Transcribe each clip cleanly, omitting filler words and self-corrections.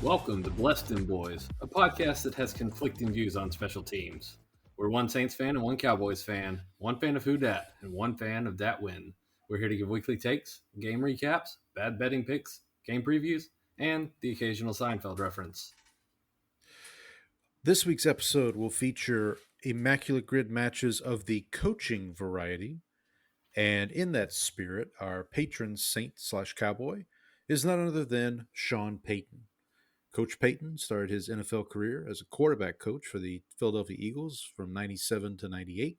Welcome to Blessed Them Boys, a podcast that has conflicting views on special teams. We're one Saints fan and one Cowboys fan, one fan of Who Dat, and one fan of Dat Win. We're here to give weekly takes, game recaps, bad betting picks, game previews, and the occasional Seinfeld reference. This week's episode will feature immaculate grid matches of the coaching variety. And in that spirit, our patron saint/cowboy is none other than Sean Payton. Coach Payton started his NFL career as a quarterback coach for the Philadelphia Eagles from 97 to 98.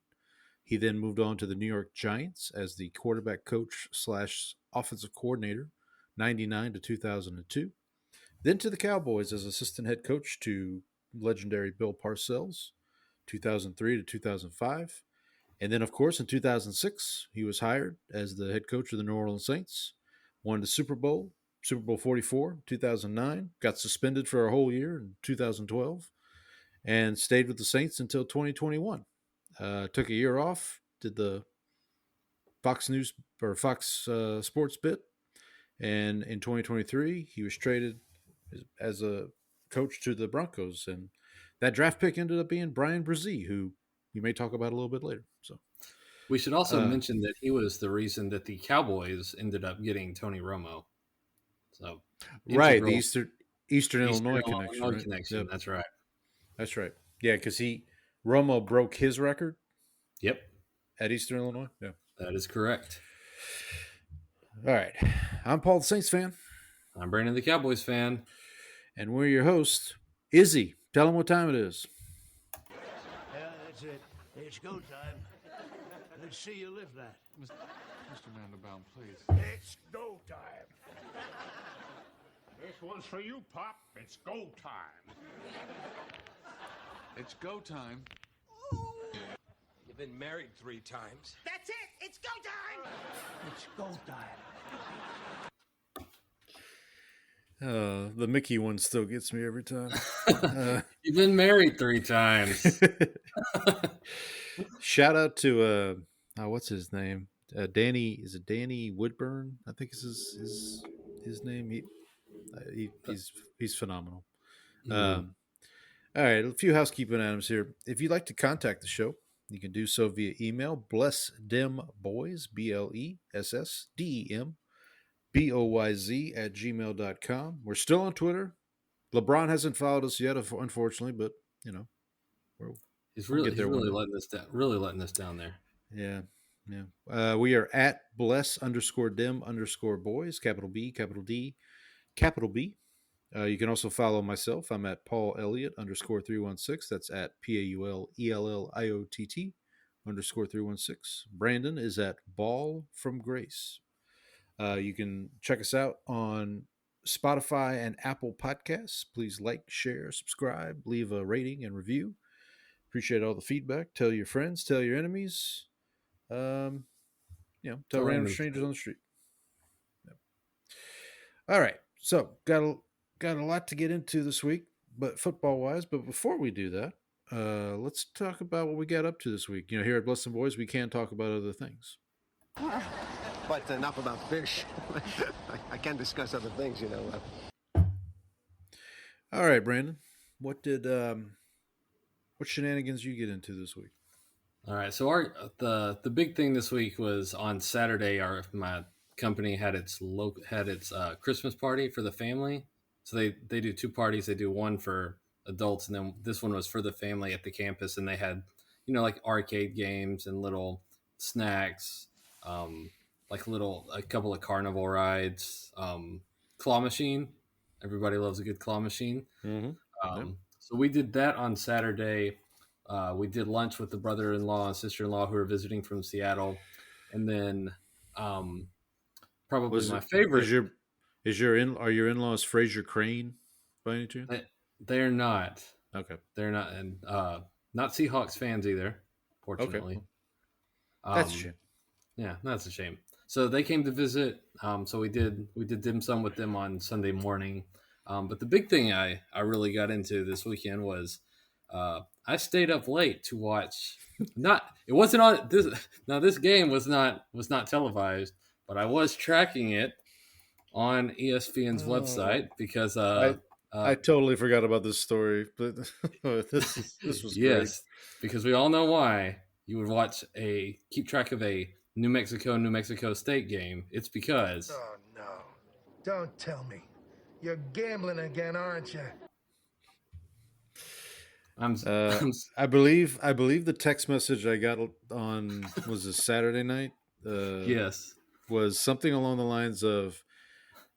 He then moved on to the New York Giants as the quarterback coach/offensive coordinator, 99 to 2002. Then to the Cowboys as assistant head coach to legendary Bill Parcells, 2003 to 2005. And then, of course, in 2006, he was hired as the head coach of the New Orleans Saints, won the Super Bowl 44, 2009, got suspended for a whole year in 2012, and stayed with the Saints until 2021. Took a year off, did the Fox News or Fox Sports bit, and in 2023, he was traded as a coach to the Broncos, and that draft pick ended up being Brian Brzee, who you may talk about a little bit later. So we should also mention that he was the reason that the Cowboys ended up getting Tony Romo. So right, the Eastern Illinois connection. Right? Connection. Yep. That's right. That's right. Yeah, because Romo broke his record. Yep. At Eastern Illinois. Yeah, that is correct. All right, I'm Paul, the Saints fan. I'm Brandon, the Cowboys fan. And we're your hosts. Izzy, tell them what time it is. Yeah, that's it. It's go time. Let's see you live that. Mr. Mandelbaum, please. It's go time. This one's for you, Pop. It's go time. It's go time. You've been married 3 times. That's it. It's go time. It's go time. The Mickey one still gets me every time. You've been married 3 times. Shout out to what's his name? Danny. Is it Danny Woodburn? I think is his name. He's phenomenal. Mm-hmm. All right, a few housekeeping items here. If you'd like to contact the show, you can do so via email, blessdemboys, BLESSDEMBOYZ @gmail.com. We're still on Twitter. LeBron hasn't followed us yet, unfortunately, but you know, he's really letting us down there. Yeah. We are at bless_dem_boys, capital B, capital D, capital B. You can also follow myself. I'm at Paul Elliott _316. That's at PAULELLIOTT _316. Brandon is at Ball from Grace. You can check us out on Spotify and Apple Podcasts. Please like, share, subscribe, leave a rating and review. Appreciate all the feedback. Tell your friends, tell your enemies. Tell random strangers on the street. Yep. All right. So got a lot to get into this week, but football wise. But before we do that, let's talk about what we got up to this week. You know, here at Bless Them Boys, we can talk about other things. But enough about fish. I can discuss other things, you know. All right, Brandon. What shenanigans you get into this week? All right. So the big thing this week was on Saturday. My company had its Christmas party for the family. So they do 2 parties. They do one for adults, and then this one was for the family at the campus. And they had, like arcade games and little snacks, like a couple of carnival rides, claw machine. Everybody loves a good claw machine. Mm-hmm. So we did that on Saturday. We did lunch with the brother-in-law and sister-in-law who were visiting from Seattle, and then my favorite. Are your in-laws Fraser Crane by any chance? They're not. Okay, they're not, and not Seahawks fans either. Fortunately, okay. That's a shame. Yeah, that's a shame. So they came to visit. So we did dim sum with them on Sunday morning. But the big thing I really got into this weekend was I stayed up late to watch. It wasn't on this. Now this game was not televised, but I was tracking it on ESPN's website because I totally forgot about this story, but this was great. Yes, because we all know why you would keep track of a New Mexico State game. It's because Oh, no. Don't tell me. You're gambling again, aren't you? I'm, Uh, I'm I believe the text message I got on was a Saturday night. yes. Was something along the lines of,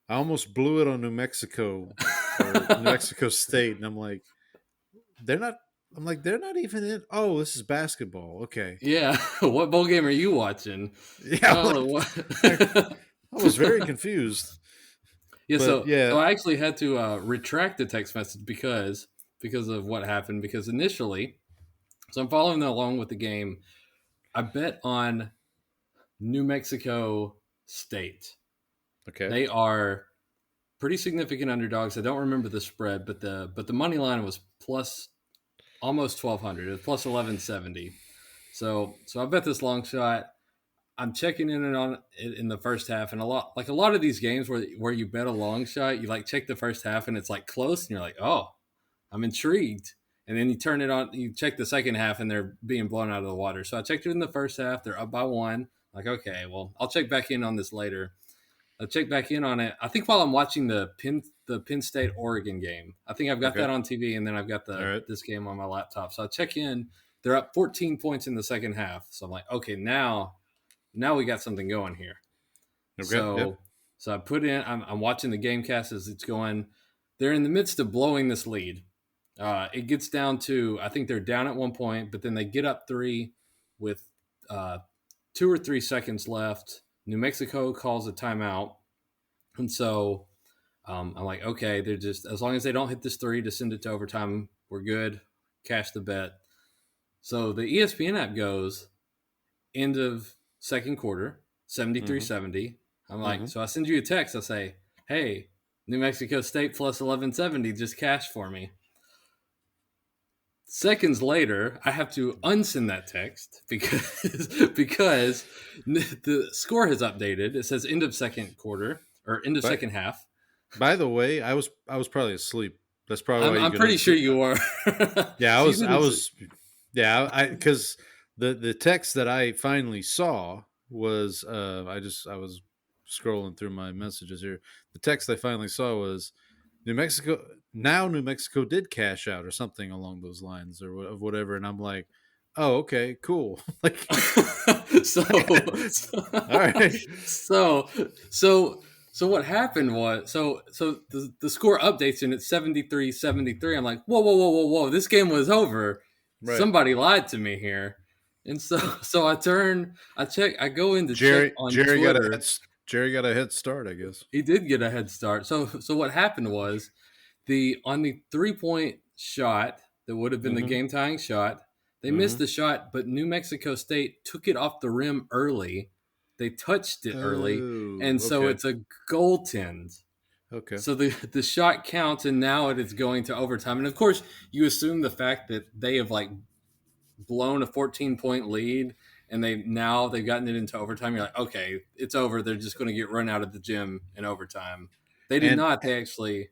"I almost blew it on New Mexico or New Mexico State," and I'm like, "They're not." I'm like, "They're not even in." Oh, this is basketball. Okay, Yeah, what bowl game are you watching? yeah. I'm Oh, like, what? I was very confused, Yeah, but so yeah, I actually had to retract the text message because of what happened. Because initially, so I'm following along with the game. I bet on New Mexico State. okay. They are pretty significant underdogs. I don't remember the spread, but the money line was plus almost 1,200. It was plus 1170. So I bet this long shot. I'm checking in and on it in the first half, and a lot of these games where you bet a long shot, you like check the first half and it's like close, and you're like, oh, I'm intrigued, and then you turn it on, you check the second half, and they're being blown out of the water. So I checked it in the first half, they're up by one. Like, okay, well, I'll check back in on this later. I check back in on it. I think while I'm watching the Penn State Oregon game, I think I've got Okay. that on TV, and then I've got All right. this game on my laptop. So I check in. They're up 14 points in the second half. So I'm like, okay, now we got something going here. Okay. Yep. So I put in. I'm watching the game cast as it's going. They're in the midst of blowing this lead. It gets down to, I think they're down at one point, but then they get up three with 2 or 3 seconds left. New Mexico calls a timeout, and so I'm like, okay, they're just, as long as they don't hit this three to send it to overtime, we're good. Cash the bet. So the ESPN app goes end of second quarter, 73-70. I'm like, so I send you a text. I say, hey, New Mexico State plus 1170 just cashed for me. Seconds later, I have to unsend that text because the score has updated. It says end of second quarter or end of But second half. by the way, I was probably asleep. That's probably why you I'm could pretty sure you are. Yeah, So you didn't I see- was yeah, I because the text that I finally saw was I was scrolling through my messages here. The text I finally saw was New Mexico did cash out or something along those lines of whatever, and I'm like, oh, okay, cool. Like, so, all right, so so what happened was the score updates and it's 73-73. I'm like, whoa, this game was over. right. Somebody lied to me here. And so I go in to check on Twitter. Jerry got a head start, I guess. He did get a head start. So what happened was on the 3-point shot that would have been the game tying shot, they missed the shot, but New Mexico State took it off the rim early. They touched it early, and so okay. it's a goaltend. Okay. So the shot counts, and now it is going to overtime. And of course, you assume the fact that they have like blown a 14-point lead, and they've gotten it into overtime. You're like, okay, it's over. They're just going to get run out of the gym in overtime. They did not. They actually.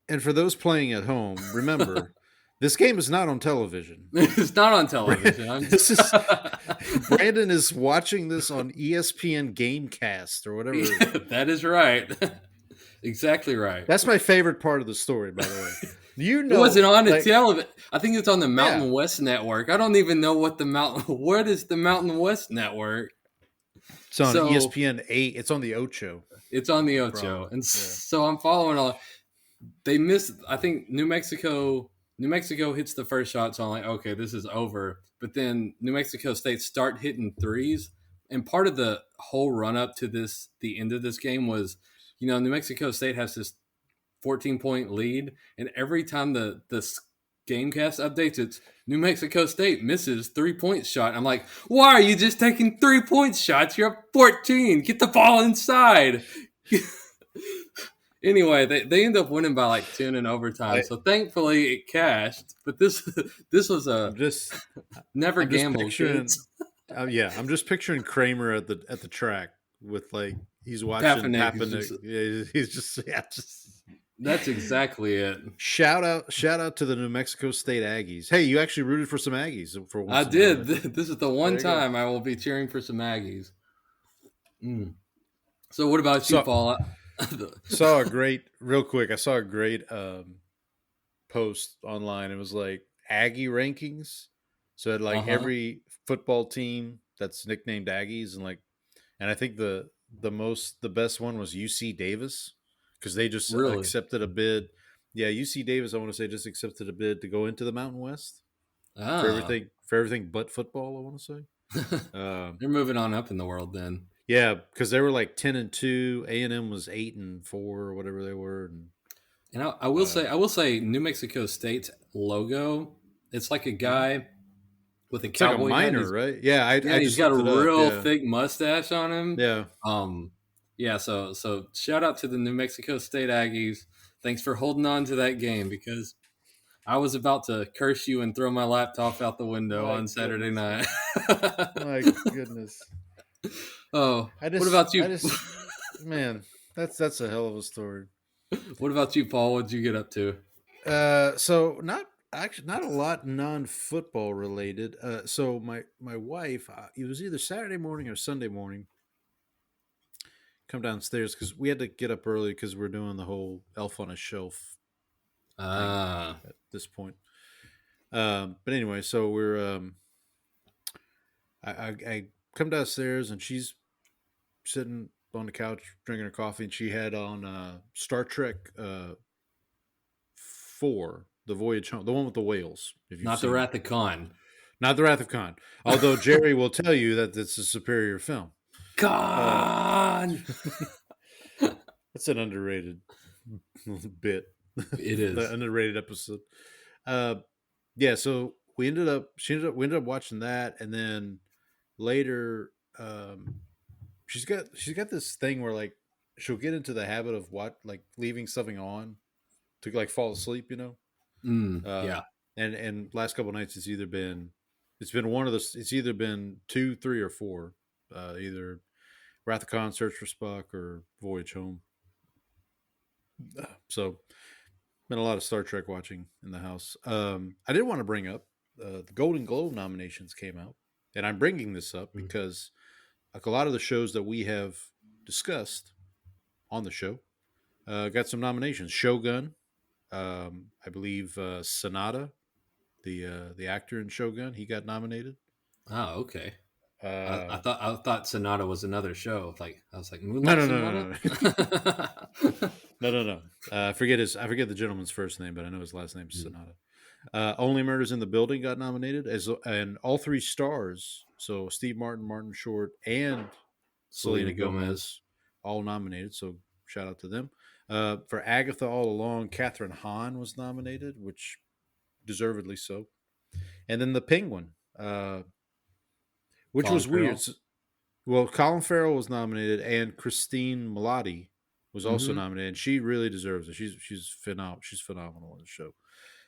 And for those playing at home, remember, this game is not on television. It's not on television. Brandon is watching this on ESPN Gamecast or whatever. That is right. Exactly right. That's my favorite part of the story, by the way. You know, it wasn't on the television. I think it's on the Mountain Yeah. West Network. I don't even know what what is the Mountain West Network? It's on So- ESPN 8. It's on the Ocho. It's on the Ocho. Bro, And yeah. so I'm following all. They missed. I think New Mexico hits the first shot, so I'm like, okay, this is over. But then New Mexico State start hitting threes, and part of the whole run up to the end of this game was, New Mexico State has this 14-point lead, and every time the Gamecast updates, it's New Mexico State misses 3-point shot. I'm like, why are you just taking 3-point shots? You're up 14. Get the ball inside. Anyway, they end up winning by like 10 in overtime. So thankfully it cashed. But this was a never gamble. I'm just picturing Kramer at the track with like he's watching Papanek. Papanek. Yeah, he's just That's exactly it. Shout out to the New Mexico State Aggies. Hey, you actually rooted for some Aggies for I once in your did. life. This is the There one you go. time I will be cheering for some Aggies. Mm. So, what about you, So Paul? saw a great real quick. I saw a great post online. It was like Aggie rankings. So it like Uh-huh. every football team that's nicknamed Aggies, and I think the best one was UC Davis because they just Really? accepted a bid. Yeah, UC Davis. I want to say just accepted a bid to go into the Mountain West Ah. for everything but football. I want to say. They're moving on up in the world then. Yeah, because they were like 10-2. A&M was 8-4 or whatever they were. And And I will say, New Mexico State's logo. It's like a guy with a it's like a cowboy hat. minor, right? Yeah, Yeah, I and he's just got a looked it up. real Yeah, thick mustache on him. yeah. Yeah. So shout out to the New Mexico State Aggies. Thanks for holding on to that game because I was about to curse you and throw my laptop out the window My on Saturday goodness, night. my goodness. Oh, what about I you? just, man, that's a hell of a story. What about you, Paul? What'd you get up to? So not a lot non-football related. So my wife, it was either Saturday morning or Sunday morning. Come downstairs because we had to get up early because we're doing the whole Elf on a Shelf thing Ah, at this point. But anyway, so we're I come downstairs and she's sitting on the couch drinking her coffee and she had on Star Trek 4, The Voyage Home, the one with the whales. If you've not the seen it, Wrath of Khan. not the Wrath of Khan. Although Jerry will tell you that it's a superior film. Uh, Khan. it's an underrated bit. It The is. underrated episode. Uh, yeah, so we ended up watching that, and then later, she's got this thing where like she'll get into the habit of like leaving something on to like fall asleep, you know. Yeah. And last couple nights it's been one of those. It's either been 2, 3, or 4, either Wrath of Khan, Search for Spock, or Voyage Home. So been a lot of Star Trek watching in the house. I did want to bring up the Golden Globe nominations came out, and I'm bringing this up Mm. because like a lot of the shows that we have discussed on the show got some nominations. Shogun, I believe Sonata, the actor in Shogun, he got nominated. Oh, okay. Uh, I thought Sonata was another show. Like I was like no, Moonlight no, no, Sonata. no, no, no, no. I forget the gentleman's first name, but I know his last name is Mm. Sonata. Only Murders in the Building got nominated and all 3 stars. So Steve Martin, Martin Short, and Selena Selena Gomez. Gomez all nominated. So shout out to them. For Agatha All Along, Catherine Hahn was nominated, which deservedly so. And then The Penguin, which Colin was weird. Farrell. Well, Colin Farrell was nominated, and Christine Milioti was also Mm-hmm. nominated. And she really deserves it. She's phenomenal. She's phenomenal in the show.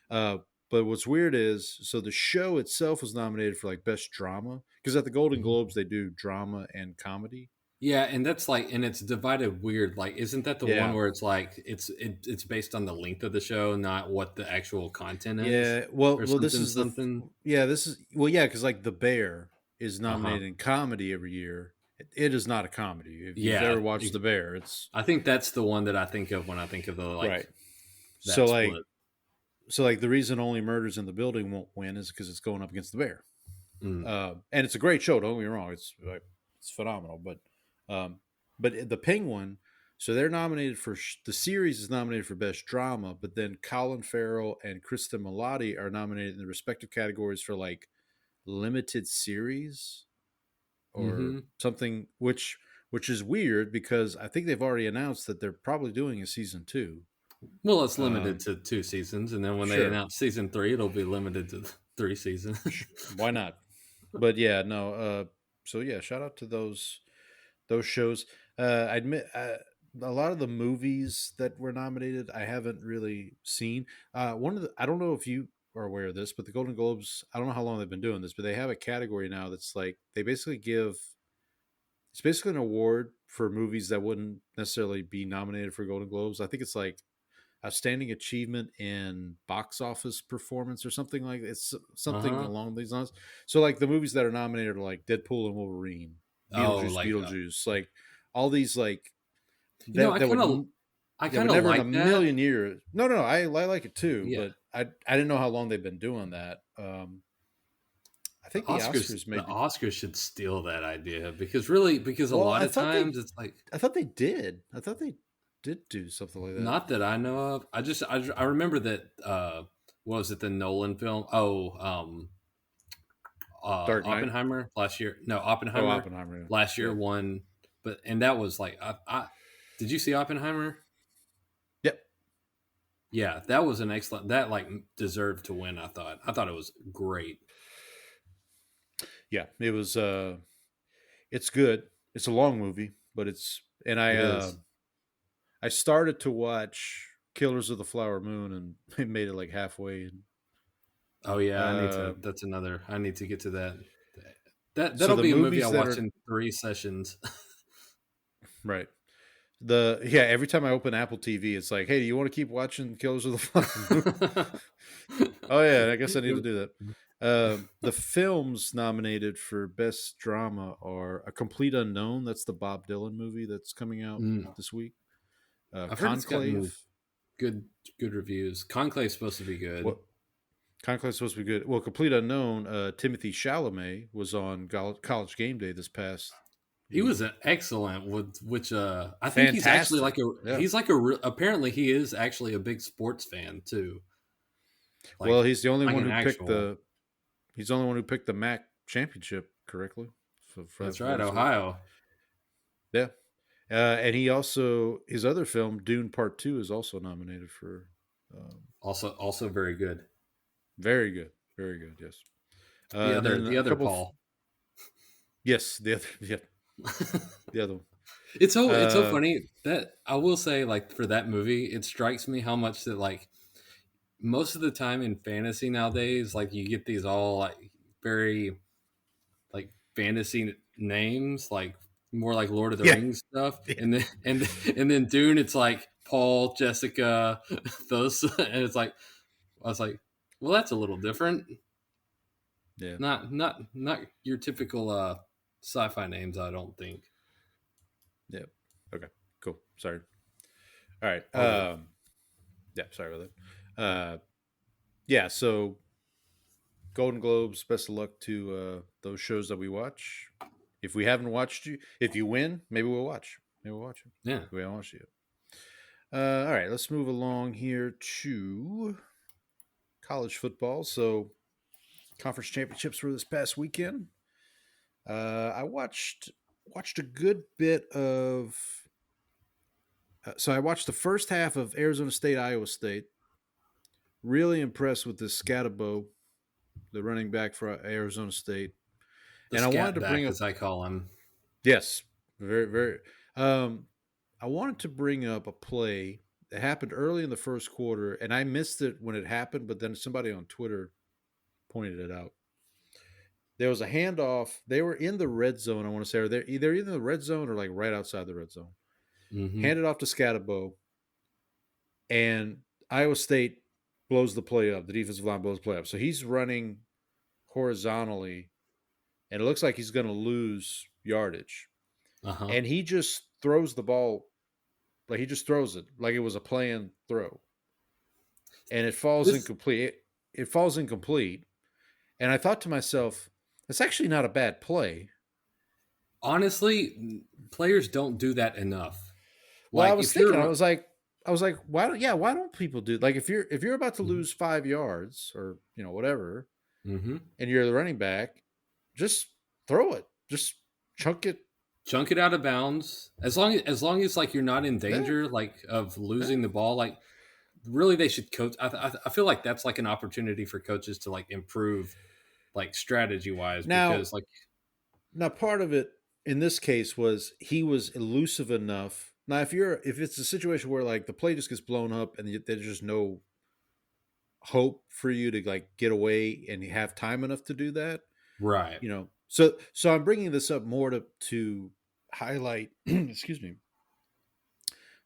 Uh, but what's weird is, so the show itself was nominated for like best drama because at the Golden Mm-hmm. Globes they do drama and comedy. Yeah, and that's like, and it's divided weird. Like, isn't that the one Yeah, where it's like it's based on the length of the show, not what the actual content is, yeah. or Well, this something is the something? yeah, this is well, yeah, because like The Bear is Uh huh. nominated in comedy every year. It is not a comedy. If you've Yeah, ever watched The Bear, it's I think that's the one that I think of when I think of the right. So that like split. the reason Only Murders in the Building won't win is because it's going up against The Bear. Mm. And it's a great show. Don't get me wrong; it's phenomenal. But the Penguin, so they're nominated for the series is nominated for best drama, but then Colin Farrell and Kristen Milotti are nominated in the respective categories for like limited series or Hmm. something, which is weird because I think they've already announced that they're probably doing a season 2. Well, it's limited Um, to 2 seasons, and then when they sure, announce season 3, it'll be limited to 3 seasons. why not? But yeah, no. So yeah, shout out to those shows. I admit a lot of the movies that were nominated I haven't really seen. One of the I don't know if you are aware of this, but the Golden Globes, I don't know how long they've been doing this, but they have a category now that's like they basically give it's basically an award for movies that wouldn't necessarily be nominated for Golden Globes. I think it's like outstanding achievement in box office performance or something like it's something Uh-huh. along these lines. So like the movies that are nominated are like Deadpool and Wolverine, Oh, Beetlejuice, like Beetlejuice, like all these like you know, that would I that would kind of never in a like that. million years. No, I like it too, Yeah. but I didn't know how long they've been doing that. I think the Oscars The maybe. Oscars should steal that idea because a Well, lot of times it's like I thought they did. I thought they did do something like that. not that I know of. I remember that what was it, the Nolan film? Dark Knight. Oppenheimer last year. No, Oh, Oppenheimer Oppenheimer. last Yeah. year won, but and that was like I did you see Oppenheimer? Yep. Yeah, that was an excellent. That like deserved to win. I thought it was great. Yeah, it was. It's good. It's a long movie, but it's and It is. I started to watch Killers of the Flower Moon and I made it like halfway. And, Oh yeah, I need uh, to. That's another. I need to get to that. so That'll the be a movie I movies that watch are in 3 sessions. right. Every time I open Apple TV, it's like, hey, do you want to keep watching Killers of the Flower Moon? Oh yeah, I guess I need to do that. The films nominated for best drama are A Complete Unknown. That's the Bob Dylan movie that's coming out Mm. this week. I've heard it's gotten Conclave. good reviews. Conclave's supposed to be good. What Conclave's supposed to be good. Well, Complete Unknown. Timothee Chalamet was on College Game Day this past He week. was an excellent with which I think he's actually like Yeah. he's like apparently he is actually a big sports fan too. Like, Well, he's the only like one an who picked actual. He's the only one who picked the MAC championship correctly. So That's for right, what it's worth. Ohio. Yeah. And he also his other film Dune Part 2 is also nominated for Also very good. very good, very good. Yes. And then The a other couple. Paul. Yes, the other. Yeah, the other one. It's so funny that I will say, like, for that movie, it strikes me how much that like most of the time in fantasy nowadays, like you get these all like very like fantasy names, like more like Lord of the Yeah. Rings stuff, Yeah. and then Dune, it's like Paul, Jessica, those, and it's like I was like, well, that's a little different. Yeah. Not your typical sci-fi names, I don't think. Yeah. Okay. Cool. Sorry. All right. Okay. Yeah. Sorry about that. Yeah. So, Golden Globes. Best of luck to those shows that we watch. If we haven't watched you, if you win, maybe we'll watch. Maybe we'll watch it. Yeah. We haven't watched it yet. All right. Let's move along here to college football. So, conference championships were this past weekend. I watched a good bit of. So I watched the first half of Arizona State, Iowa State. Really impressed with this Scatabo, the running back for Arizona State. The And I scat wanted to back, bring up, as I call him. yes, very, very. I wanted to bring up a play that happened early in the first quarter, and I missed it when it happened, but then somebody on Twitter pointed it out. There was a handoff. They were in the red zone, I want to say, or they're either in the red zone or like right outside the red zone. Mm-hmm. Handed off to Scatabo, and Iowa State blows the play up. The defensive line blows the play up. So he's running horizontally, and it looks like he's going to lose yardage. Uh-huh. And he just throws the ball, like he just throws it like it was a planned throw. And it falls incomplete. It falls incomplete. And I thought to myself, that's actually not a bad play. Honestly, players don't do that enough. Well, I was thinking, I was like, why don't people do, like, if you're about to lose 5 yards or whatever, mm-hmm. and you're the running back, just throw it, just chunk it out of bounds. As long as like you're not in danger, like of losing the ball, like really they should coach. I feel like that's like an opportunity for coaches to like improve, like strategy wise, because like now part of it in this case was he was elusive enough. Now, if it's a situation where like the play just gets blown up and there's just no hope for you to like get away and you have time enough to do that, right? So I'm bringing this up more to highlight, excuse me,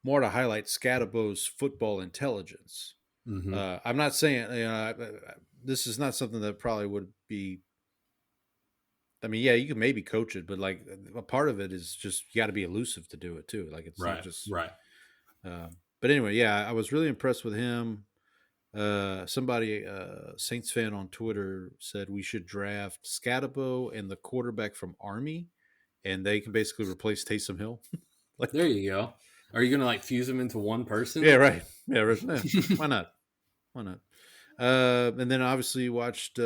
more to highlight Scadabo's football intelligence. Mm-hmm. I'm not saying this is not something that probably would be. I mean, yeah, you can maybe coach it, but like a part of it is just you got to be elusive to do it too. Like it's not Right. just. Right. But anyway, yeah, I was really impressed with him. Somebody, Saints fan on Twitter, said we should draft Scadabo and the quarterback from Army, and they can basically replace Taysom Hill. Like, There you go. Are you gonna like fuse them into one yeah, person? right. Yeah, right. Yeah, why not? Why not? And then obviously you watched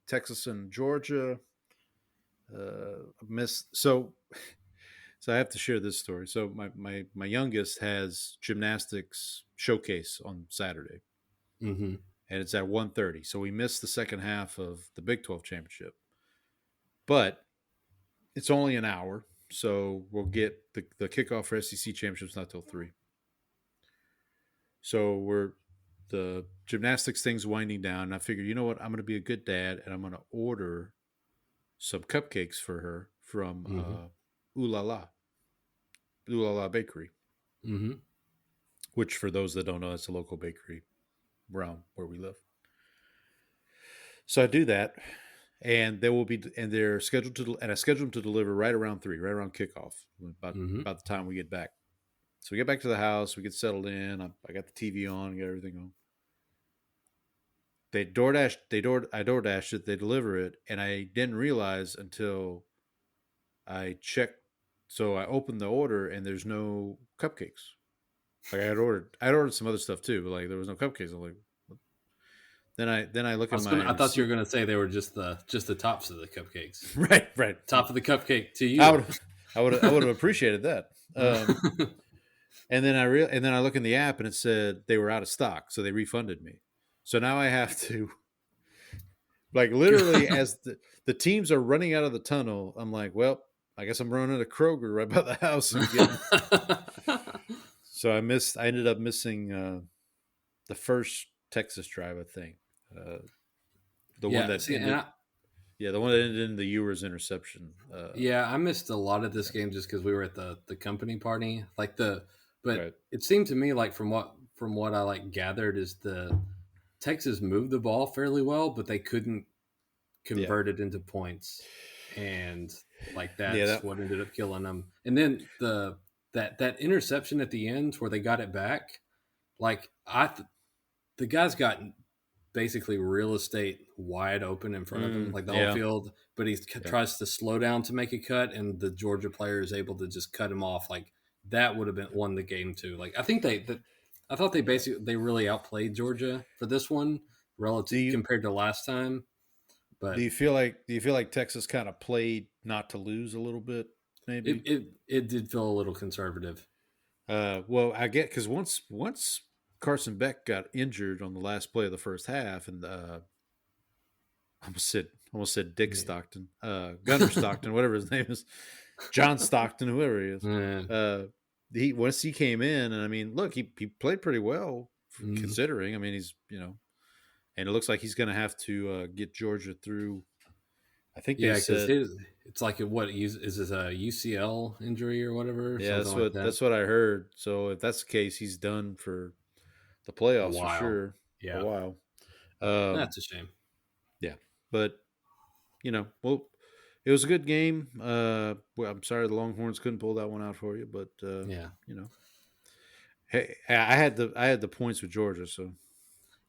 Texas and Georgia. Missed so I have to share this story. So my youngest has gymnastics showcase on Saturday, Mm-hmm. and it's at 1:30. So we missed the second half of the Big 12 championship, but it's only an hour, so we'll get the kickoff for SEC championships not till 3. So the gymnastics thing's winding down, and I figured, you know what, I'm going to be a good dad, and I'm going to order some cupcakes for her from Ooh La La, Ooh La La Bakery, Mm-hmm. which for those that don't know, it's a local bakery around where we live. So I do that, and they're scheduled to, and I scheduled them to deliver right around 3, right around kickoff, about the time we get back. So we get back to the house, we get settled in. I got the TV on, got everything on. I DoorDashed it, they deliver it, and I didn't realize until I checked. So I opened the order, and there's no cupcakes. Like I'd ordered some other stuff too, but like there was no cupcakes. I'm like, what? Then I look at my I thought you were receipt. gonna say they were just the tops of the cupcakes. Right. Top of the cupcake to you. I would have appreciated that. And then I look in the app, and it said they were out of stock, so they refunded me. So now I have to, like, literally as the teams are running out of the tunnel, I'm like, well, I guess I'm running to Kroger right by the house and getting. So I ended up missing the first Texas drive, I think. The one Yeah. that See, ended, yeah, the one that ended in the Ewers interception. yeah, I missed a lot of this game just because we were at the company party. But Right. it seemed to me like from what I like gathered is the Texas moved the ball fairly well, but they couldn't Yeah. convert it into points, and like Yeah. that's what ended up killing them. And then that interception at the end where they got it back, like the guys got basically real estate wide open in front of him, like the whole Yeah. field. But he tries to slow down to make a cut, and the Georgia player is able to just cut him off. Like that would have been won the game too. Like I think I thought they really outplayed Georgia for this one Do relative you compared to last time. do But you feel like Texas kind of played not to lose a little bit, maybe? it did feel a little conservative. Well, I get because once Carson Beck got injured on the last play of the first half, and I almost said Dick Yeah. Stockton, Gunner Stockton, whatever his name is, John Stockton, whoever he is. Once he came in, and I mean, look, he played pretty well considering. I mean, he's and it looks like he's going to have to get Georgia through. I think they said, it's like is this a UCL injury or whatever? yeah, Something that's what I heard. So if that's the case, he's done for the playoffs for sure. Yeah, A while. that's a shame. Yeah, but well, it was a good game. Well, I'm sorry the Longhorns couldn't pull that one out for you, but Yeah. Hey, I had the points with Georgia, so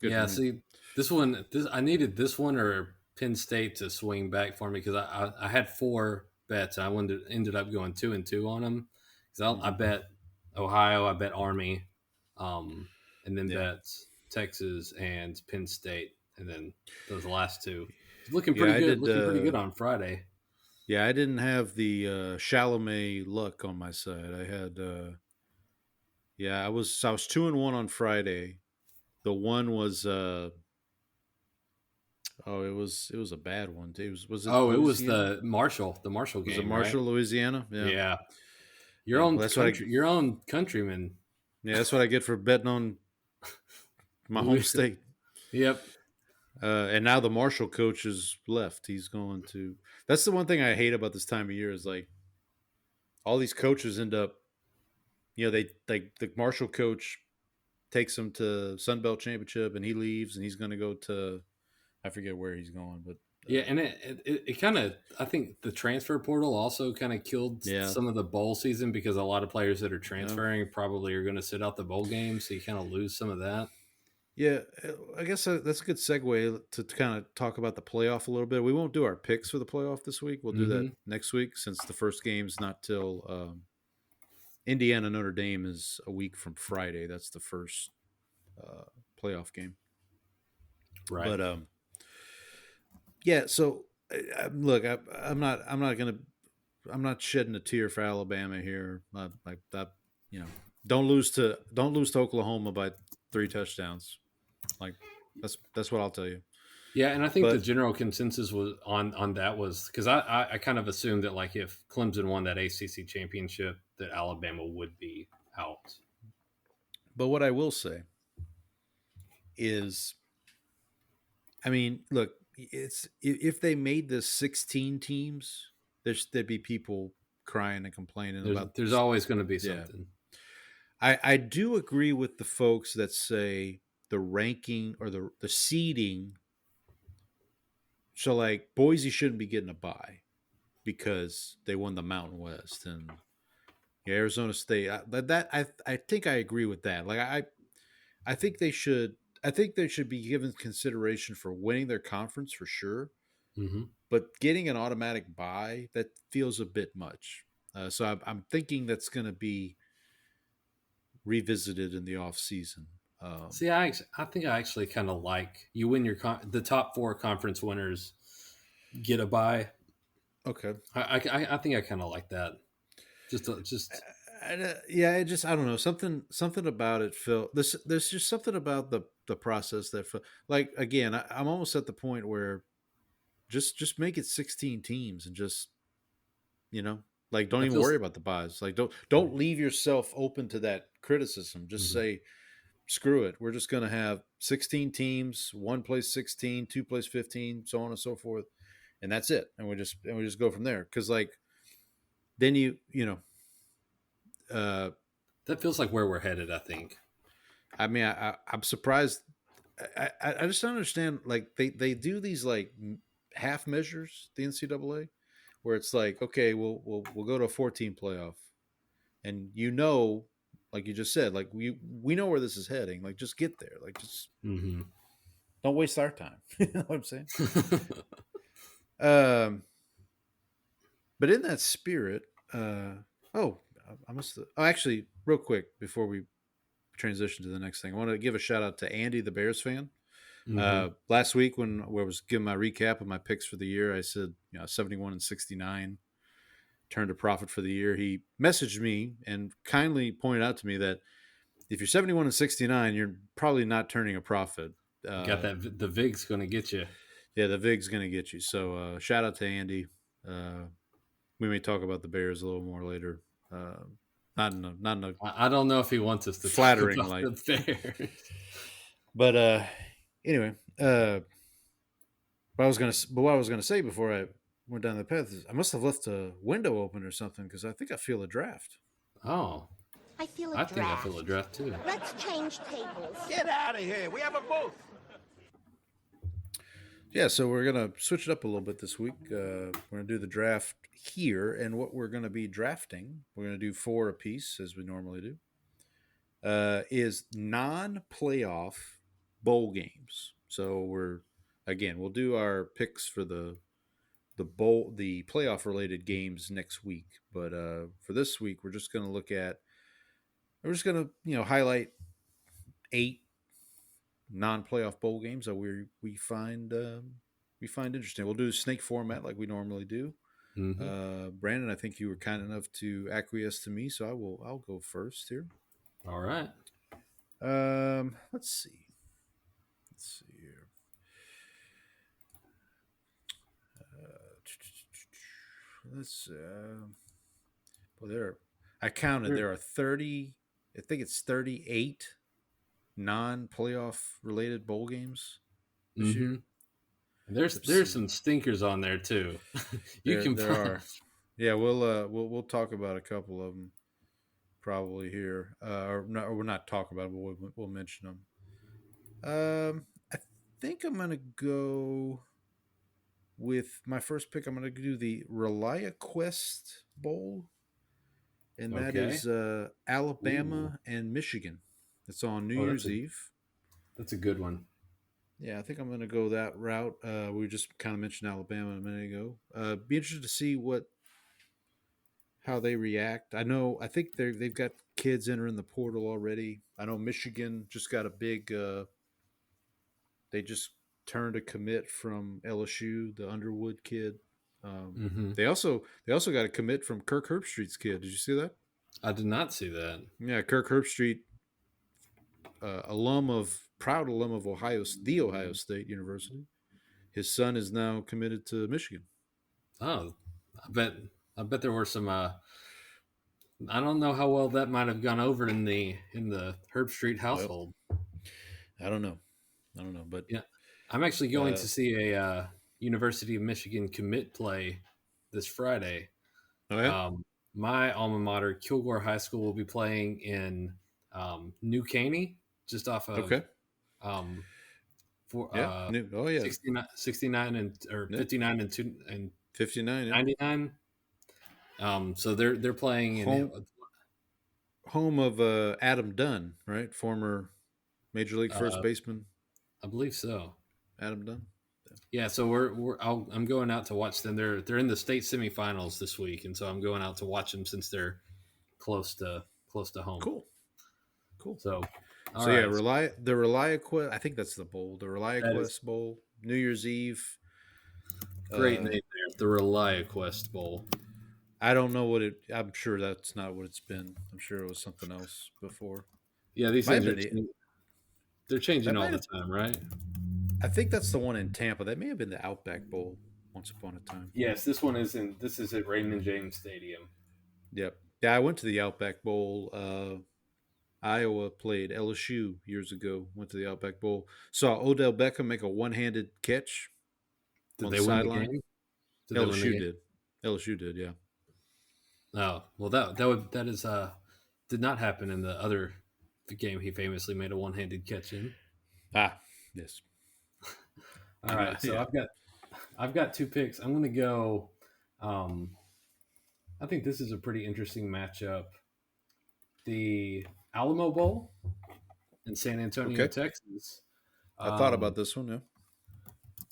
good Yeah, for me. see, I needed this one or Penn State to swing back for me because I had 4 bets. I ended up going 2-2 on them because I bet Ohio, I bet Army, and then bet Texas and Penn State, and then those last 2. It's looking pretty good. Looking pretty good on Friday. Yeah, I didn't have the Chalamet luck on my side. I had I was 2-1 on Friday. The one was it was a bad one. It was It Louisiana? was the Marshall game. Was it Marshall, right? Louisiana? Yeah. Your own countryman. Yeah, that's what I get for betting on my home state. Yep. And now the Marshall coach is left. He's going to. That's the one thing I hate about this time of year is like all these coaches end up they like the Marshall coach takes him to Sun Belt Championship, and he leaves, and he's going to go to I forget where he's going, but Yeah, and it kind of, I think the transfer portal also kind of killed yeah, some of the bowl season because a lot of players that are yeah, transferring probably are going to sit out the bowl game, so you kind of lose some of that. yeah. I guess that's a good segue to kind of talk about the playoff a little bit. We won't do our picks for the playoff this week. We'll do that Mm-hmm. next week since the first game's not till Indiana Notre Dame is a week from Friday. That's the first playoff game. Right. But yeah. So look, I'm not shedding a tear for Alabama here. Like that, you know, don't lose to Oklahoma by 3 touchdowns. Like that's what I'll tell you. Yeah, and I think the But general consensus was on that was because I kind of assumed that like if Clemson won that ACC championship, that Alabama would be out. what I will say is, I mean, look, it's if they made this 16 teams, there'd be people crying and complaining about. There's always going to be Yeah, something. I do agree with the folks that say the ranking or the seeding. So like Boise shouldn't be getting a bye because they won the Mountain West, and Arizona State. I think I agree with that. Like I think they should. I think they should be given consideration for winning their conference for sure, Mm-hmm. but getting an automatic bye, that feels a bit much. So I'm thinking that's going to be revisited in the off season. See, I think I actually kind of like you win the top 4 conference winners get a bye. Okay. I think I kind of like that. Just Yeah, I don't know, something about it felt there's just something about the process that felt like, again, I'm almost at the point where just make it 16 teams and just, like, don't that even feels worry about the buys. Like, don't leave yourself open to that criticism. Just mhm. say, screw it, we're just going to have 16 teams, one plays 16, two plays 15, so on and so forth, and that's it, and we just go from there, because like then you know That feels like where we're headed. I think. I mean, I'm surprised. I just don't understand. Like they do these like half measures, the NCAA, where it's like, okay, we'll go to a 14 playoff, and like you just said, like we know where this is heading. Like, just get there. Like, just Mm-hmm. don't waste our time. You know what I'm saying? Um, but in that spirit, oh, I must. Oh, actually, real quick before we transition to the next thing, I want to give a shout out to Andy, the Bears fan. Mm-hmm. Last week when I was giving my recap of my picks for the year, I said 71 and 69 turned a profit for the year. He messaged me and kindly pointed out to me that if you're 71 and 69, you're probably not turning a profit. Got that. The VIG's going to get you. Yeah, the VIG's going to get you. So shout out to Andy. We may talk about the Bears a little more later. Not in a I don't know if he wants us to flattering talk about light. the Bears. But anyway, what I was gonna say before I went down the path is I must have left a window open or something, because I think I feel a draft. Oh, I feel a I draft. think I feel a draft too. Let's change tables. Get out of here. We have a booth. Yeah, so we're gonna switch it up a little bit this week. We're gonna do the draft here, and what we're gonna be drafting, we're gonna do 4 apiece as we normally do. Is non-playoff bowl games. So we'll do our picks for the playoff related games next week. But for this week, we're just gonna highlight 8 non-playoff bowl games that we find interesting. We'll do a snake format like we normally do. Mm-hmm. Brandon, I think you were kind enough to acquiesce to me, so I'll go first here. All right. Let's see here. I counted. There are 30. I think it's 38 non-playoff related bowl games this year. There's some stinkers on there too. There are. Yeah, we'll talk about a couple of them probably here, or we're not talking about it, but we'll mention them. I think I'm gonna go with my first pick. I'm gonna do the Relia Quest Bowl, and that Okay. is Ooh. Alabama and Michigan. It's on New Oh, Year's Eve. that's a good one. Yeah, I think I'm going to go that route. We just kind of mentioned Alabama a minute ago. Be interested to see how they react. I think they've got kids entering the portal already. I know Michigan just got a big. They just turned a commit from LSU, the Underwood kid. Um, Hmm. they also got a commit from Kirk Herbstreit's kid. Did you see that? I did not see that. Yeah, Kirk Herbstreit, proud alum of the Ohio State University. His son is now committed to Michigan. Oh, I bet. I bet there were some. I don't know how well that might have gone over in the Herb Street Well, household. I don't know. But Yeah, I'm actually going uh, to see a University of Michigan commit play this Friday. oh yeah, Um, my alma mater, Kilgore High School, will be playing in New Caney, just off of okay, um, for yeah, oh yeah, 69 and or yeah, 59 and 59, yeah, 99. So they're playing in home of Adam Dunn, right? Former Major League first uh, baseman I believe so. Adam Dunn. Yeah, so I'm going out to watch them. They're in the state semifinals this week, and so I'm going out to watch them since they're close to home. Cool, cool. So, all So yeah, right, the ReliaQuest. I think that's the bowl, the that is ReliaQuest Bowl, New Year's Eve. great Uh, name there, the ReliaQuest Bowl. I don't know what it. I'm sure that's not what it's been. I'm sure it was something else before. Yeah, these Might things have are been. they're changing That all might the have. time, right? I think that's the one in Tampa. That may have been the Outback Bowl once upon a time. Yes, this is at Raymond James Stadium. Yep. Yeah, I went to the Outback Bowl. Iowa played LSU years ago. Went to the Outback Bowl. Saw Odell Beckham make a one-handed catch Did on the they win the sideline. game? Did they win the LSU game? did. LSU did. Yeah. Oh, well that is did not happen in the game he famously made a one-handed catch in. Ah. Yes. All right, so Yeah. I've got two picks. I'm going to go. I think this is a pretty interesting matchup. The Alamo Bowl in San Antonio, Okay. Texas. I thought about Um, this one. Yeah.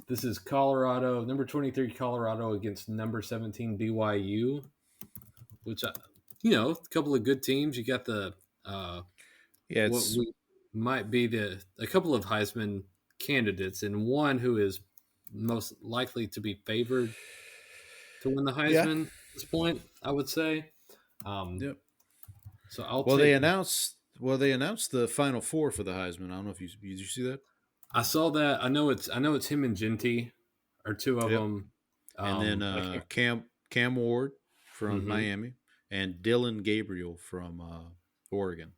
this is Colorado, number 23 Colorado against number 17 BYU, which a couple of good teams. You got the Yeah. what It's we might be a couple of Heisman candidates, and one who is most likely to be favored to win the yeah. Heisman at this point, I would say. Um, Yep. so I'll Well, take. they announced the Final Four for the Heisman. I don't know if did you see that. I saw that. I know it's him and Genty, or two of Yep. them. And then I can't. Cam Ward from Mhm. Miami and Dylan Gabriel from Oregon.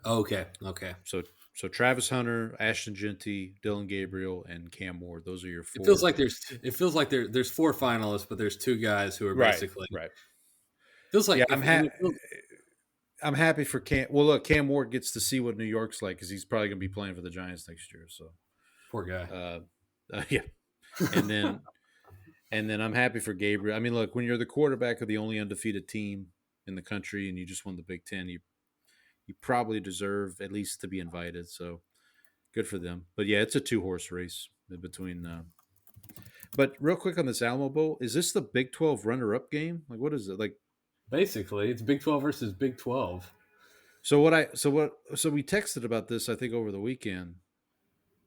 Okay. Okay. So Travis Hunter, Ashton Genty, Dylan Gabriel, and Cam Ward. Those are your It four. feels like there's four finalists, but there's two guys who are Right, basically right. feels like Yeah, it I'm happy for Cam. Well, look, Cam Ward gets to see what New York's like because he's probably going to be playing for the Giants next year. So, poor guy. yeah, and then I'm happy for Gabriel. I mean, look, when you're the quarterback of the only undefeated team in the country and you just won the Big Ten, you probably deserve at least to be invited. So, good for them. But yeah, it's a 2-horse race between. But real quick on this Alamo Bowl, is this the Big 12 runner-up game? Like, what is it like? Basically, it's Big 12 versus Big 12. So we texted about this I think over the weekend.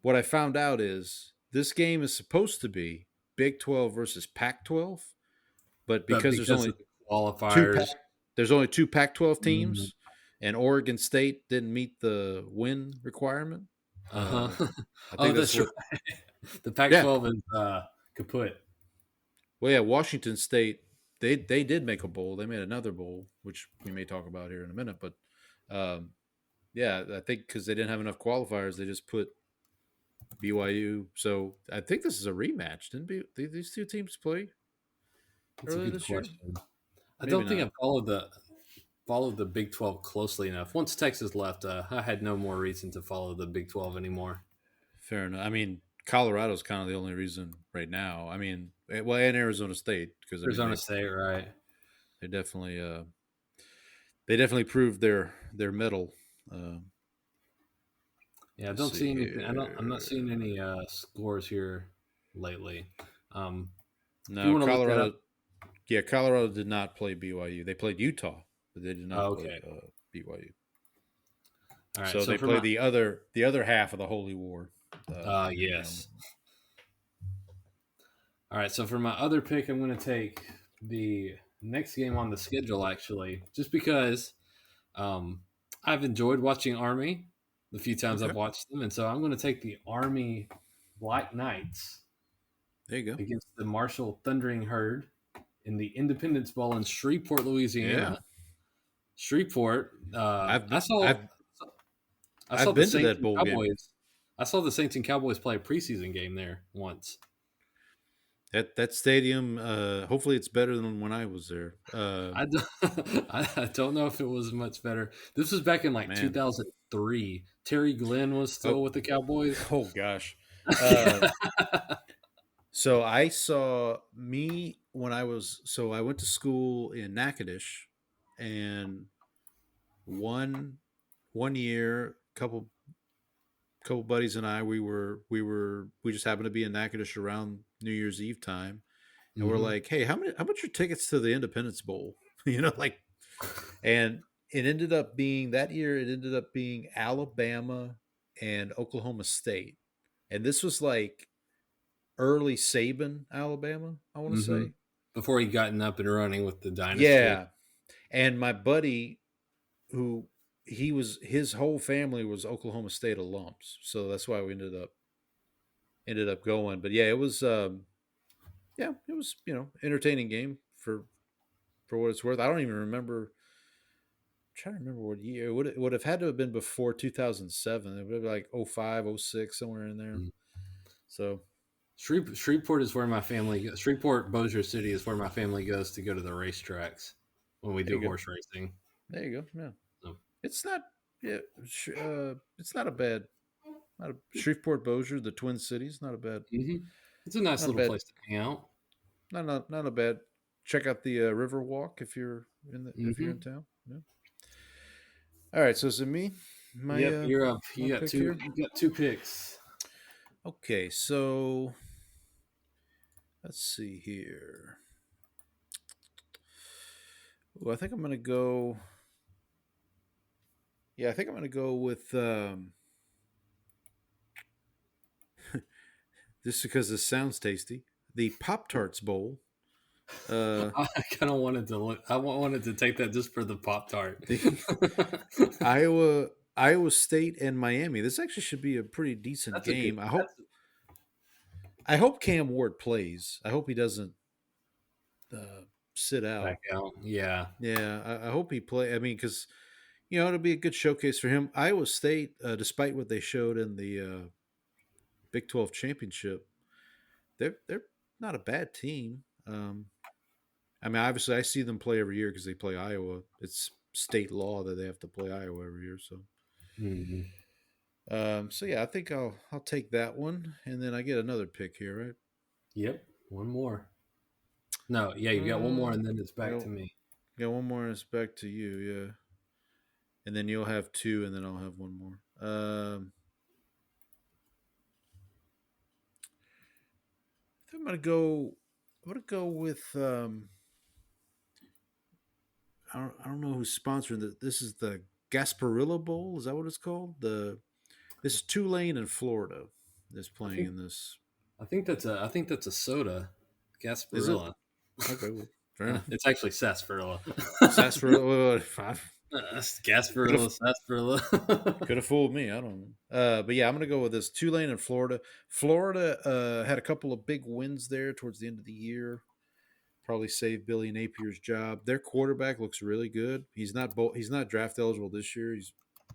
What I found out is this game is supposed to be Big 12 versus Pac-12, but But because because of the qualifiers, there's only two Pac-12 mhm, teams, and Oregon State didn't meet the win requirement. uh-huh. I Oh, think that's that's what. right. The Yeah. Pac-12 is kaput. Well, yeah, Washington State they did make a bowl. They made another bowl, which we may talk about here in a minute. But yeah, I think because they didn't have enough qualifiers, they just put BYU. So I think this is a rematch. These two teams play That's a earlier good this year? question. I Maybe don't think not. I followed followed the Big 12 closely enough. Once Texas left, I had no more reason to follow the Big 12 anymore. Fair enough. I mean, Colorado's kind of the only reason right now. I mean, well, and Arizona State because I mean Arizona State, right? they definitely proved their mettle. Yeah, I Let's don't see see anything. I'm not here. seeing any scores here lately. If you No, want to look that up, Colorado. Yeah, Colorado did not play BYU. They played Utah, but they did not oh, play okay. BYU. All right. So So they for play my the other half of the Holy War. You know, yes. All right. So for my other pick, I'm going to take the next game on the schedule. Actually, just because um, I've enjoyed watching Army the few times okay, I've watched them, and so I'm going to take the Army Black Knights there you go. against the Marshall Thundering Herd in the Independence Bowl in Shreveport, Yeah, Louisiana. Shreveport. I've I been, saw I saw I've the been to Saints that and bowl game. Cowboys. I saw the Saints and Cowboys play a preseason game there once. That stadium. Hopefully, it's better than when I was there. I don't, I don't know if it was much better. This was back in like Man, 2003. Terry Glenn was oh, still with the Cowboys. oh gosh. Yeah. So I saw me when I went to school in Natchitoches, and one one year, couple buddies and I, we just happened to be in Natchitoches around New Year's Eve time, and we're Hmm. like, hey, how much are tickets to the Independence Bowl? Like, and it ended up being that year. It ended up being Alabama and Oklahoma State, and this was like early Saban, Alabama, I want to Hmm. say. Before he gotten up and running with the dynasty. Yeah. And my buddy, who his whole family was Oklahoma State alums. So that's why we ended up going. But yeah, it was, entertaining game for what it's worth. I don't even remember. I'm trying to remember what year. It would have had to have been before 2007. It would have been like '05, '06, somewhere in there. Mhm. So Shreveport is where my family goes. Shreveport, Bossier City is where my family goes to go to the racetracks when we there do you go. horse racing. There you go. Yeah. So, It's not yeah, it's not a bad not a Shreveport Bossier, the Twin Cities, not a bad mhm. It's a nice not a little bad place to hang out. not a bad. Check out the River Walk if you're Hmm. in town. Yeah. All right, so is it me? Yep, you're up. My You got pick two. here. You got two picks. Okay, so let's see here. Well, I think I'm gonna go. Yeah, I think I'm gonna go with just because this sounds tasty. The Pop Tarts Bowl. Uh, I kind of wanted to look. I wanted to take that just for the Pop Tart. the Iowa State and Miami. This actually should be a pretty decent That's a good. game. That's I hope Cam Ward plays. I hope he doesn't sit back out. out. Yeah. Yeah, I hope he play. I mean, because it'll be a good showcase for him. Iowa State, despite what they showed in the Big 12 championship, they're not a bad team. I mean, obviously, I see them play every year because they play Iowa. It's state law that they have to play Iowa every year. So, Hmm. so yeah, I think I'll take that one, and then I get another pick here, right? Yep. One more. No. Yeah. You got one more, Uh, and then it's back got, to me. got one more, and it's back to you, yeah. And then you'll have two, and then I'll have one more. I think I'm gonna go. I'm gonna go with. I don't know who's sponsoring this. This is the Gasparilla Bowl. Is that what it's called? This is Tulane in Florida. That's I playing think. in this. I think that's a soda. Is it? Gasparilla. Okay, well, fair enough. It's actually sarsaparilla. Sarsaparilla. Could have Gasparilla, sarsaparilla. could have fooled me. I don't know. But yeah, I'm gonna go with this Tulane in Florida. Florida had a couple of big wins there towards the end of the year. Probably saved Billy Napier's job. Their quarterback looks really good. He's not draft eligible this year.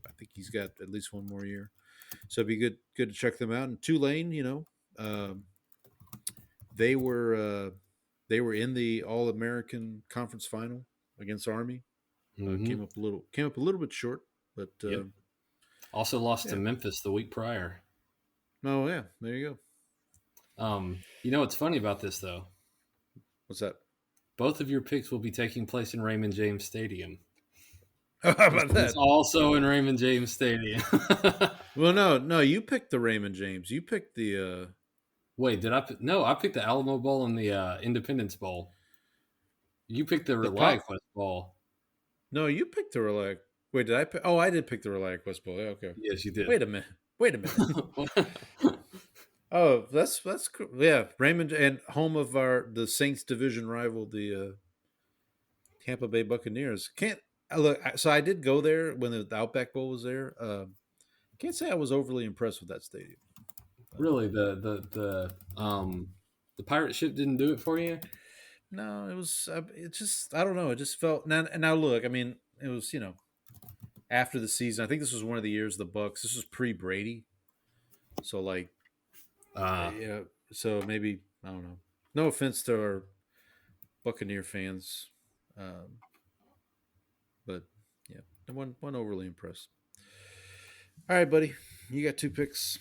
I think he's got at least one more year. So it'd be good to check them out. And Tulane, um, they were uh, they were in the All American Conference Final against Army. Came up a little bit short, but Yep. Also lost to yeah. Memphis the week prior. Oh yeah, there you go. You know what's funny about this though? What's that? Both of your picks will be taking place in Raymond James Stadium. How about It's that? also in Raymond James Stadium. Well, no, you picked the Raymond James. You picked the. Wait, did I? No, I picked the Alamo Bowl and the Independence Bowl. You picked the The Reliant pop. Quest Bowl. No, you picked the Reliant. Wait, did I pick? Oh, I did pick the Reliant Quest Bowl. Yeah, okay. Yes, you did. Wait a minute. Wait a minute. Oh, that's cool. Yeah, Raymond and home of the Saints division rival, the Tampa Bay Buccaneers. Can't look. So I did go there when the Outback Bowl was there. Can't say I was overly impressed with that stadium. Really, the pirate ship didn't do it for you? No, it was. It just. I don't know. It just felt. Now look. I mean, it was after the season. I think this was one of the years of the Bucks. This was pre Brady. So like, yeah. So maybe I don't know. No offense to our Buccaneer fans, but yeah, I wasn't overly impressed. All right, buddy, you got 2 picks.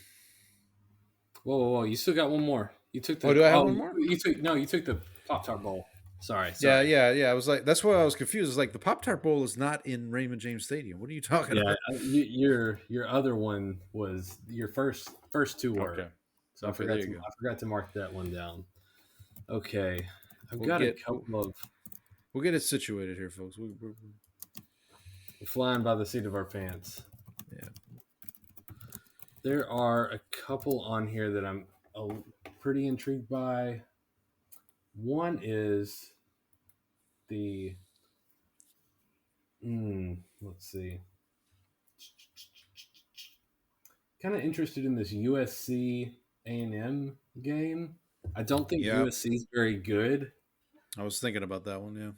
Whoa! You still got one more. You took the. Oh, do I have one more? You took the Pop Tart Bowl. Sorry. Yeah. I was like, that's why I was confused. It's like the Pop Tart Bowl is not in Raymond James Stadium. What are you talking about? Your other one was your first 2 were. Okay. So Okay, I forgot to mark that one down. Okay, We'll got a couple of. We'll get it situated here, folks. We're flying by the seat of our pants. Yeah. There are a couple on here that I'm pretty intrigued by. One is the. Let's see. Kind of interested in this USC A&M game. I don't think USC is very good. I was thinking about that one, yeah.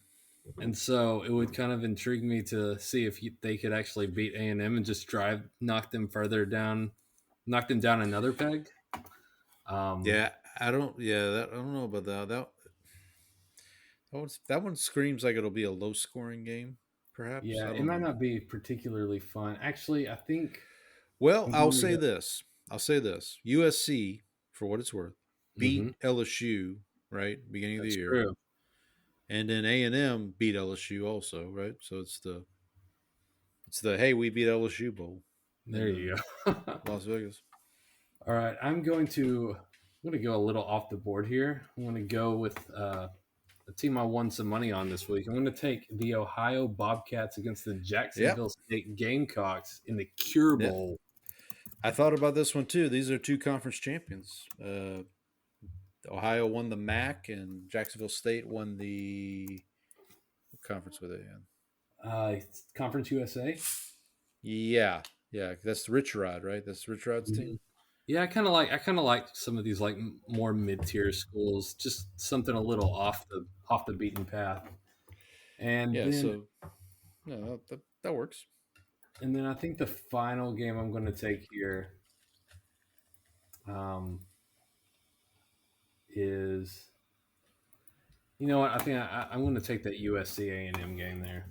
And so it would kind of intrigue me to see if they could actually beat A&M and just knock them down another peg. I don't know about that. That one screams like it'll be a low scoring game, perhaps. Yeah, it might not be particularly fun. Actually, I think. Well, I'll say this. USC, for what it's worth, beat LSU, right? Beginning of the year. True. And then A&M beat LSU also, right? So it's the hey, we beat LSU bowl. There you go. Las Vegas. All right, I'm going to go a little off the board here. I'm going to go with a team I won some money on this week. I'm going to take the Ohio Bobcats against the Jacksonville State Gamecocks in the Cure Bowl. I thought about this one too. These are 2 conference champions. Ohio won the MAC, and Jacksonville State won the what conference were they in? Conference USA. Yeah. That's Rich Rod, right? That's Rich Rod's team. Yeah, I kind of like some of these like more mid-tier schools, just something a little off the beaten path. And that works. And then I think the final game I'm going to take here is, you know what? I think I'm going to take that USC A&M game there.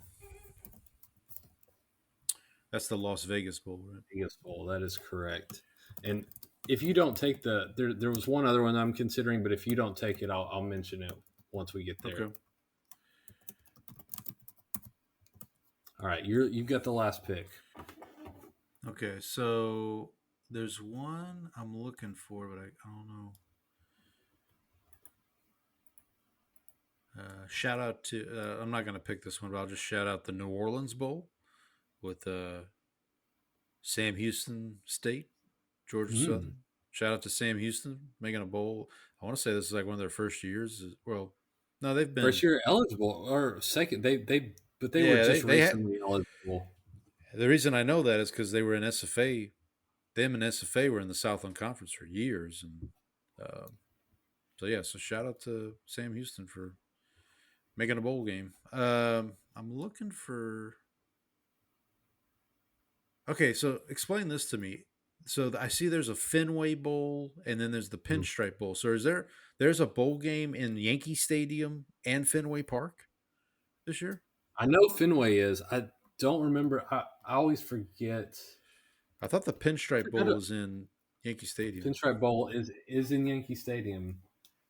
That's the Las Vegas Bowl, right? Vegas Bowl, that is correct. And if you don't take there was one other one I'm considering, but if you don't take it, I'll mention it once we get there. Okay. All right, you've got the last pick. Okay, so there's one I'm looking for, but I don't know. Shout out to I'm not going to pick this one, but I'll just shout out the New Orleans Bowl with Sam Houston State, Georgia Southern. Shout out to Sam Houston making a bowl. I want to say this is like one of their first years. Well, no, they've been first year eligible or second. They were just recently eligible. The reason I know that is because they were in SFA. Them and SFA were in the Southland Conference for years, and so shout out to Sam Houston for making a bowl game. I'm looking for. Okay, so explain this to me. So I see there's a Fenway Bowl, and then there's the Pinstripe Bowl. So there's a bowl game in Yankee Stadium and Fenway Park this year? I know Fenway is. I don't remember. I always forget. I thought the Pinstripe Forget Bowl it. was in Yankee Stadium. Pinstripe Bowl is in Yankee Stadium.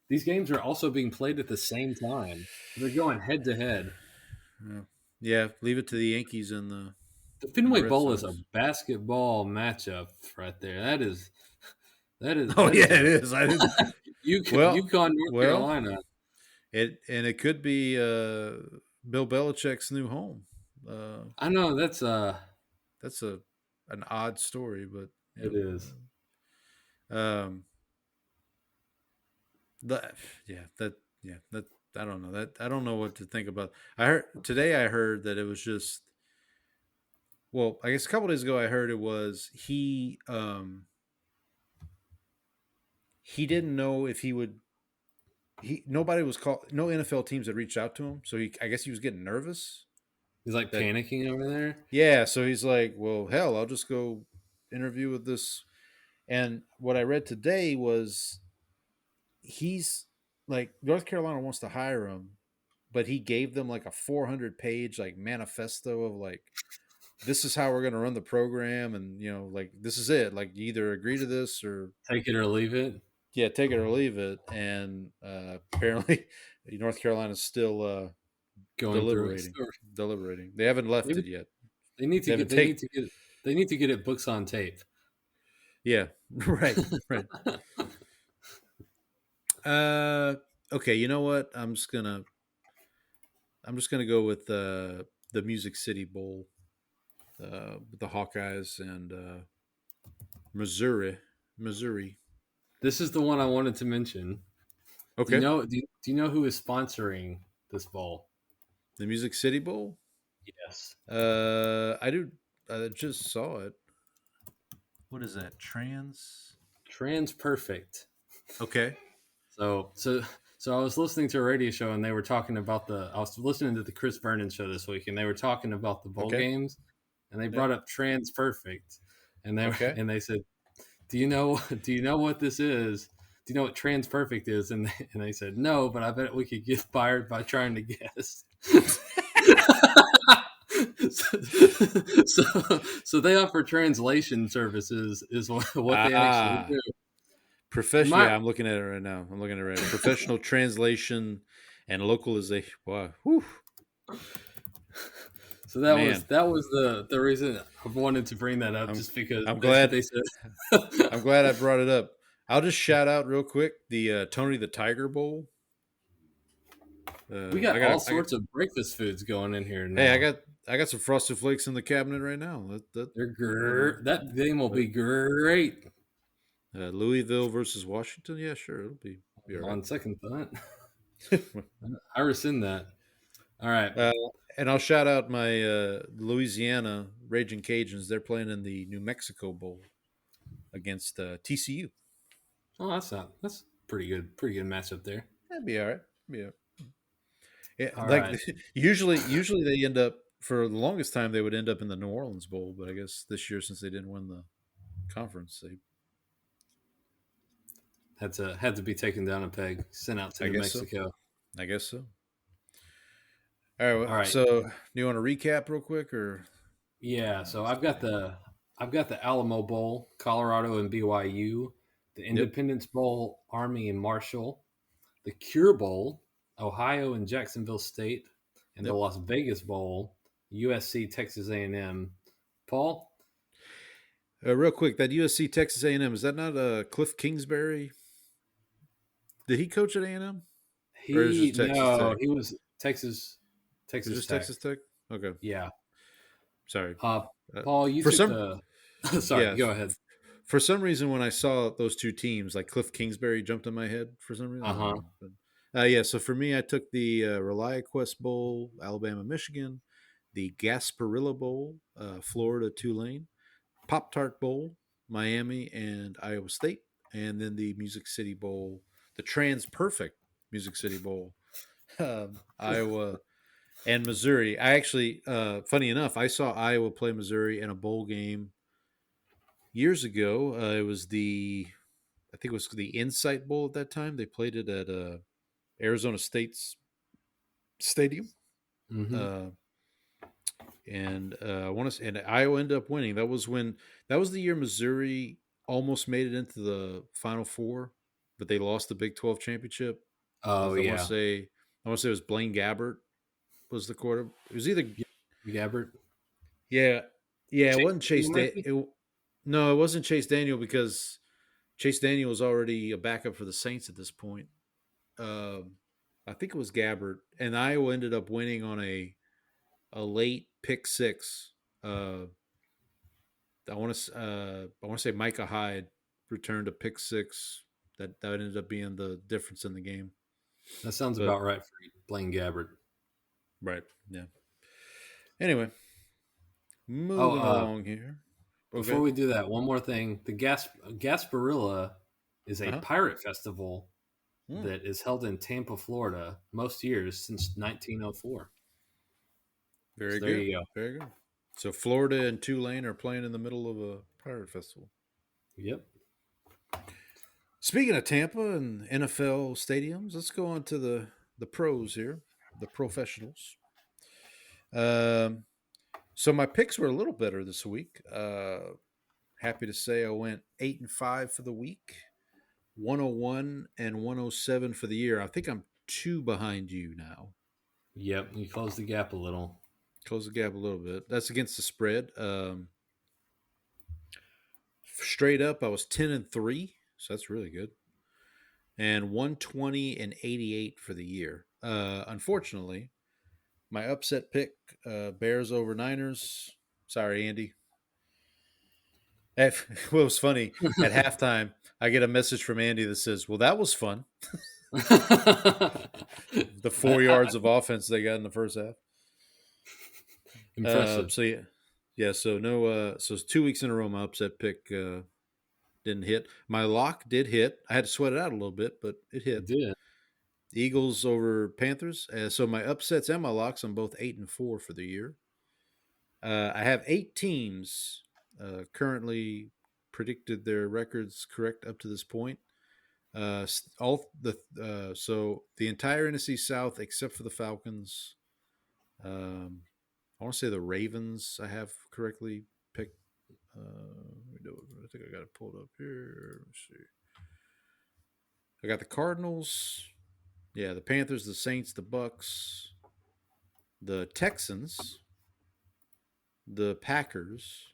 These games are also being played at the same time. They're going head to head. Yeah, leave it to the Yankees and The the Fenway Red Bowl is a Sox. basketball matchup right there. Oh that yeah, is it a is. I didn't. Well, UConn, North well, Carolina. it could be Bill Belichick's new home. I know That's an odd story, but it yeah. is. Um, that yeah that yeah that I don't know that I don't know what to think about. I heard today. I heard that it was just well. I guess a couple days ago, I heard it was he didn't know if he would. Nobody was called. No NFL teams had reached out to him, so I guess he was getting nervous. He's like That panicking over there. yeah, so he's like, well, hell, I'll just go interview with this. And what I read today was he's like North Carolina wants to hire him, but he gave them like a 400-page like manifesto of like this is how we're going to run the program, and like this is it. Like you either agree to this or Take it or leave it. yeah, take it or leave it. And apparently, North Carolina's still Going through it. deliberating. Deliberating. They haven't left Maybe it yet. they need to They get haven't they take. need to get they need to get it books on tape. Yeah. Right. Right. Okay. You know what? I'm just gonna go with the Music City Bowl, with the Hawkeyes and Missouri. Missouri. This is the one I wanted to mention. Okay. Do you know who is sponsoring this bowl? The Music City Bowl. Yes. I do. I just saw it. What is that? Trans. Trans Perfect. Okay. So I was listening to a radio show and they were talking about I was listening to the Chris Vernon show this week and they were talking about the bowl Okay. games and they brought up Trans Perfect and Okay. and they said, do you know what this is? Do you know what Trans Perfect is? And they said no, but I bet we could get fired by trying to guess. so they offer translation services is what they actually do. Professional. Yeah, I'm looking at it right now. I'm looking at it right now. Professional translation and localization. Wow. Whew. So that was the reason I wanted to bring that up, just because I'm glad they said. I'm glad I brought it up. I'll just shout out real quick the Tony the Tiger Bowl. We got all sorts of breakfast foods going in here now. Hey, I got some Frosted Flakes in the cabinet right now. That game will be great. Louisville versus Washington. Yeah, sure, it'll be all right. On second thought, I rescind that. All right. And I'll shout out my Louisiana Raging Cajuns. They're playing in the New Mexico Bowl against TCU. Oh, that's pretty good. Pretty good matchup there. That'd be all right. Yeah. Yeah, All like right. usually they end up for the longest time they would end up in the New Orleans Bowl, but I guess this year since they didn't win the conference, they had to be taken down a peg, sent out to New Mexico. So. I guess so. All right. So, do you want to recap real quick, or? Yeah. So I've got the Alamo Bowl, Colorado and BYU, the Independence Bowl, Army and Marshall, the Cure Bowl, Ohio and Jacksonville State, and the Las Vegas Bowl, USC, Texas A&M. Paul? Real quick, that USC Texas A&M, is that not Cliff Kingsbury? Did he coach at A&M? He was Texas Tech. Texas Tech? Okay. Yeah. Sorry. Paul, you took Sorry, go ahead. For some reason, when I saw those two teams, like Cliff Kingsbury jumped in my head for some reason. Uh-huh. So for me, I took the ReliaQuest Bowl, Alabama, Michigan, the Gasparilla Bowl, Florida, Tulane, Pop-Tart Bowl, Miami and Iowa State, and then the Music City Bowl, the Trans-Perfect Music City Bowl, Iowa and Missouri. I actually, funny enough, I saw Iowa play Missouri in a bowl game years ago. I think it was the Insight Bowl at that time. They played it at Arizona State's stadium. Mm-hmm. and I want to. And Iowa ended up winning. That was the year Missouri almost made it into the Final Four, but they lost the Big 12 championship. Oh I want to yeah, say it was Blaine Gabbert was the quarter. It was either Gabbert. yeah, yeah. It Chase wasn't Daniel, maybe? No, it wasn't Chase Daniel because Chase Daniel was already a backup for the Saints at this point. Um, I think it was Gabbert, and Iowa ended up winning on a late pick six. I want to say Micah Hyde returned a pick six that ended up being the difference in the game. That sounds But about right for Blaine Gabbert. right, yeah. Anyway, Oh, moving along here. before Okay. we do that, one more thing. The Gasparilla is a Uh huh. pirate festival that is held in Tampa, Florida, most years since 1904. So Very there good. you go. Very good. So Florida and Tulane are playing in the middle of a pirate festival. Yep. Speaking of Tampa and NFL stadiums, let's go on to the pros here, the professionals. Um, so my picks were a little better this week. Happy to say I went 8-5 for the week, 101 and 107 for the year. I think I'm two behind you now. Yep. You close the gap a little. Close the gap a little bit. That's against the spread. Straight up, I was 10-3, so that's really good. And 120 and 88 for the year. Unfortunately, my upset pick, Bears over Niners. Sorry, Andy. What was funny at halftime, I get a message from Andy that says, "Well, that was fun." The 4 yards of offense they got in the first half. Impressive. So yeah, yeah. So no. So it's 2 weeks in a row. My upset pick didn't hit. My lock did hit. I had to sweat it out a little bit, but it You hit. did. Eagles over Panthers. So my upsets and my locks, I'm both 8-4 for the year. I have 8 teams currently predicted their records correct up to this point. So the entire NFC South except for the Falcons. I want to say the Ravens. I have correctly picked. I think I got it pulled up here. Let's see. I got the Cardinals. Yeah, the Panthers, the Saints, the Bucks, the Texans, the Packers,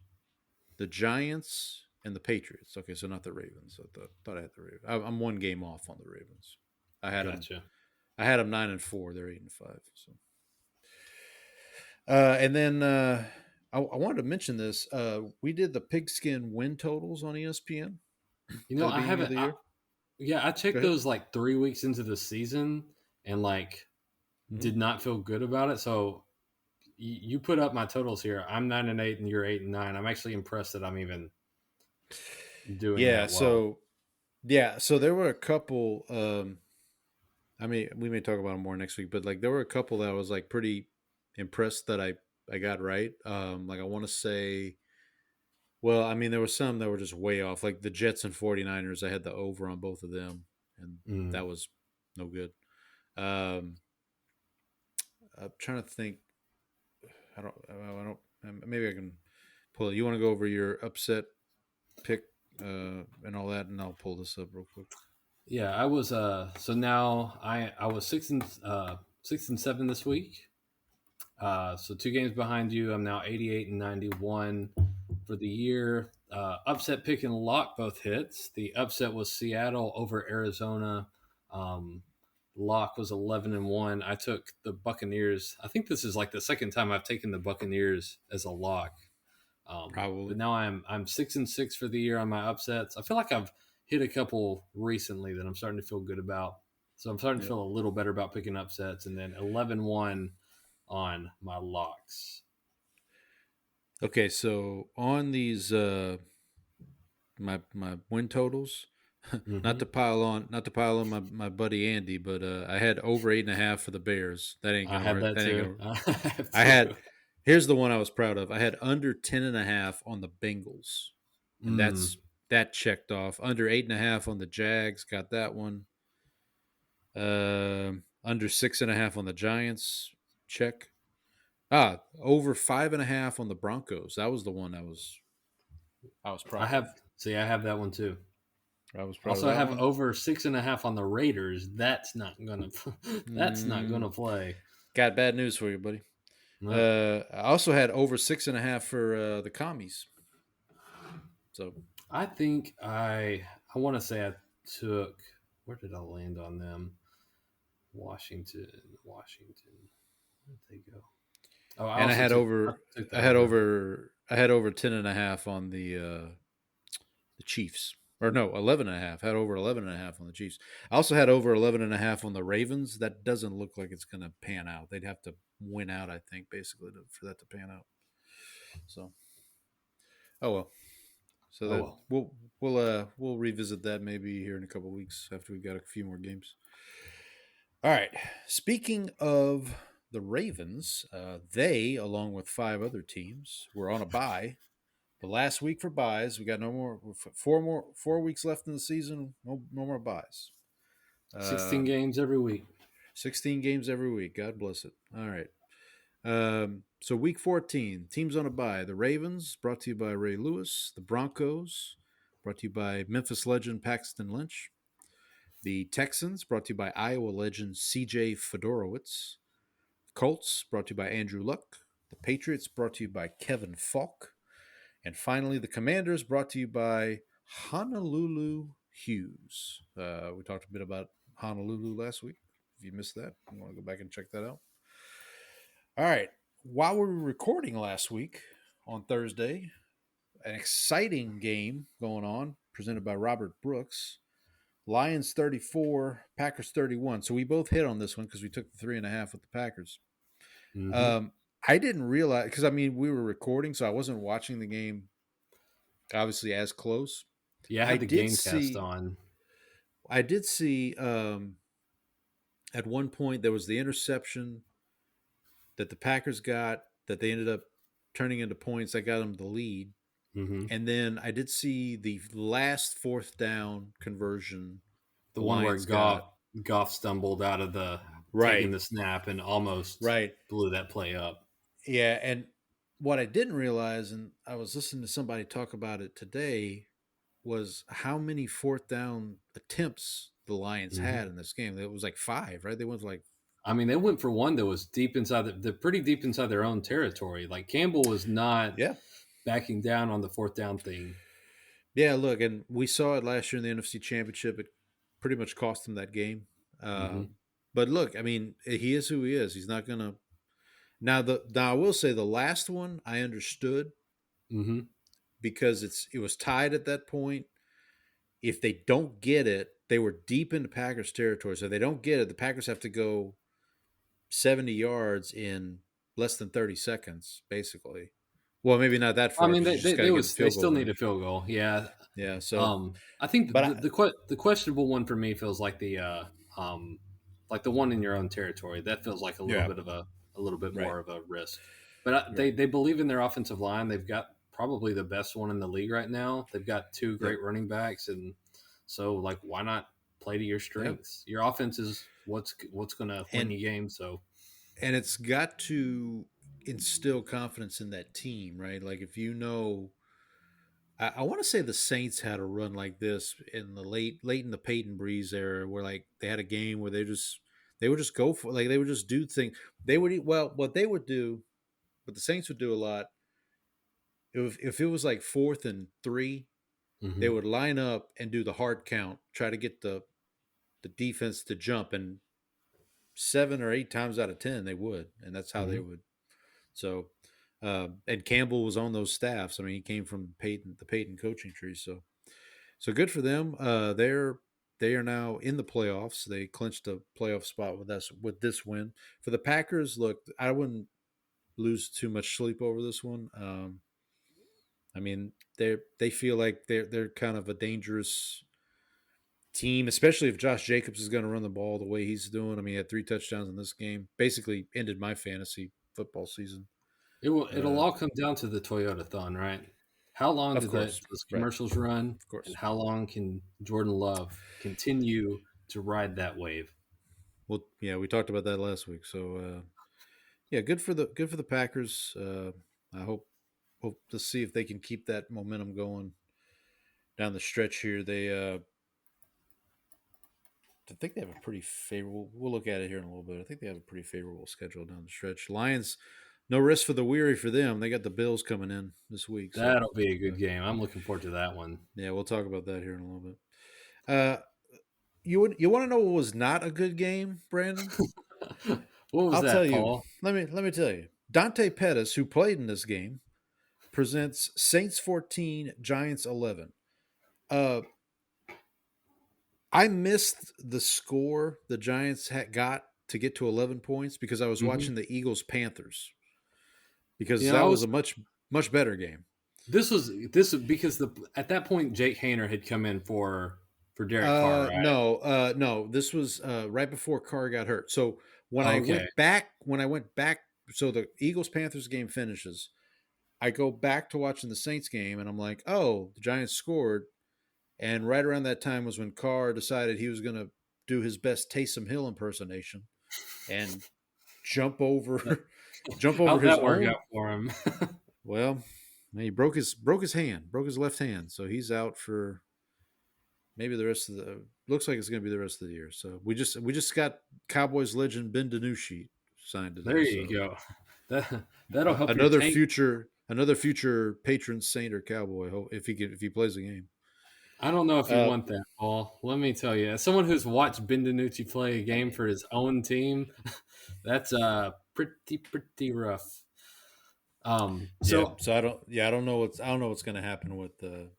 the Giants, and the Patriots. Okay, so not the Ravens. I thought I had the Ravens. I'm one game off on the Ravens. I had them. Gotcha. I had them 9-4. They're 8-5. So, and then I wanted to mention this. We did the pigskin win totals on ESPN You at know, the I beginning of haven't. the year. Yeah, I Go checked ahead. those like 3 weeks into the season and like Mm-hmm. did not feel good about it. So you put up my totals here. I'm 9-8 and you're 8-9. I'm actually impressed that I'm even doing Yeah. that well. So there were a couple. I mean, we may talk about them more next week, but like there were a couple that I was like pretty impressed that I got right. Like I want to say, well, I mean, there were some that were just way off. Like the Jets and 49ers, I had the over on both of them, and Mm. that was no good. Um, I'm trying to think. Maybe I can pull it. You want to go over your upset pick and all that, and I'll pull this up real quick. Yeah, I was so now I was 6-7 this week. So 2 games behind you. I'm now 88 and 91 for the year. Upset pick and lock both hits. The upset was Seattle over Arizona. Lock was 11-1. I took the Buccaneers. I think this is like the second time I've taken the Buccaneers as a lock. But Probably. now I'm 6-6 for the year on my upsets. I feel like I've hit a couple recently that I'm starting to feel good about. So I'm starting to Yep. feel a little better about picking upsets. And then 11-1 on my locks. Okay, so on these my win totals, Mm-hmm. not to pile on my buddy Andy, but I had over 8.5 for the Bears. That ain't I gonna had work. that That ain't too. gonna. I have I too. had Here's the one I was proud of. I had under 10.5 on the Bengals, and Mm. that checked off. Under 8.5 on the Jags, got that one. Under 6.5 on the Giants, check. Over 5.5 on the Broncos. That was the one I was I proud of. have I have that one too. I was proud of Also, I that have one. over 6.5 on the Raiders. That's not gonna that's not gonna play. Got bad news for you, buddy. No. I also had over 6.5 for the commies. So I think I want to say I took, where did I land on them? Washington. Where did they go? Oh, I and also I took the over. I had over 10.5 on the Chiefs. Or no, 11.5. Had over 11.5 on the Chiefs. I also had over 11.5 on the Ravens. That doesn't look like it's going to pan out. They'd have to win out, I think, basically, for that to pan out. So, oh well. So Oh that well. we'll revisit that maybe here in a couple of weeks after we've got a few more games. All right. Speaking of the Ravens, they, along with 5 other teams, were on a bye. The last week for buys, we got no more 4 weeks left in the season. No more buys. 16 Um, games every week. 16 games every week. God bless it. All right. So week 14, teams on a bye. The Ravens, brought to you by Ray Lewis. The Broncos, brought to you by Memphis legend Paxton Lynch. The Texans, brought to you by Iowa legend CJ Fedorowicz. Colts, brought to you by Andrew Luck. The Patriots, brought to you by Kevin Falk. And finally, the Commanders, brought to you by Honolulu Hughes. We talked a bit about Honolulu last week. If you missed that, you want to go back and check that out. All right. While we were recording last week on Thursday, an exciting game going on presented by Robert Brooks. Lions 34, Packers 31. So we both hit on this one because we took the 3.5 with the Packers. Mm-hmm. I didn't realize, because I mean, we were recording, so I wasn't watching the game obviously as close. Yeah, I I had the did game cast see, on. I did see at one point there was the interception that the Packers got that they ended up turning into points that got them the lead. Mm-hmm. And then I did see the last fourth down conversion The the one where Lions got. Goff stumbled out of the taking Right. the snap and almost Right. blew that play up. Yeah. And what I didn't realize, and I was listening to somebody talk about it today, was how many fourth down attempts the Lions Mm-hmm. had in this game. It was like 5, right? They went like, I mean, they went for one that was deep inside they're pretty deep inside their own territory. Like Campbell was not yeah. backing down on the fourth down thing. Yeah, look, and we saw it last year in the NFC Championship. It pretty much cost him that game. Mm-hmm. But look, I mean, he is who he is. He's not gonna. Now I will say the last one I understood Mm-hmm. because it was tied at that point. If they don't get it, they were deep into Packers territory. So if they don't get it, the Packers have to go 70 yards in less than 30 seconds, basically. Well, maybe not that I far mean, because you just got to get in they field goal still need a range. field goal. Yeah. Yeah. So, I think but the questionable one for me feels like the one in your own territory. That feels like a little yeah, bit of a little bit right, more of a risk. But right. they believe in their offensive line. They've got probably the best one in the league right now. They've got two Yep. great running backs, and so like why not play to your strengths? Yep. Your offense is what's going to win you games. So, and it's got to instill confidence in that team, right? Like if you know, I want to say the Saints had a run like this in the late in the Peyton Breeze era, where like they had a game where they would just go for, like they would just do things. They would what they would do, what the Saints would do a lot. If it was like 4th and 3, mm-hmm. they would line up and do the hard count, try to get the defense to jump, and 7 or 8 times out of 10 they would, and that's how mm-hmm. they would. So, and Campbell was on those staffs. I mean, he came from the Peyton coaching tree. So good for them. They are now in the playoffs. They clinched a playoff spot with this win. For the Packers, look, I wouldn't lose too much sleep over this one. I mean, they feel like they're kind of a dangerous team, especially if Josh Jacobs is going to run the ball the way he's doing. I mean, he had 3 touchdowns in this game. Basically ended my fantasy football season. It'll all come down to the Toyota thon, right? How long Of do course, those right. commercials run? Of course. And how long can Jordan Love continue to ride that wave? Well, yeah, we talked about that last week. So Yeah, good for the Packers. I hope to see if they can keep that momentum going down the stretch here. I think they have a pretty favorable. We'll look at it here in a little bit. I think they have a pretty favorable schedule down the stretch. Lions, no rest for the weary for them. They got the Bills coming in this week, so That'll be a good game. I'm looking forward to that one. yeah, we'll talk about that here in a little bit. You want to know what was not a good game, Brandon? What was I'll tell that, you. Paul? Let me tell you. Dante Pettis, who played in this game, presents Saints 14, Giants 11. I missed the score the Giants got to get to 11 points because I was Mm-hmm. watching the Eagles Panthers because You that know, was a much better game. this was because at that point Jake Hayner had come in for Derek Carr, right? No. This was right before Carr got hurt. So when I Okay. went back, so the Eagles Panthers game finishes. I go back to watching the Saints game, and I'm like, oh, the Giants scored. And right around that time was when Carr decided he was going to do his best Taysom Hill impersonation and jump over How'd his that work own. out for him? Well, he broke his hand, broke his left hand, so he's out for maybe the rest of the. Looks like it's going to be the rest of the year. So we just got Cowboys legend Ben DiNucci signed today. There you go. That'll help your another tank. future patron saint or cowboy if he plays the game. I don't know if you want that, Paul. Let me tell you, as someone who's watched Ben DiNucci play a game for his own team, that's pretty rough. So I don't know what's going to happen with the.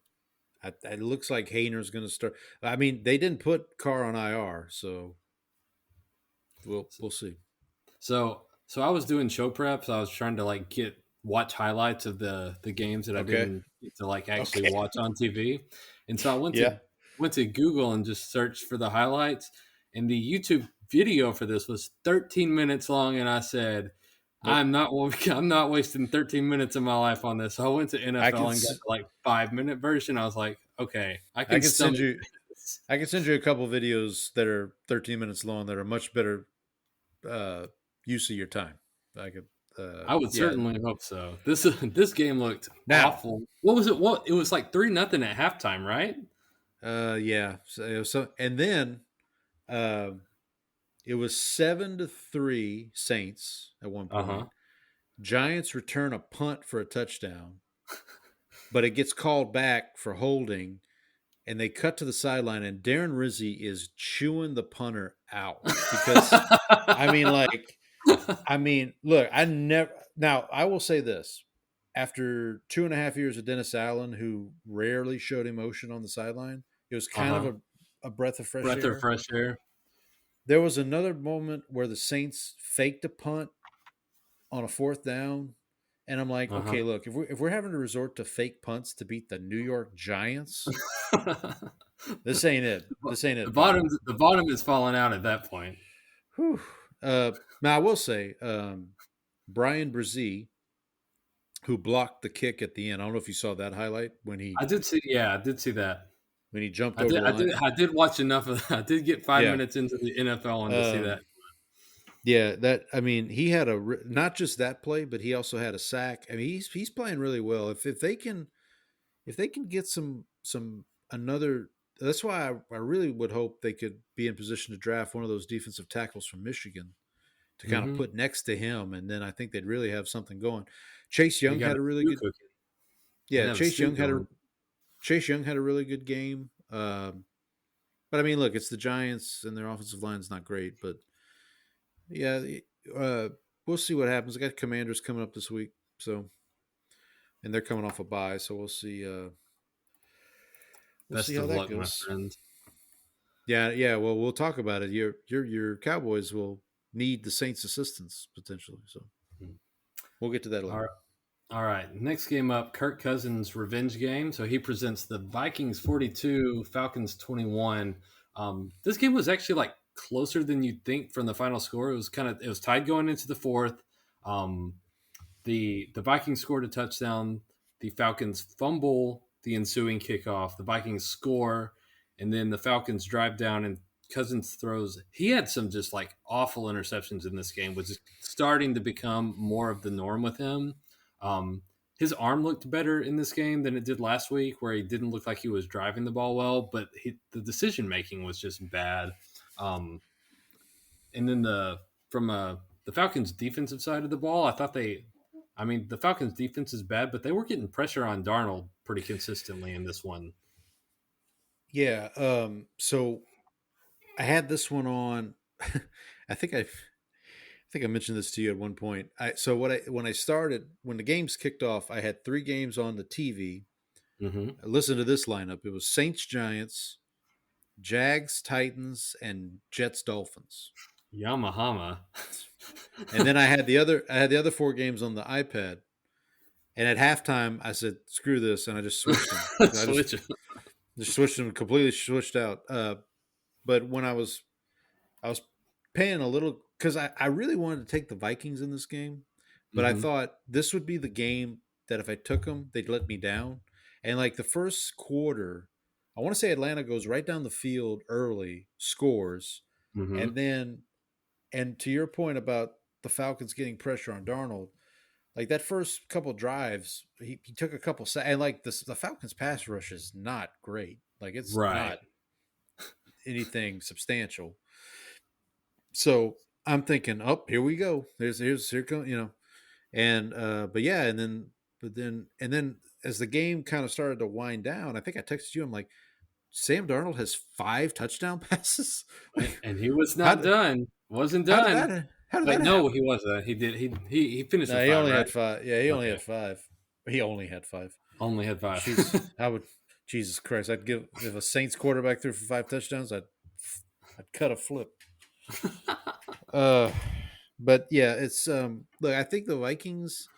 It looks like Hayner's going to start. I mean, they didn't put Carr on IR, so we'll see. So I was doing show preps. I was trying to watch highlights of the games that I didn't get to actually watch on TV. And so I went to Google and just searched for the highlights. And the YouTube video for this was 13 minutes long. And I said, nope. I'm not wasting 13 minutes of my life on this. So I went to NFL and got the 5-minute version. I was like, okay, I can send you. I can send you a couple videos that are 13 minutes long that are much better use of your time. I would certainly hope so. This game looked awful. What was it? It was like 3-0 at halftime, right? Yeah. So and then it was 7-3 Saints at one point. Uh-huh. Giants return a punt for a touchdown, but it gets called back for holding, and they cut to the sideline, and Darren Rizzi is chewing the punter out because look, now I will say this. After 2.5 years of Dennis Allen, who rarely showed emotion on the sideline, it was kind of a breath of fresh air. There was another moment where the Saints faked a punt on a 4th down, and I'm like, okay, look, if we're having to resort to fake punts to beat the New York Giants, this ain't it. The bottom is falling out at that point. Whew. Now I will say, Brian Brzee, who blocked the kick at the end. I don't know if you saw that highlight when he. I did see that when he jumped over the line. I did watch enough of that. I did get 5 minutes into the NFL and to see that. Yeah, he had not just that play, but he also had a sack. I mean, he's playing really well. If they can get some another. That's why I really would hope they could be in position to draft one of those defensive tackles from Michigan to kind of put next to him, and then I think they'd really have something going. Chase Young had a really good. Cookie. Yeah, Chase Young had a really good game. But I mean, look, it's the Giants, and their offensive line is not great, but yeah, we'll see what happens. I got Commanders coming up this week, and they're coming off a bye, so we'll see. We'll see how that goes. My friend. Yeah. Well, we'll talk about it. Your Cowboys will need the Saints' assistance potentially, so we'll get to that later. All right. Next game up, Kirk Cousins' revenge game. So he presents the Vikings 42, Falcons 21. This game was actually closer than you'd think from the final score. It was tied going into the 4th. The Vikings scored a touchdown. The Falcons fumble the ensuing kickoff. The Vikings score, and then the Falcons drive down and Cousins throws, he had some just like awful interceptions in this game, which is starting to become more of the norm with him. His arm looked better in this game than it did last week, where he didn't look like he was driving the ball well, but the decision making was just bad. And then from the Falcons' defensive side of the ball, the Falcons' defense is bad, but they were getting pressure on Darnold pretty consistently in this one. Yeah. So I had this one on. I think I mentioned this to you at one point. When the games kicked off, I had 3 games on the TV. Mm-hmm. I listened to this lineup. It was Saints, Giants, Jags, Titans, and Jets, Dolphins. Yamahama. And then I had the other 4 games on the iPad. And at halftime, I said, "Screw this," and I just switched them. Just switched them, completely switched out. But when I was paying a little, because I really wanted to take the Vikings in this game, but I thought this would be the game that if I took them, they'd let me down. And like the first quarter, I want to say Atlanta goes right down the field early, scores, and to your point about the Falcons getting pressure on Darnold, like that first couple drives, he took a couple and like the Falcons pass rush is not great. Like it's not anything substantial. So I'm thinking, oh, here we go. Here come, and but then as the game kind of started to wind down, I think I texted you. I'm like, Sam Darnold has 5 touchdown passes, and he was not done. Wasn't done. How did Wait, that no, happen? he wasn't. He did. He finished. No, with he 5, only right? had 5. Yeah, he only had 5. He only had 5. Only had 5. Jeez, I would. Jesus Christ! I'd give if a Saints quarterback threw for 5 touchdowns. I'd cut a flip. But yeah, it's look. I think the Vikings,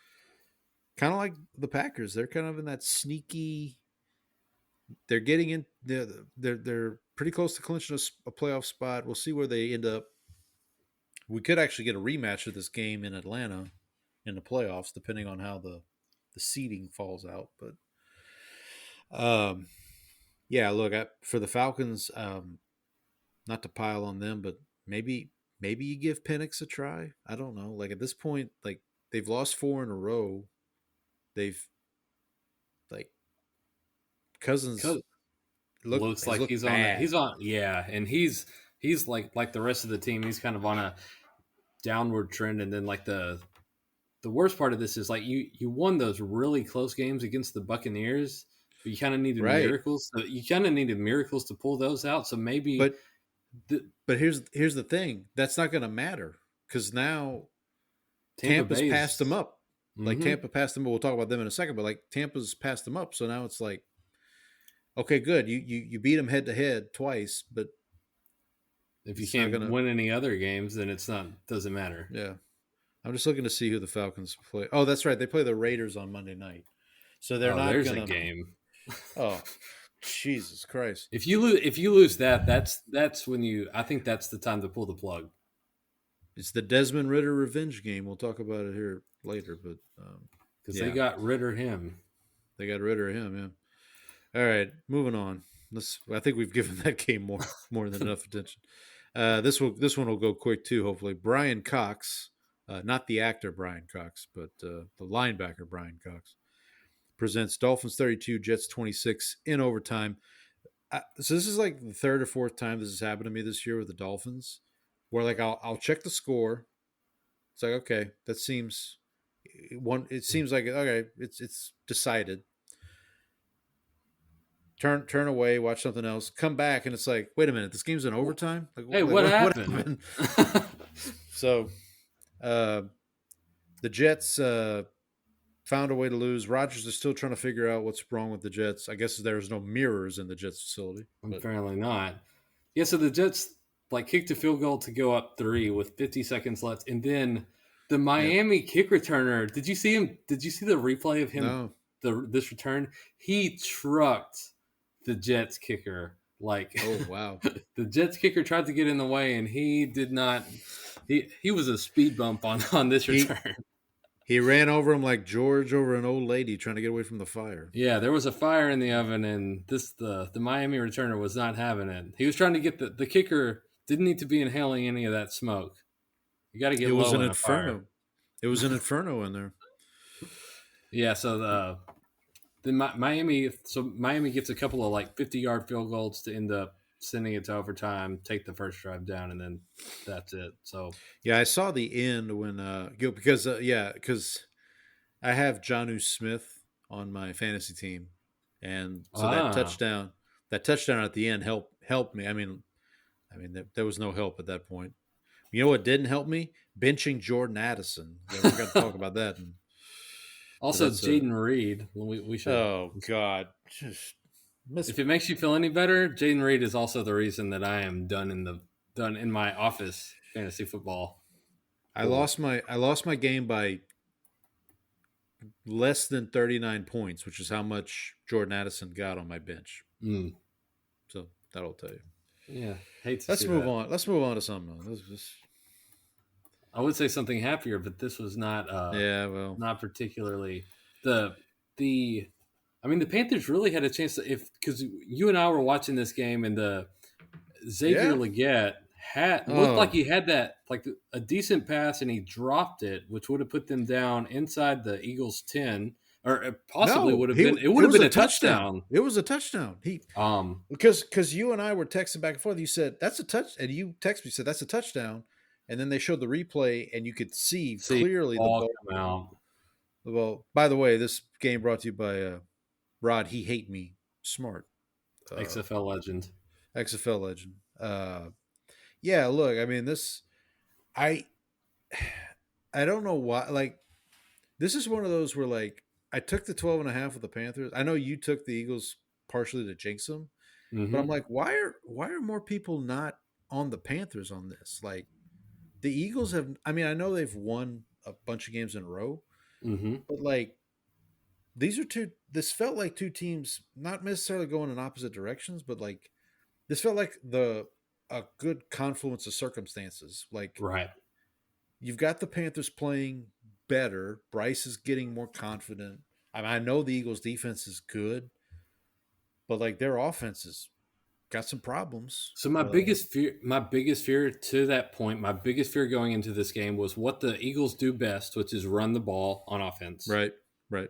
kind of like the Packers, they're kind of in that sneaky. They're getting in. They're pretty close to clinching a playoff spot. We'll see where they end up. We could actually get a rematch of this game in Atlanta in the playoffs, depending on how the seeding falls out. But yeah, look, for the Falcons, not to pile on them, but maybe you give Penix a try. I don't know. Like at this point, like they've lost 4 in a row. They've like Cousins looks like he's bad. and he's like the rest of the team. He's kind of on a downward trend, and then like the worst part of this is like you won those really close games against the Buccaneers, but you kind of needed miracles. So you kind of needed miracles to pull those out. So maybe, but here's the thing. That's not going to matter because now Tampa's passed them up. Like Tampa passed them up. We'll talk about them in a second, but like Tampa's passed them up. So now it's like, okay, good. You beat them head to head twice, but if you can't win any other games, then doesn't matter. Yeah. I'm just looking to see who the Falcons play. Oh, that's right. They play the Raiders on Monday night. So they're not there's gonna... a game. Oh, Jesus Christ. If you lose that, that's when I think that's the time to pull the plug. It's the Desmond Ridder revenge game. We'll talk about it here later, but because they got Ridder him. They got Ridder him, yeah. All right, moving on. I think we've given that game more than enough attention. This one will go quick too, hopefully. Brian Cox, not the actor Brian Cox, but the linebacker Brian Cox, presents Dolphins 32, Jets 26 in overtime. So this is like the 3rd or 4th time this has happened to me this year with the Dolphins, where like I'll check the score. It's like, okay, that seems it seems like okay, it's decided. Turn away, watch something else, come back, and it's like, wait a minute, this game's in overtime? Like, hey, what happened? So the Jets found a way to lose. Rodgers is still trying to figure out what's wrong with the Jets. I guess there's no mirrors in the Jets facility. Apparently not. Yeah, so the Jets like kicked a field goal to go up 3 with 50 seconds left, and then the Miami kick returner. Did you see him? Did you see the replay of him? No. This return, he trucked the Jets kicker. Like, oh wow, the Jets kicker tried to get in the way, and he did not. He was a speed bump on this return. He ran over him like George over an old lady trying to get away from the fire. Yeah, there was a fire in the oven, and the Miami returner was not having it. He was trying to get the kicker didn't need to be inhaling any of that smoke. You got to It get was low an in a fire. inferno. It was an inferno in there. Yeah, so Miami gets a couple of like 50-yard field goals to end up sending it to overtime, take the first drive down, and then that's it. So Yeah, I saw the end when because because I have Jonnu Smith on my fantasy team, and so ah, that touchdown at the end helped me. There was no help at that point. You know what didn't help me? Benching Jordan Addison. I forgot to talk about that. But also that's Jaden Reed. We should. oh god, just miss. If it makes you feel any better, Jaden Reed is also the reason that I am done in my office fantasy football pool. I lost my game by less than 39 points, which is how much Jordan Addison got on my bench. Mm, So that'll tell you. yeah, hate to Let's see move that. on. Let's move on to something else. I would say something happier, but this was Yeah, well, not particularly the the. I mean, the Panthers really had a chance to if because you and I were watching this game and the Xavier yeah. Legette had looked like Oh, he had that like a decent pass and he dropped it, which would have put them down inside the Eagles 10, or it possibly no, would have been it it would have was been a a touchdown. touchdown. It was a touchdown. He Um, because you and I were texting back and forth. You said that's a touch, and you texted me said that's a touchdown, and then they showed the replay, and you could see see clearly the ball ball. come out. Well, by the way, this game brought to you by Rod. He hate me smart, XFL legend. XFL legend. Yeah, look, I mean this. I I don't know why. Like this is one of those where like I took the 12 and a half with the Panthers. I know you took the Eagles partially to jinx them. But I'm Mm-hmm. like, why are more people not on the Panthers on this? Like the Eagles have I mean, I know they've won a bunch of games in a row, Mm-hmm. but like these are two this felt like two teams not necessarily going in opposite directions, but like this felt like the a good confluence of circumstances. Like Right. you've got the Panthers playing better. Bryce is getting more confident. I know the Eagles defense is good, but like their offense has got some problems. So my biggest fear to that point, my biggest fear going into this game was what the Eagles do best, which is run the ball on offense, Right, right.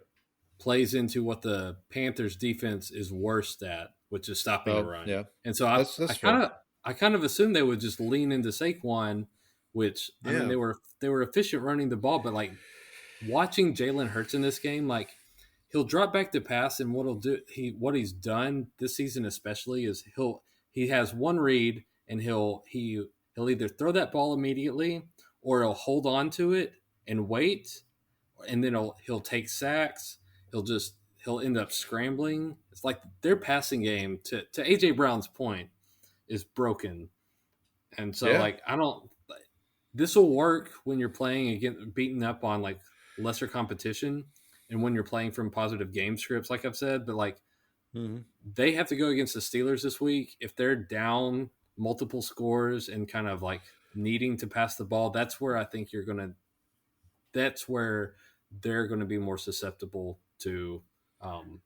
plays into what the Panthers defense is worst at, which is stopping the Oh, run. yeah. And so That's fair. I kind of assumed they would just lean into Saquon, which I mean Yeah. they were efficient running the ball, but like watching Jalen Hurts in this game, like he'll drop back to pass, and what he's done this season especially is he has one read, and he'll either throw that ball immediately or he'll hold on to it and wait, and then he'll take sacks. He'll end up scrambling. It's like their passing game to AJ Brown's point is broken, and so Yeah. like I don't. This will work when you're playing against beating up on like lesser competition, and when you're playing from positive game scripts, like I've said. But like Hmm. they have to go against the Steelers this week. If they're down multiple scores and kind of like needing to pass the ball, that's where I think you're gonna. That's where they're going to be more susceptible um,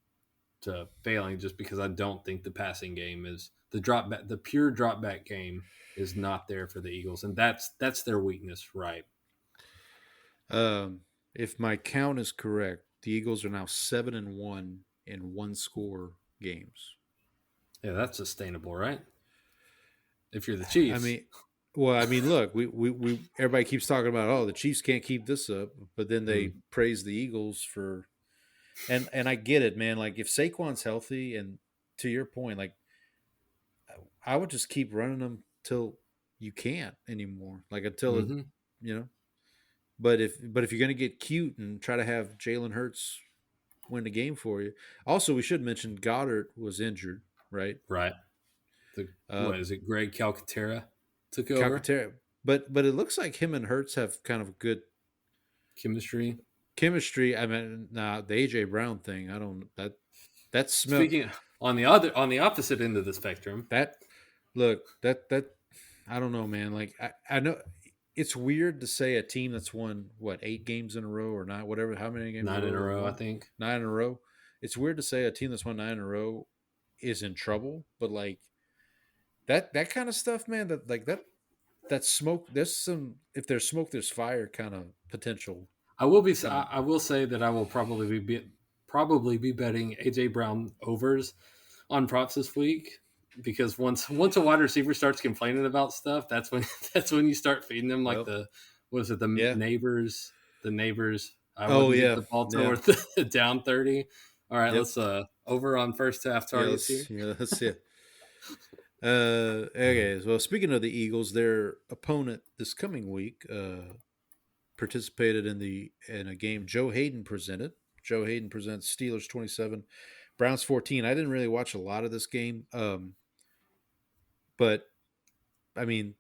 to failing, just because I don't think the passing game is the pure drop back game is not there for the Eagles, and that's their weakness, right? If my count is correct, the Eagles are now 7-1 in one score games. Yeah, that's sustainable, right? If you're the I Chiefs, mean, well, I mean, look, we everybody keeps talking about the Chiefs can't keep this up, but then they mm, praise the Eagles for and I get it, man. Like if Saquon's healthy, and to your point, like I would just keep running them till you can't anymore, like until it, mm-hmm, you know. But if you're gonna get cute and try to have Jalen Hurts win the game for you, also we should mention Goddard was injured, right? right. Uh, What is it? Greg Calcaterra took over Calcaterra, but it looks like him and Hurts have kind of good chemistry. chemistry. I mean, nah, the AJ Brown thing, I don't that smell Speaking on the opposite end of the spectrum, that look that I don't know, man. Like I know it's weird to say a team that's won what 8 games in a row or not, whatever, how many games 9 in a in a row they've row, I won, think. 9 in a row. It's weird to say a team that's won 9 in a row is in trouble, but like that kind of stuff, man. That smoke. There's some. If there's smoke, there's fire. Kind of potential. I will be. Kind of. I will say that I will probably be betting AJ Brown overs on props this week because once a wide receiver starts complaining about stuff, that's when that's when you start feeding them like Well, the was it the yeah. neighbors I Oh wouldn't get yeah, the ball yeah, toward the down 30. All right, yep. let's over on first half Yeah, targets here. let's see it. Okay. Well, speaking of the Eagles, their opponent this coming week participated in a game Joe Hayden presented. Joe Hayden presents Steelers 27, Browns 14. I didn't really watch a lot of this game, but I mean,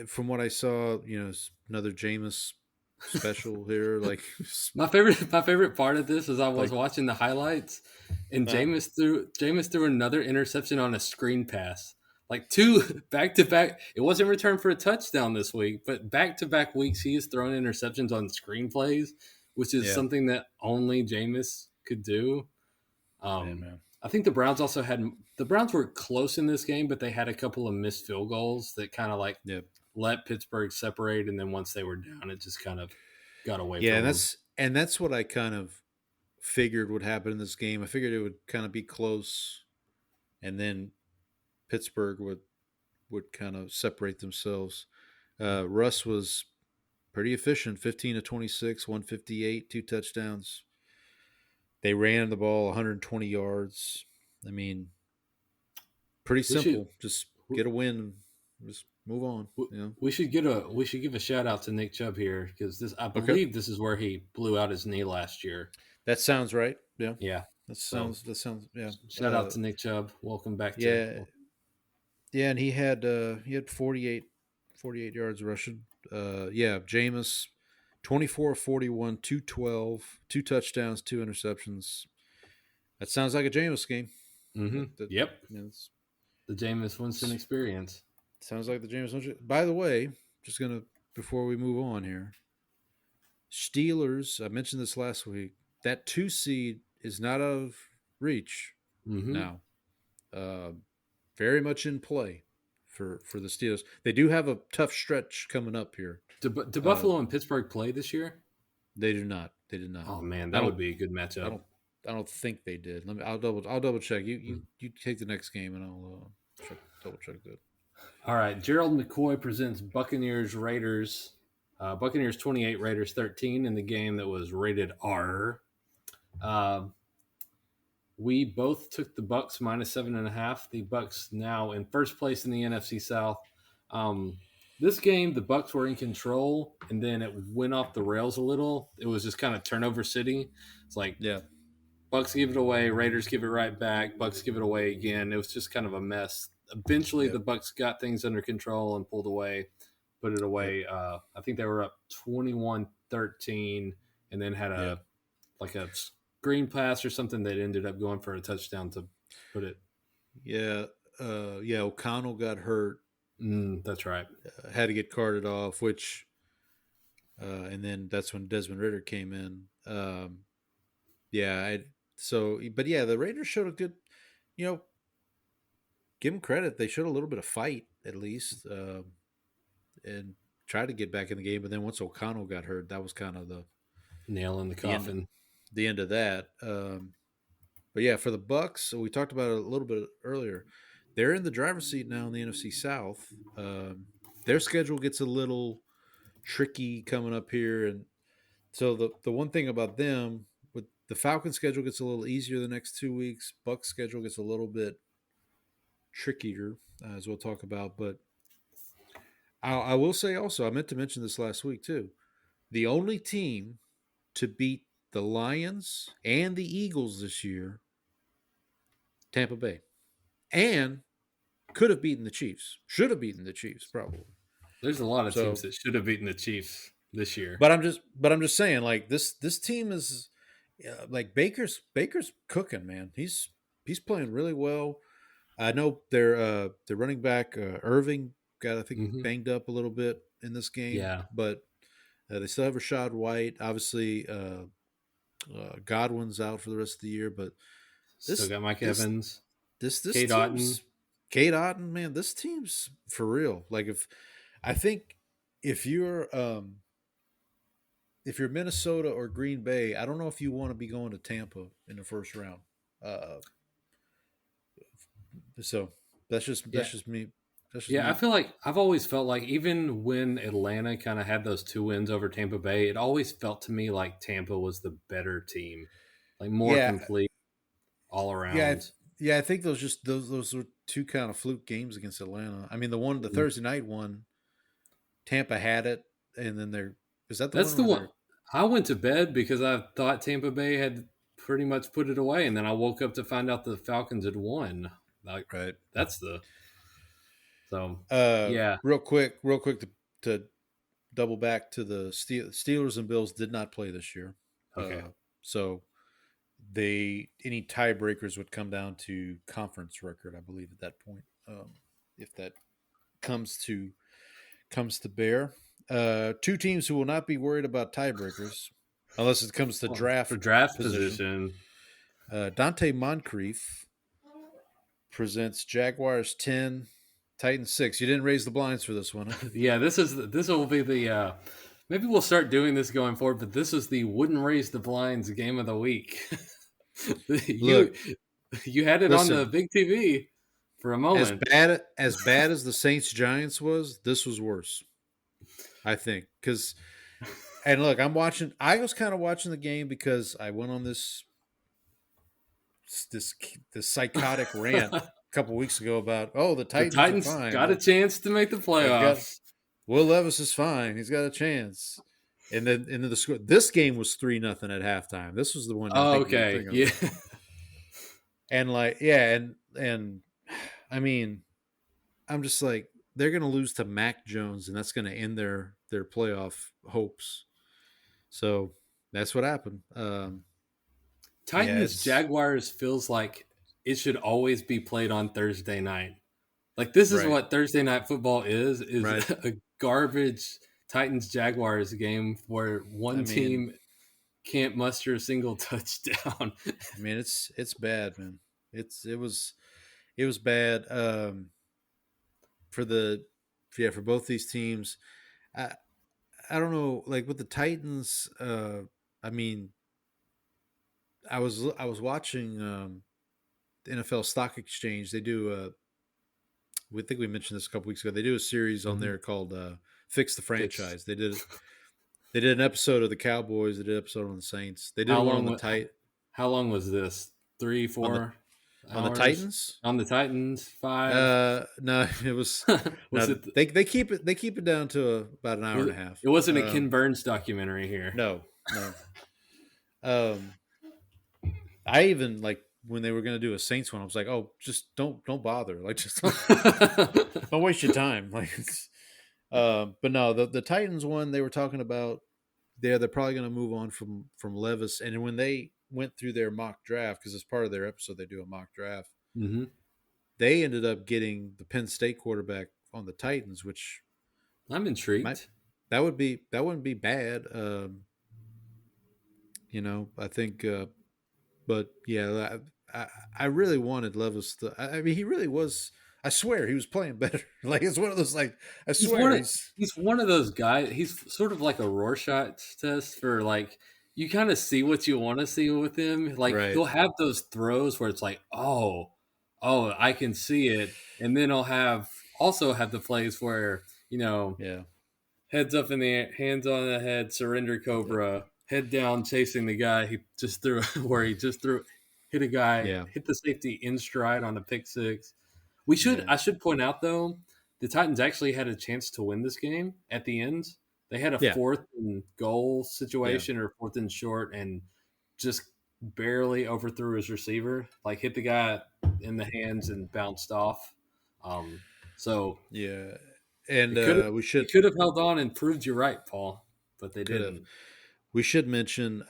from what I saw, it's another Jameis special here. Like, My favorite part of this is I was like, watching the highlights, and Jameis threw another interception on a screen pass, like two back to back. It wasn't returned for a touchdown this week, but back to back weeks he has thrown interceptions on screen plays, which is yeah, something that only Jameis could do. yeah, Um, man, I think the Browns were close in this game, but they had a couple of missed field goals that kind of like yeah, let Pittsburgh separate, and then once they were down, it just kind of got away yeah. from And them. that's what I kind of figured would happen in this game. I figured it would kind of be close, and then Pittsburgh would kind of separate themselves. Russ was pretty efficient, 15 of 26, 158, 2 touchdowns. They ran the ball 120 yards. I mean, pretty We should simple. Just get a win, just move on. we should give a shout out to Nick Chubb here because I Okay, believe this is where he blew out his knee last year. that sounds right. Yeah, Yeah. that So sounds. That sounds. Yeah, shout out to Nick Chubb. Welcome back to. yeah, yeah. And he had 48 yards rushing. Yeah, Jameis, 24 of 41, 212, 2 touchdowns, 2 interceptions. That sounds like a Jameis game. Mm-hmm. Yep. It's The Jameis Winston experience. sounds like the Jameis Winston. By the way, just gonna before we move on here, Steelers. I mentioned this last week. That 2 seed is not out of reach Mm-hmm. now. Uh, very much in play for the Steelers. They do have a tough stretch coming up here. Do Uh, Buffalo and Pittsburgh play this year? they do not. They did not. Oh man, I that would don't. be a good I matchup. don't. I don't think they did. I'll double check. You take the next game and I'll double check that. All right, Gerald McCoy presents Buccaneers Raiders. Buccaneers 28, Raiders 13 in the game that was rated R. We both took the Bucks minus 7.5. The Bucks now in first place in the NFC South. This game, the Bucks were in control, and then it went off the rails a little. It was just kind of turnover city. It's like Yeah. Bucks give it away, Raiders give it right back, Bucks give it away again. It was just kind of a mess. Eventually, Yep. the Bucks got things under control and pulled away, put it Yep. away. I think they were up 21-13, and then had Yep. a screen pass or something that ended up going for a touchdown to put it. Yeah. Yeah. O'Connell got hurt. That's right. Had to get carted off, and then that's when Desmond Ritter came in. Yeah. But yeah, the Raiders showed a good, you know, give them credit. They showed a little bit of fight at least, and tried to get back in the game. But then once O'Connell got hurt, that was kind of Nail in the coffin. the end of that. But yeah, for the Bucks, so we talked about it a little bit earlier. They're in the driver's seat now in the NFC South. Their schedule gets a little tricky coming up here, and so the one thing about them with the Falcons schedule gets a little easier the next 2 weeks. Bucks schedule gets a little bit trickier, as we'll talk about. But I will say also, I meant to mention this last week too. The only team to beat the Lions and the Eagles this year, Tampa Bay, and could have beaten the Chiefs. Should have beaten the Chiefs probably. There's a lot of So- teams that should have beaten the Chiefs this year. But I'm just saying, like this team is like Baker's cooking, man. He's playing really well. I know their running back Irving got I think banged up a little bit. in this game, Yeah, but they still have Rashad White. Obviously, Godwin's out for the rest of the year, but still this got Mike this Evans, this Kate Otten. team's Kate Otten, man. This team's for real. Like I think if you're if you're Minnesota or Green Bay, I don't know if you want to be going to Tampa in the first round. Uh, so Yeah, that's just me. That's just yeah. I me. feel like I've always felt like even when Atlanta kind of had those 2 wins over Tampa Bay, it always felt to me like Tampa was the better team, like more Yeah, complete all yeah, around. yeah. I think those were two kind of fluke games against Atlanta. I mean, the Mhm. Thursday night one, Tampa had it, and then they're is that the That's one the where one. they're I went to bed because I thought Tampa Bay had pretty much put it away, and then I woke up to find out the Falcons had won. Like right? that's the so Uh, yeah. real quick to double back to the Steelers and Bills did not play this year, Okay. so they any tiebreakers would come down to conference record, I believe, at that point. If that comes to bear, two teams who will not be worried about tiebreakers unless it comes to Well, for draft draft position. position, Dante Moncrief presents Jaguars 10, Titans 6. You didn't raise the blinds for this one, huh? yeah, this will be the maybe we'll start doing this going forward, but this is the wouldn't raise the blinds game of the week. you Look, you had it on the listen, big TV for a moment. as bad as the Saints Giants was, this was worse. I think because and look, I was kind of watching the game because I went on this this psychotic rant a couple weeks ago about the The Titans are Titans fine. got a chance to make the They've got playoffs. Will Levis is fine. He's got a chance. And then the score. This game was 3-0 at halftime. This was the one I Oh, think you were okay. thinking Yeah. about. And like, yeah, and I mean, I'm just like they're going to lose to Mac Jones, and that's going to end their playoff hopes. So that's what happened. Yeah, Titans Jaguars feels like it should always be played on Thursday night. Like this is right, what Thursday night football is right. a garbage Titans Jaguars game where I one mean, team can't muster a single touchdown. it's bad, man. It was bad for the for both these teams. I I don't know, like with the Titans. I mean, I was watching the NFL Stock Exchange. They do we think we mentioned this a couple weeks ago. They do a series on Mhm. there called "Fix the Fix. Franchise." They did an episode of the Cowboys. They did an episode on the Saints. They did How one on long? the tight How long was this? Three, on the 4 hours Titans. on the Titans. 5. No, it was Was no. it? They keep it down to about an hour and a half. It wasn't a Ken Burns documentary here. No, no. Um, I even like when they were going to do a Saints one. I was like, oh, just don't bother. Like, just don't waste your time. Like, but no, the Titans one they were talking about. They're probably going to move on from Levis. And when they went through their mock draft, because as part of their episode they do a mock draft, hmm they ended up getting the Penn State quarterback on the Titans, which I'm might intrigued. that wouldn't be bad. I think, but yeah, I really wanted Levis to. I mean, he really was. I swear he was playing better. Like it's one of those like I He's one swear of he's one of those guys. He's sort of like a Rorschach test for like you kind of see what you want to see with him. Like right. he'll have those throws where it's like, oh, I can see it, and then he'll also have the plays where Yeah. heads up in the air, hands on the head, surrender Yep. cobra, head down chasing the guy he just threw where he just threw hit a guy, Yeah. hit the safety in stride on a pick six. Yeah. I should point out though, the Titans actually had a chance to win this game at the end. They had a Yeah. fourth and goal Yeah. situation or fourth and short and just barely overthrew his receiver, like hit the guy in the hands and bounced off. So Yeah. And we it could have held on and proved you right, Paul, but they could have. didn't. We should mention.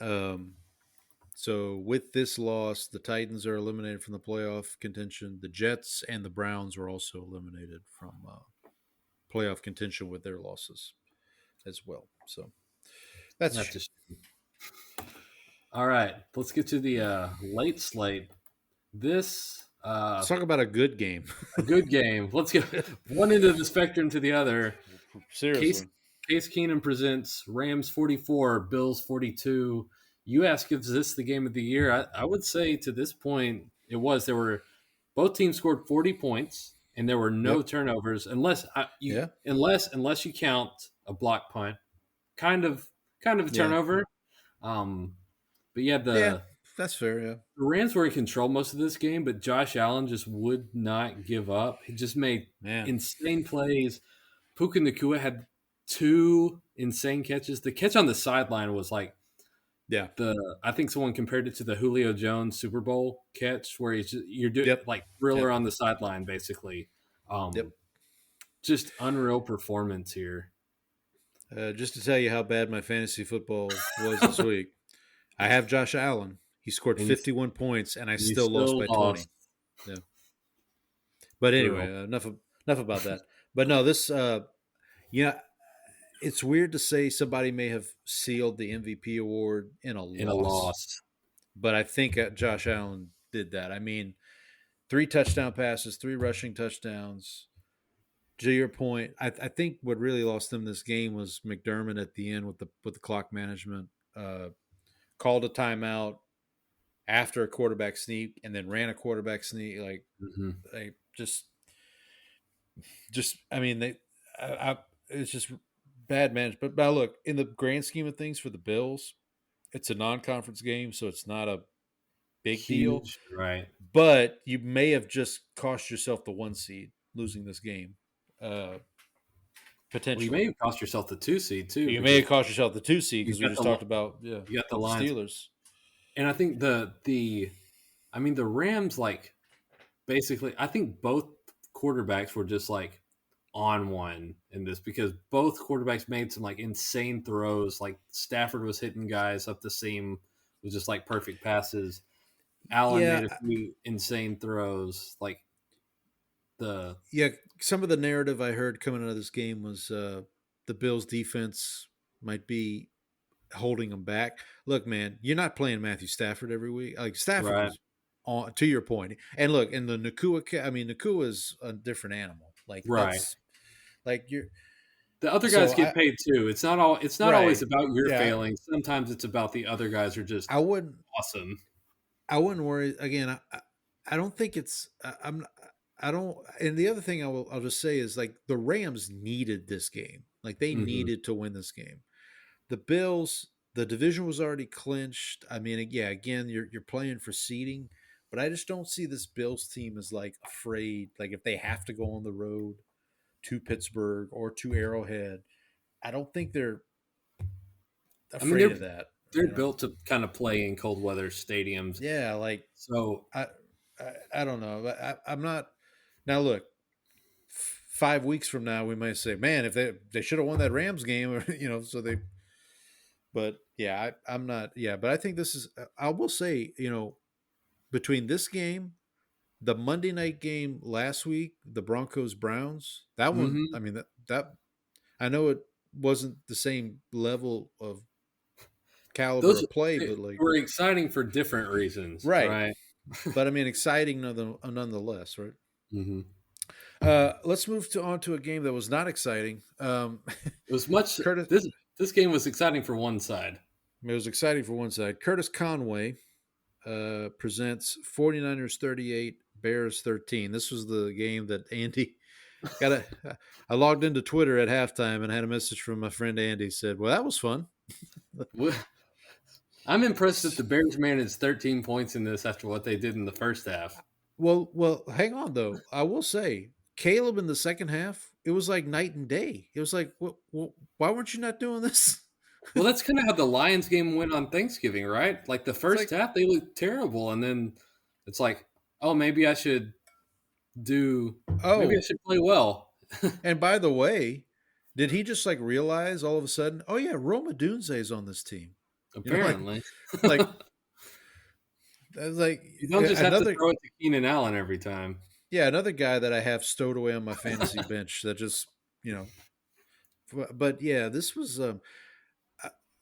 So with this loss, the Titans are eliminated from the playoff contention. The Jets and the Browns were also eliminated from playoff contention with their losses as well. So that's That's just all right. Let's get to the late slate. This let's talk about a good game. a good game. Let's get one end of the spectrum to the other. Case Seriously. Case Keenum presents Rams 44, Bills 42. You ask if this the game of the year. I would say to this point it was. There were both teams scored 40 points and there were no Yep. turnovers unless Yeah. unless you count a block punt. Kind of a Yeah. turnover. But yeah, Yeah, that's fair. Yeah. the Rams were in control most of this game, but Josh Allen just would not give up. He just made Man. insane plays. Puka Nacua had 2 insane catches. The catch on the sideline was like Yeah. I think someone compared it to the Julio Jones Super Bowl catch where you're doing Yep. like Thriller Yep. on the sideline basically. Yep. Just unreal performance here. Just to tell you how bad my fantasy football was this week, I have Josh Allen. He scored And 51 points, and I you still lost by 20. Yeah. But anyway, enough about that. But no, this, yeah, it's weird to say somebody may have sealed the MVP award in a loss. But I think Josh Allen did that. I mean, 3 touchdown passes, 3 rushing touchdowns. To your point, I think what really lost them this game was McDermott at the end with the clock management. Called a timeout after a quarterback sneak and then ran a quarterback sneak. Like they just I mean it's just bad management. But look, in the grand scheme of things for the Bills, it's a non-conference game, so it's not a big deal, right? But you may have just cost yourself the 1 seed losing this game. Potentially, Well, you may have cost yourself the 2 seed too. You may have cost yourself the 2 seed because we just talked about you got the Lions. Steelers, and I think the Rams like basically I think both quarterbacks were just like on one in this because both quarterbacks made some like insane throws. Like Stafford was hitting guys up the seam with just like perfect passes. Allen made a few insane throws. Like some of the narrative I heard coming out of this game was the Bills defense might be holding them back. Look, man, you're not playing Matthew Stafford every week. Like Stafford was on, to your point. And look, in the Nacua is a different animal. Like that's like the other guys get paid too. It's not always about your failing. Sometimes it's about the other guys are just awesome. I wouldn't worry again. I don't think it's I don't. And the other thing I'll just say is like the Rams needed this game. Like they needed to win this game. The Bills, the division was already clinched. I mean, yeah, again, you're playing for seeding, but I just don't see this Bills team as like afraid. Like if they have to go on the road to Pittsburgh or to Arrowhead, I don't think they're afraid of that. They're built to kind of play in cold weather stadiums. Yeah, like so. I don't know. I'm not. Now look, 5 weeks from now we might say, man, if they should have won that Rams game, or so they. But yeah, I'm not. Yeah, but I think this is. I will say, between this game, the Monday night game last week, the Broncos Browns, that one. I mean that I know it wasn't the same level of caliber of play, but like were exciting for different reasons, right? But I mean, exciting nonetheless, right? Mm-hmm. Let's move on to a game that was not exciting. It was much. This game was exciting for one side. It was exciting for one side. Curtis Conway presents 49ers 38, Bears 13. This was the game that Andy got. I logged into Twitter at halftime and had a message from my friend Andy. Said, "Well, that was fun." I'm impressed that the Bears managed 13 points in this after what they did in the first half. Well, hang on though. I will say, Caleb in the second half, it was like night and day. It was like, why weren't you not doing this? Well, that's kind of how the Lions game went on Thanksgiving, right? Like the first half, they looked terrible, and then it's like, oh, maybe I should maybe I should play well. And by the way, did he just like realize all of a sudden, oh yeah, Roma Dunze is on this team? Apparently, like you don't just have to throw it to Keenan Allen every time. Yeah, another guy that I have stowed away on my fantasy bench that just you know, but yeah, this was I,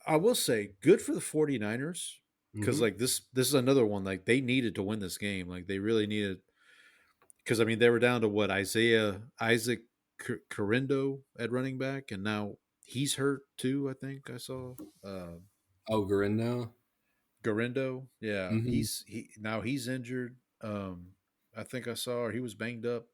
I will say good for the 49ers because Hmm. like this is another one like they needed to win this game. Like they really needed because I mean they were down to what Isaac Carindo at running back, and now he's hurt too. I think I saw Oh, Garindo. Garindo. Yeah, Hmm. he's injured. I think I saw or he was banged up.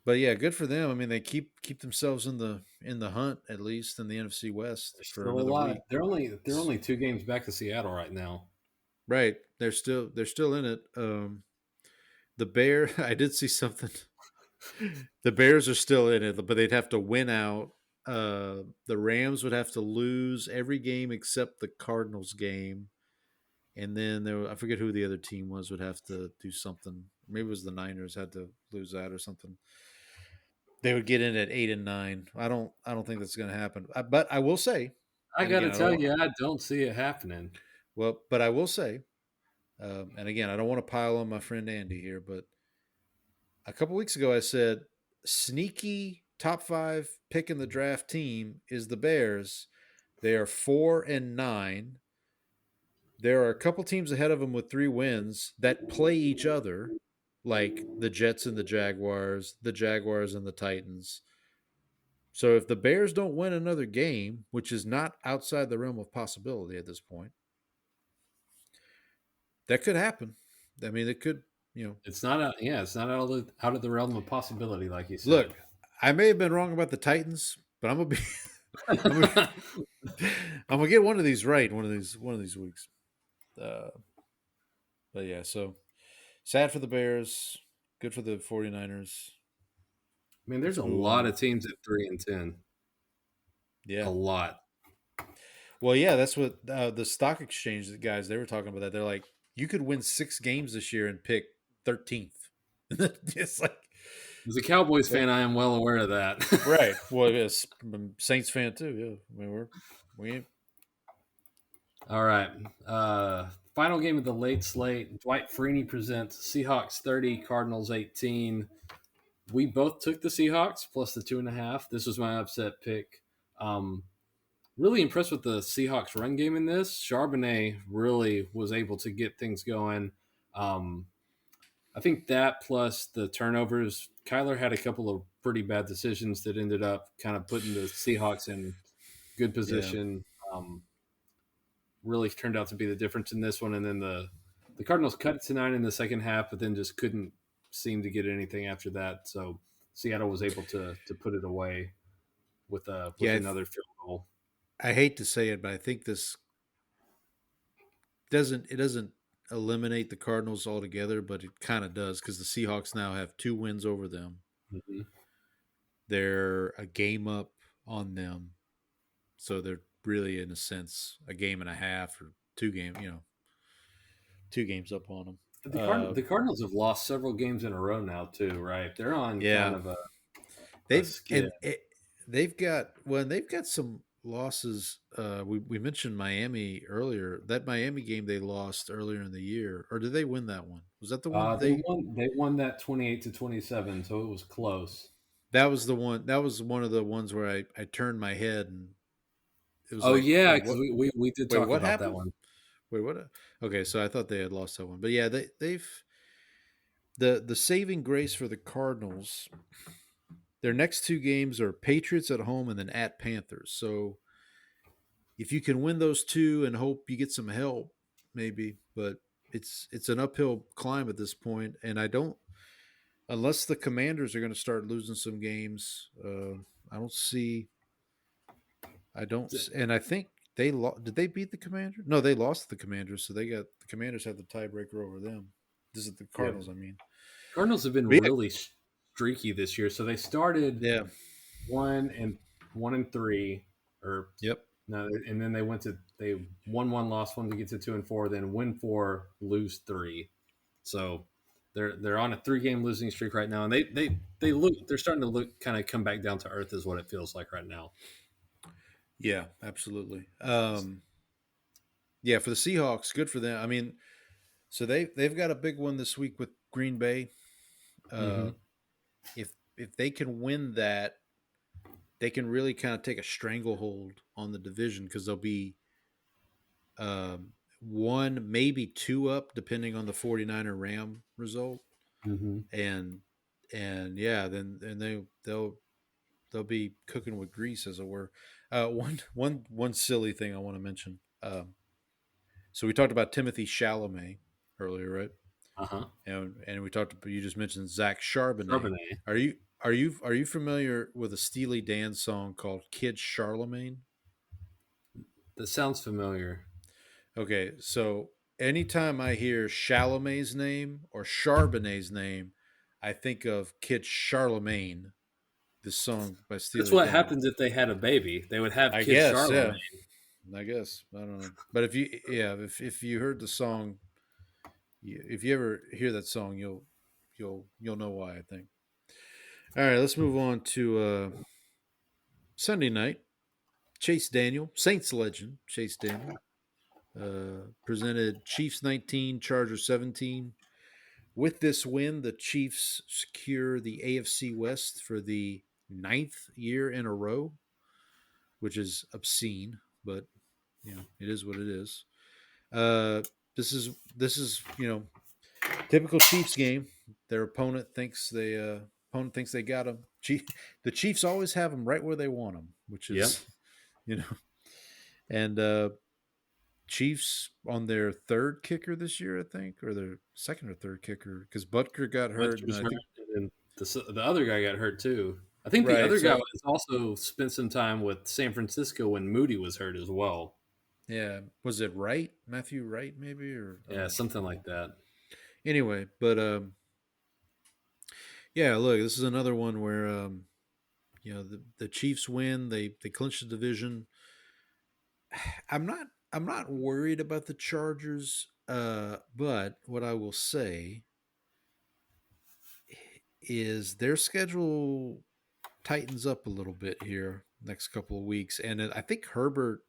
But yeah, good for them. I mean, they keep themselves in the hunt at least in the NFC West There's for still a another lot. week. They're only 2 games back to Seattle right now. Right, they're still in it. The Bear, I did see something. The Bears are still in it, but they'd have to win out. The Rams would have to lose every game except the Cardinals game, and then I forget who the other team was would have to do something. Maybe it was the Niners had to lose that or something. They would get in at 8-9. I don't think that's going to happen. But I will say, I and got again, to I don't tell want you, I don't see it happening. well, but I will say, and again, I don't want to pile on my friend Andy here, but a couple weeks ago I said sneaky top 5 pick in the draft team is the Bears. They are 4-9. There are a couple teams ahead of them with 3 wins that play each other, like the Jets and the Jaguars and the Titans. So if the Bears don't win another game, which is not outside the realm of possibility at this point, that could happen. I mean, it could, you know. It's not out. Yeah, it's not out of the realm of possibility, like you Look, said. I may have been wrong about the Titans, but I'm gonna be, I'm gonna, I'm gonna get one of these right one of these weeks. Uh, but yeah, so sad for the Bears, good for the 49ers. I mean, there's Let's a move lot on. of teams at 3-10. A Yeah. lot. Well, yeah, that's what the stock exchange guys they were talking about. That they're like, you could win 6 games this year and pick 13th. It's like, As a Cowboys like fan, I am well aware of that. right. Well, yes, I'm a Saints fan too. Yeah, I mean we ain't. All right. Final game of the late slate. Dwight Freeney presents Seahawks 30, Cardinals 18. We both took the Seahawks plus the 2.5. This was my upset pick. Um, really impressed with the Seahawks run game in this. Charbonnet really was able to get things going. Um, I think that plus the turnovers, Kyler had a couple of pretty bad decisions that ended up kind of putting the Seahawks in good Yeah, position. Really turned out to be the difference in this one. And then the Cardinals cut it to 9 in the second half, but then just couldn't seem to get anything after that. So Seattle was able to put it away with yeah. another field goal. I hate to say it, but I think this doesn't eliminate the Cardinals altogether, but it kind of does because the Seahawks now have 2 wins over them. Mm-hmm. They're a game up on them, so they're really, in a sense, a game and a half or 2 game, 2 games up on them. The Cardinals have lost several games in a row now too, right? They're on kind Yeah, of a they've skid. they've got some losses. We mentioned Miami earlier. That Miami game they lost earlier in the year, or did they win that one? Was that the one They won that 28-27, so it was close. that was the one? That was one of the ones where I turned my head and it was Oh like, yeah, wait, because what? we did Wait, talk what about that happened? one. Wait, what? Okay, so I thought they had lost that one, but yeah, they've the saving grace for the Cardinals. Their next 2 games are Patriots at home and then at Panthers. So if you can win those 2 and hope you get some help, maybe, but it's an uphill climb at this point, and I don't unless the Commanders are going to start losing some games. I don't see. I don't, and I think did they beat the Commanders? No, they lost the Commanders, so they got the Commanders have the tiebreaker over them. This is the Yeah, Cardinals, I mean. Cardinals have been But really streaky this year. So they started yeah, 1-3, or yep, no, and then they won one, lost one to get to 2-4, then win 4, lose 3. So they're on a 3-game losing streak right now, and they're starting to look kind of come back down to earth, is what it feels like right now. yeah, absolutely. Yeah, for the Seahawks, good for them. I mean, so they've got a big one this week with Green Bay. Mm-hmm. Uh, if they can win that, they can really kind of take a stranglehold on the division because they'll be one, maybe two up, depending on the 49er Ram result. Mm-hmm. And yeah, then they'll be cooking with grease, as it were. One silly thing I want to mention. So we talked about Timothee Chalamet earlier, right? Uh-huh. And we talked about, you just mentioned Zach Charbonnet. Charbonnet. Are you familiar with a Steely Dan song called Kid Charlemagne? That sounds familiar. Okay, so anytime I hear Chalamet's name or Charbonnet's name, I think of Kid Charlemagne, the song by That's Steely what Dan. happens if they had a baby. They would have I Kid guess, yeah. Charlemagne. I guess I don't know, but if you heard the song, if you ever hear that song, you'll know why. I think. All right, let's move on to Sunday night. Chase Daniel, Saints legend, Chase Daniel, presented Chiefs 19, Chargers 17. With this win, the Chiefs secure the AFC West for the ninth year in a row, which is obscene, but it is what it is. Uh, this is typical Chiefs game. Their opponent thinks they got them. The Chiefs always have them right where they want them, which Yep. is you know, and Chiefs on their third kicker this year, I think, or their second or third kicker, because Butker got hurt, and Was I hurt, think and the other guy got hurt too. I think the right. other guy So was also spent some time with San Francisco when Moody was hurt as well. yeah, was it Wright, Matthew Wright, maybe, or Yeah, something like that. anyway, but yeah, look, this is another one where the Chiefs win, they clinch the division. I'm not worried about the Chargers, but what I will say is their schedule tightens up a little bit here next couple of weeks, and I think Herbert.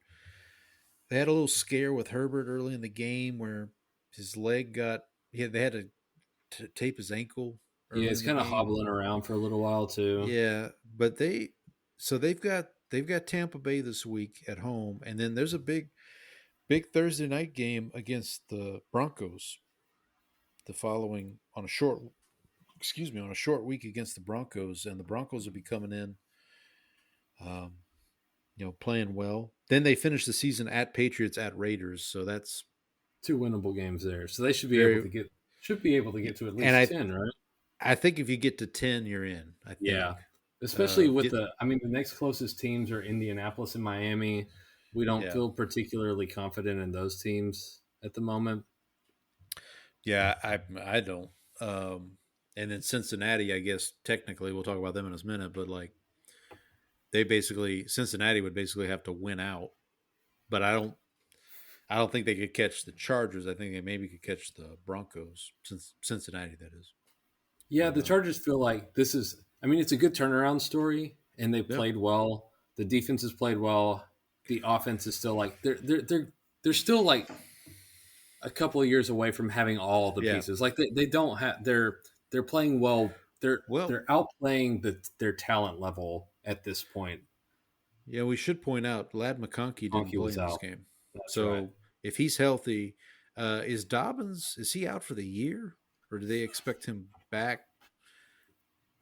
They had a little scare with Herbert early in the game where his leg got. Yeah, they had to tape his ankle Yeah, early he's in the kind of game. hobbling around for a little while too. Yeah, but they've got Tampa Bay this week at home, and then there's a big Thursday night game against the Broncos. The following on a short week against the Broncos, and the Broncos will be coming in, um, playing well. Then they finish the season at Patriots, at Raiders, so that's Two winnable games there, so they should be able very. to get to at And least 10, right? I think if you get to 10, you're in. I think. Yeah, especially with Get the next closest teams are Indianapolis and Miami. We don't Yeah, feel particularly confident in those teams at the moment. yeah. I don't. And then Cincinnati, I guess technically we'll talk about them in a minute, but like Cincinnati would basically have to win out. But I don't think they could catch the Chargers. I think they maybe could catch the Broncos, since Cincinnati, that is. Yeah, But the Chargers feel like this is. I mean, it's a good turnaround story, and they've yeah, played well. The defense has played well. The offense is still like they're still like a couple of years away from having all the yeah. pieces. Like they don't have they're playing well. Well, They're outplaying their talent level at this point. yeah. We should point out Lad McConkey didn't Honky play was in this out. game, That's right. so if he's healthy, is Dobbins? Is he out for the year, or do they expect him back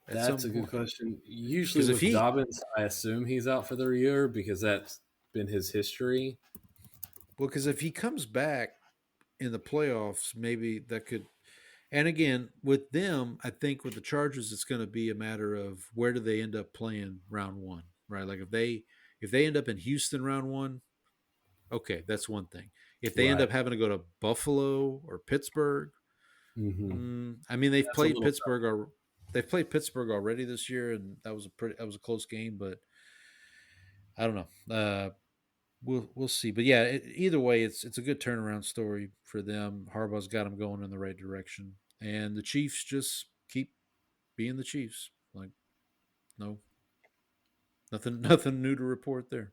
at some That's a good point? question. Usually Because if with he, Dobbins, I assume he's out for the year because that's been his history. because if he comes back in the playoffs, maybe that could. And again, with them, I think with the Chargers, it's going to be a matter of where do they end up playing round one, right? Like if they end up in Houston round one, okay, that's one thing. If they end Right. up having to go to Buffalo or Pittsburgh, Mm-hmm. I mean That's a little tough. They've played Pittsburgh already this year, and that was a close game, but I don't know. We'll see, but yeah, either way, it's a good turnaround story for them. Harbaugh's got them going in the right direction, and the Chiefs just keep being the Chiefs. Like, no, nothing new to report there.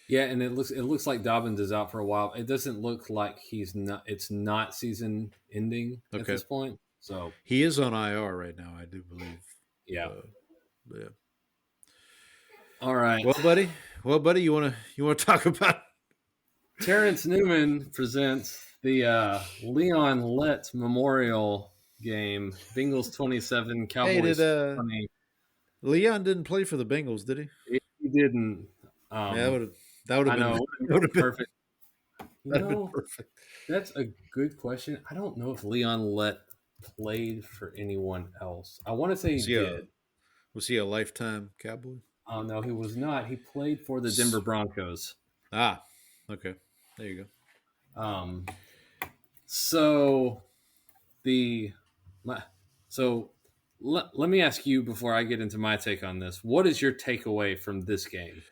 Yeah, and it looks like Dobbins is out for a while. It doesn't look like it's not season ending at Okay, this point. So he is on IR right now, I do believe. yeah. Yeah. All right. Well, buddy, you wanna talk about? Terrence Newman presents the Leon Lett Memorial Game. Bengals 27, Hey, did Cowboys 20. Leon didn't play for the Bengals, did he? He didn't. Yeah, that would have I been know. that would have been Perfect. You that'd have been know, perfect. that's a good question. I don't know if Leon Lett played for anyone else. I want to say he Was he a did. was he a lifetime Cowboy? Oh, no, he was not. He played for the Denver Broncos. Ah, okay. There you Um, so the my, so let me ask you before I get into my take on this. What is your takeaway from this game?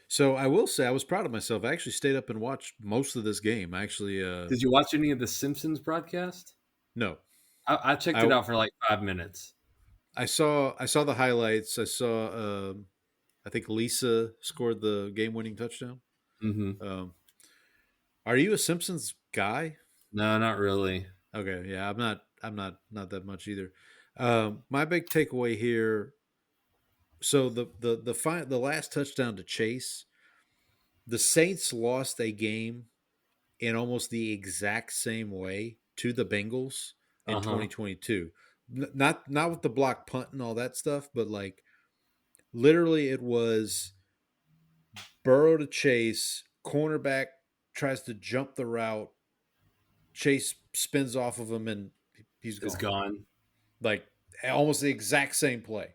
So I will say I was proud of myself. I actually stayed up and watched most of this game. I actually, Did you watch any of the Simpsons broadcast? no, I checked it I out for like 5 minutes. I saw the highlights. I saw I think Lisa scored the game winning touchdown. Mm-hmm. Are you a Simpsons guy? No, not really. Okay, yeah, I'm not that much either. My big takeaway here. So the last touchdown to Chase, the Saints lost a game in almost the exact same way to the Bengals in Uh huh. 2022. Not with the block punt and all that stuff, but like literally it was Burrow to Chase, cornerback tries to jump the route, Chase spins off of him and he's Is gone. gone. Like almost the exact same play.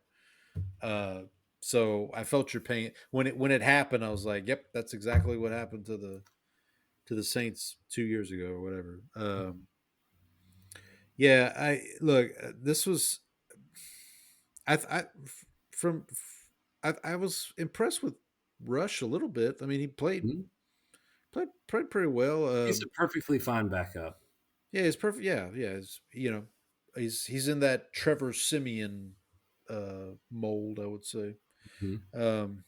Uh, so I felt your pain when it happened. I was like, "Yep, that's exactly what happened to the Saints 2 years ago or whatever." Yeah, I look. This was I from I was impressed with Rush a little bit. I mean, he Mhm. played pretty well. He's a perfectly fine backup. Yeah, he's perfect. Yeah, yeah. He's in that Trevor Simeon mold, I would say. Mhm. Um,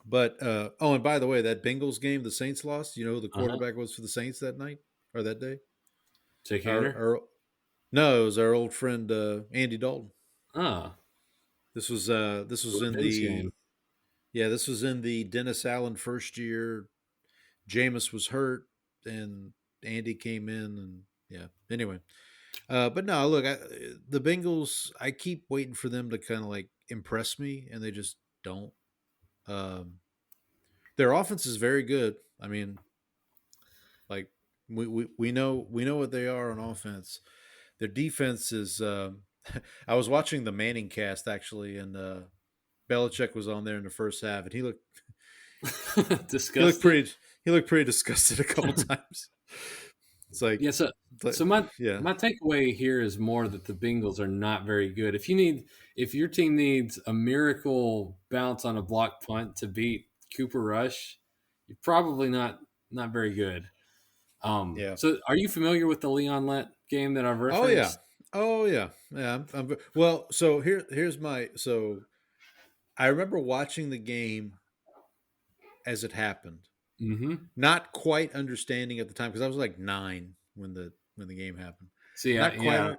but oh, and by the way, that Bengals game the Saints lost. You know who the Uh huh. quarterback was for the Saints that night or that day? Jake Our, Hander. our no, it was our old friend Andy Dalton. Ah, This was in Ben's the game. this was in the Dennis Allen first year. Jameis was hurt, and Andy came in, and yeah. Anyway, but no, look, the Bengals. I keep waiting for them to kind of like impress me, and they just don't. Um, their offense is very good. I mean, like we know what they are on offense. Their defense is. I was watching the Manning cast actually, and Belichick was on there in the first half, and he looked Disgusted. pretty he looked pretty disgusted a couple times. It's like, Yeah, so like so my yeah, my takeaway here is more that the Bengals are not very good. If your team needs a miracle bounce on a block punt to beat Cooper Rush, you're probably not very good. yeah. So are you familiar with the Leon Lett game that I've Oh yeah, referenced? oh yeah, yeah. Well. So here's my. So I remember watching the game as it happened, Mm-hmm. not quite understanding at the time because I was like 9 when the game happened. See, Not quite yeah, I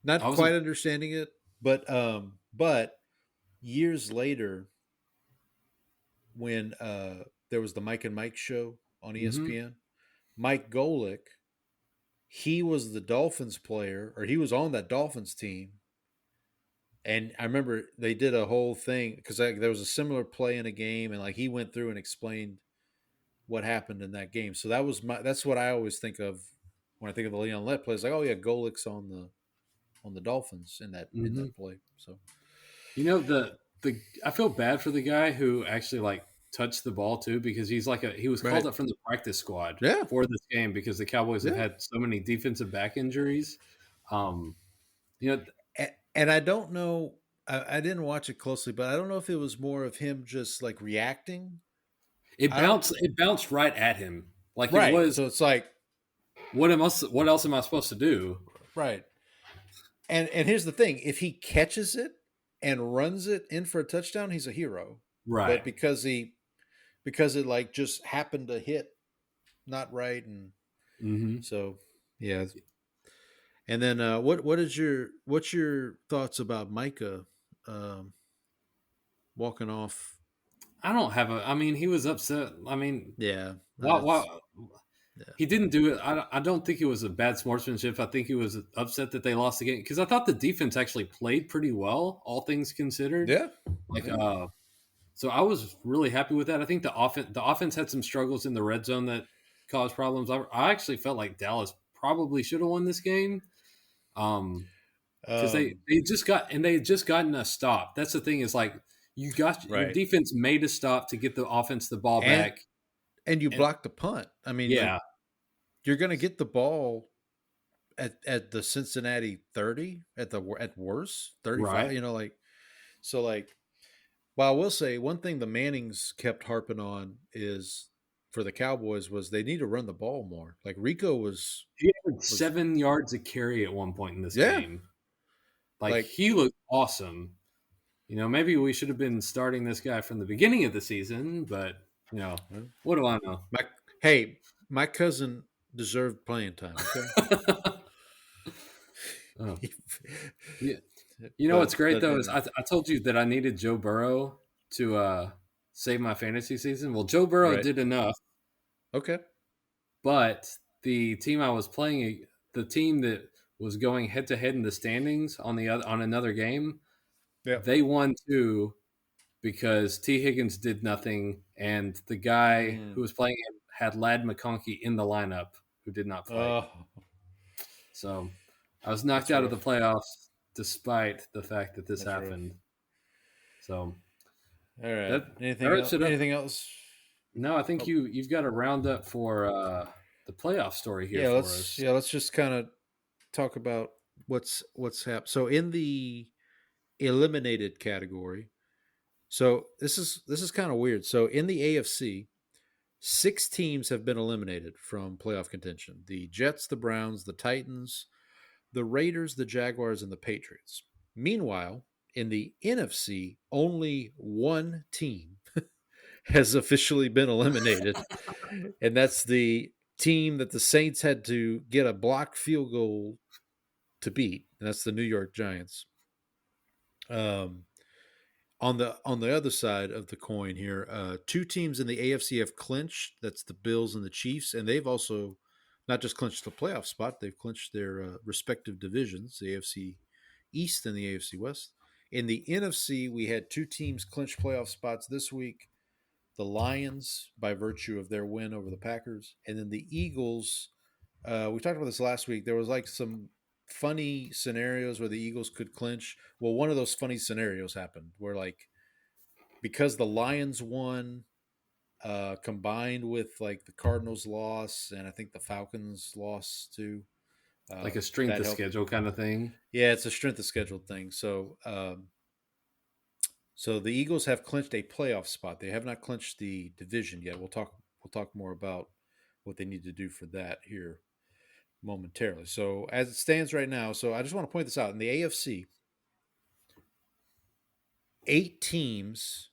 not was. quite understanding it, but years later when there was the Mike and Mike show on Mm-hmm. ESPN, Mike Golick, he was the Dolphins player, or he was on that Dolphins team. And I remember they did a whole thing because there was a similar play in a game, and like he went through and explained what happened in that game. So that's what I always think of when I think of the Leon Lett play. It's like, oh yeah, Golick's on the Dolphins in Mm-hmm. that play. So You know the I feel bad for the guy who actually like touched the ball too because he was called right, up from the practice squad yeah, for this game because the Cowboys have yeah. had so many defensive back injuries. Um, you know, And I don't know. I didn't watch it closely, but I don't know if it was more of him just like reacting. I don't. it bounced right at him like it Right. was. So it's like What else am I supposed to do? right. And here's the thing: if he catches it and runs it in for a touchdown, he's a hero. But Right. because it like just happened to hit not right, and Mm-hmm. so yeah. And then what's your thoughts about Micah? Um, walking off. I don't have a. I mean, he was upset. I mean, Yeah, why, yeah. he didn't do it. I don't think it was a bad sportsmanship. I think he was upset that they lost the game because I thought the defense actually played pretty well, all things considered. Yeah, Like, yeah. so I was really happy with that. I think the offense had some struggles in the red zone that caused problems. I actually felt like Dallas probably should have won this game. Because Um, they had just gotten a stop. That's the thing is like your right. defense made a stop to get the offense the ball And back. and you And blocked the punt. I mean, like yeah, you're going to get the ball at the Cincinnati 30 at worst 35. right. Like so. Like, well, I will say one thing the Mannings kept harping on is for the Cowboys was they need to run the ball more. Like Rico He had was 7 yards a carry at one point in this yeah. game. Like Like he looked awesome. Maybe we should have been starting this guy from the beginning of the season, but what do I know? my hey, my cousin deserved playing time. Okay, Oh, yeah. What's great though is I told you that I needed Joe Burrow to save my fantasy season. Well, Joe Burrow right. did enough, Okay, but the team I was playing, the team that was going head to head in the standings on another game, yeah. they won too because T. Higgins did nothing, and the guy who Mm. was playing him had Lad McConkey in the lineup who did not play. Oh, So I was knocked that's out of the rough. playoffs despite the fact that this That's rough. happened. So All right. that Anything wraps else? it up. Anything else? No, I think Oh, you've got a roundup for the playoff story here yeah. for us. Let's just kind of talk about what's happened. So in the eliminated category, so this is kind of weird. So in the AFC, 6 teams have been eliminated from playoff contention: the Jets, the Browns, the Titans, the Raiders, the Jaguars, and the Patriots. Meanwhile, in the NFC, only one team has officially been eliminated, and that's the team that the Saints had to get a blocked field goal to beat, and that's the New York Giants. Um, on the other side of the coin here, 2 teams in the AFC have clinched. That's the Bills and the Chiefs, and they've also not just clinched the playoff spot; they've clinched their respective divisions, the AFC East and the AFC West. In the NFC, we had 2 teams clinch playoff spots this week: the Lions by virtue of their win over the Packers, and then the Eagles. We talked about this last week. There was like some funny scenarios where the Eagles could clinch. Well, one of those funny scenarios happened where, like, because the Lions won, combined with like the Cardinals' loss and I think the Falcons' loss too, Like a strength that of helped. schedule kind of thing. Yeah, it's a strength of schedule thing. So the Eagles have clinched a playoff spot. They have not clinched the division yet. We'll talk more about what they need to do for that here momentarily. So as it stands right now, so I just want to point this out in the AFC, 8 teams,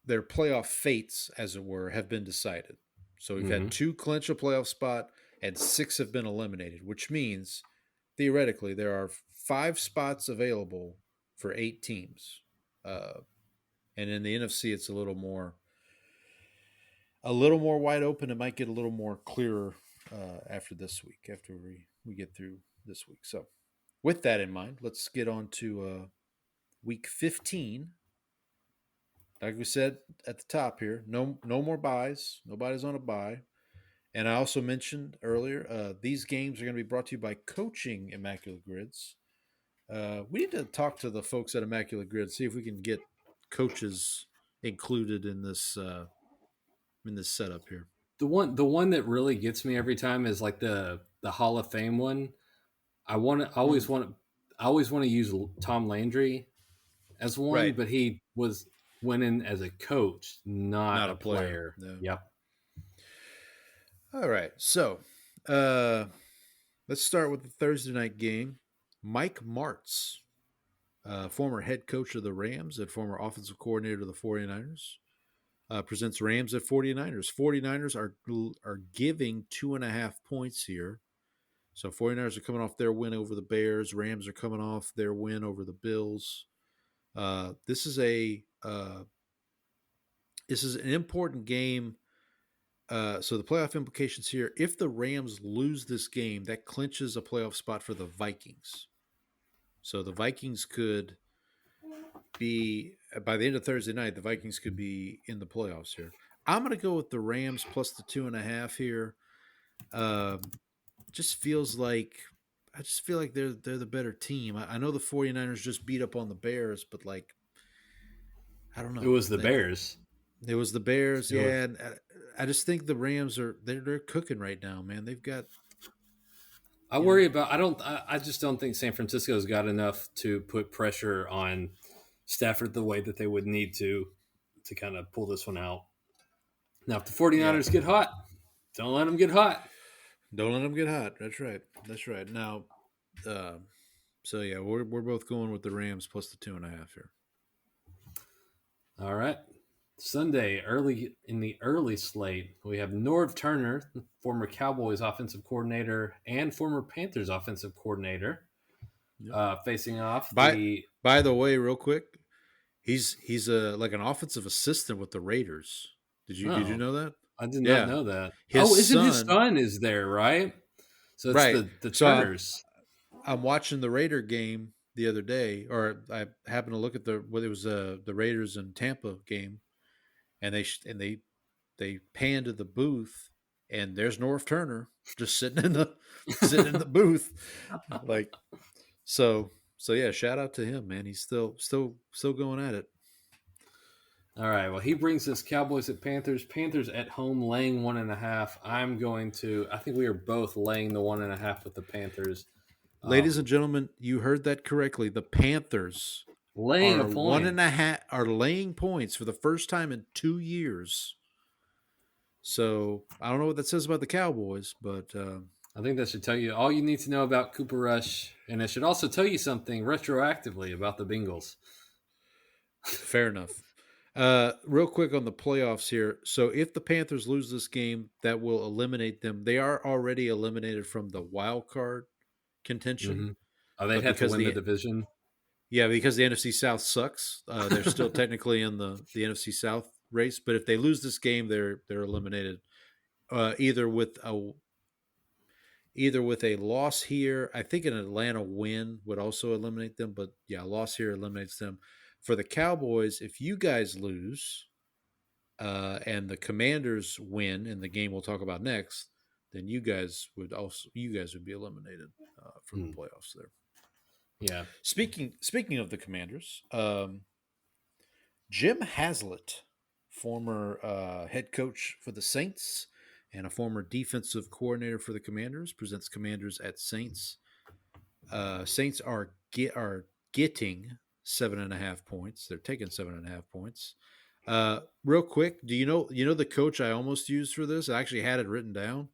their playoff fates, as it were, have been decided. So we've Mm-hmm. had 2 clinch a playoff spot and 6 have been eliminated, which means theoretically there are 5 spots available for 8 teams. And in the NFC, it's a little more wide open. It might get a little more clearer after this week, after we get through this week. So, with that in mind, let's get on to week 15. Like we said at the top here, no more buys. Nobody's on a buy. And I also mentioned earlier, these games are going to be brought to you by Coaching Immaculate Grids. We need to talk to the folks at Immaculate Grid, see if we can get coaches included in this setup here. The one that really gets me every time is like the Hall of Fame one. I want to I always want to use Tom Landry as one, Right. but he went in as a coach, not Not a a player. player. No. Yep. All right. So let's start with the Thursday night game. Mike Martz, former head coach of the Rams and former offensive coordinator of the 49ers, presents Rams at 49ers. 49ers are giving 2.5 points here. So 49ers are coming off their win over the Bears. Rams are coming off their win over the Bills. This is a this is an important game. So the playoff implications here: if the Rams lose this game, that clinches a playoff spot for the Vikings. So the Vikings could be by the end of Thursday night. The Vikings could be in the playoffs here. I'm going to go with the Rams plus the 2.5 here. Um, just feels like I just feel like they're the better team. I know the 49ers just beat up on the Bears, but like I don't It know. was the Bears. It was the Bears, It was, yeah. And I just think the Rams are they're cooking right now, man. They've got I you know worry about. I just don't think San Francisco's got enough to put pressure on Stafford the way that they would need to kind of pull this one out. Now, if the yeah. 49ers get hot, don't let them get hot. Don't let them get hot. That's right. That's right. Now, uh, so yeah, we're both going with the Rams plus the 2.5 here. All right. Sunday, early in the early slate, we have Norv Turner, former Cowboys offensive coordinator and former Panthers offensive coordinator, Yep. facing off By the. by the way, real quick, he's a like an offensive assistant with the Raiders. Did you Oh, know that? I did not Yeah, know that. Oh, his isn't his son. son is there, right? So it's Right. the So Turners. I'm watching the Raider game the other day, or I happened to look at it was the Raiders and Tampa game, and they pan to the booth, and there's North Turner just sitting in the booth, like so yeah. Shout out to him, man. He's still going at it. All right. Well, he brings us Cowboys at Panthers. Panthers at home laying 1.5. I think we are both laying the 1.5 with the Panthers. Ladies and gentlemen, you heard that correctly. The Panthers Laying a are one point. and a half are laying points for the first time in 2 years. So I don't know what that says about the Cowboys, but I think that should tell you all you need to know about Cooper Rush, and it should also tell you something retroactively about the Bengals. fair enough. Real quick on the playoffs here. So if the Panthers lose this game, that will eliminate them. They are already eliminated from the wild card contention, Mm-hmm. Oh, they'd but have to win the division. because the NFC South sucks, they're still technically in the NFC South race. But if they lose this game, they're eliminated. Uh, either with a either with a loss here. I think an Atlanta win would also eliminate them, but yeah, a loss here eliminates them. For the Cowboys, if you guys lose and the Commanders win in the game we'll talk about next, then you guys would be eliminated from the playoffs there. Yeah. Speaking of the Commanders, Jim Haslett, former head coach for the Saints and a former defensive coordinator for the Commanders, presents Commanders at Saints. Saints are getting 7.5 points. They're taking 7.5 points. Real quick, do you know the coach I almost used for this? I actually had it written down.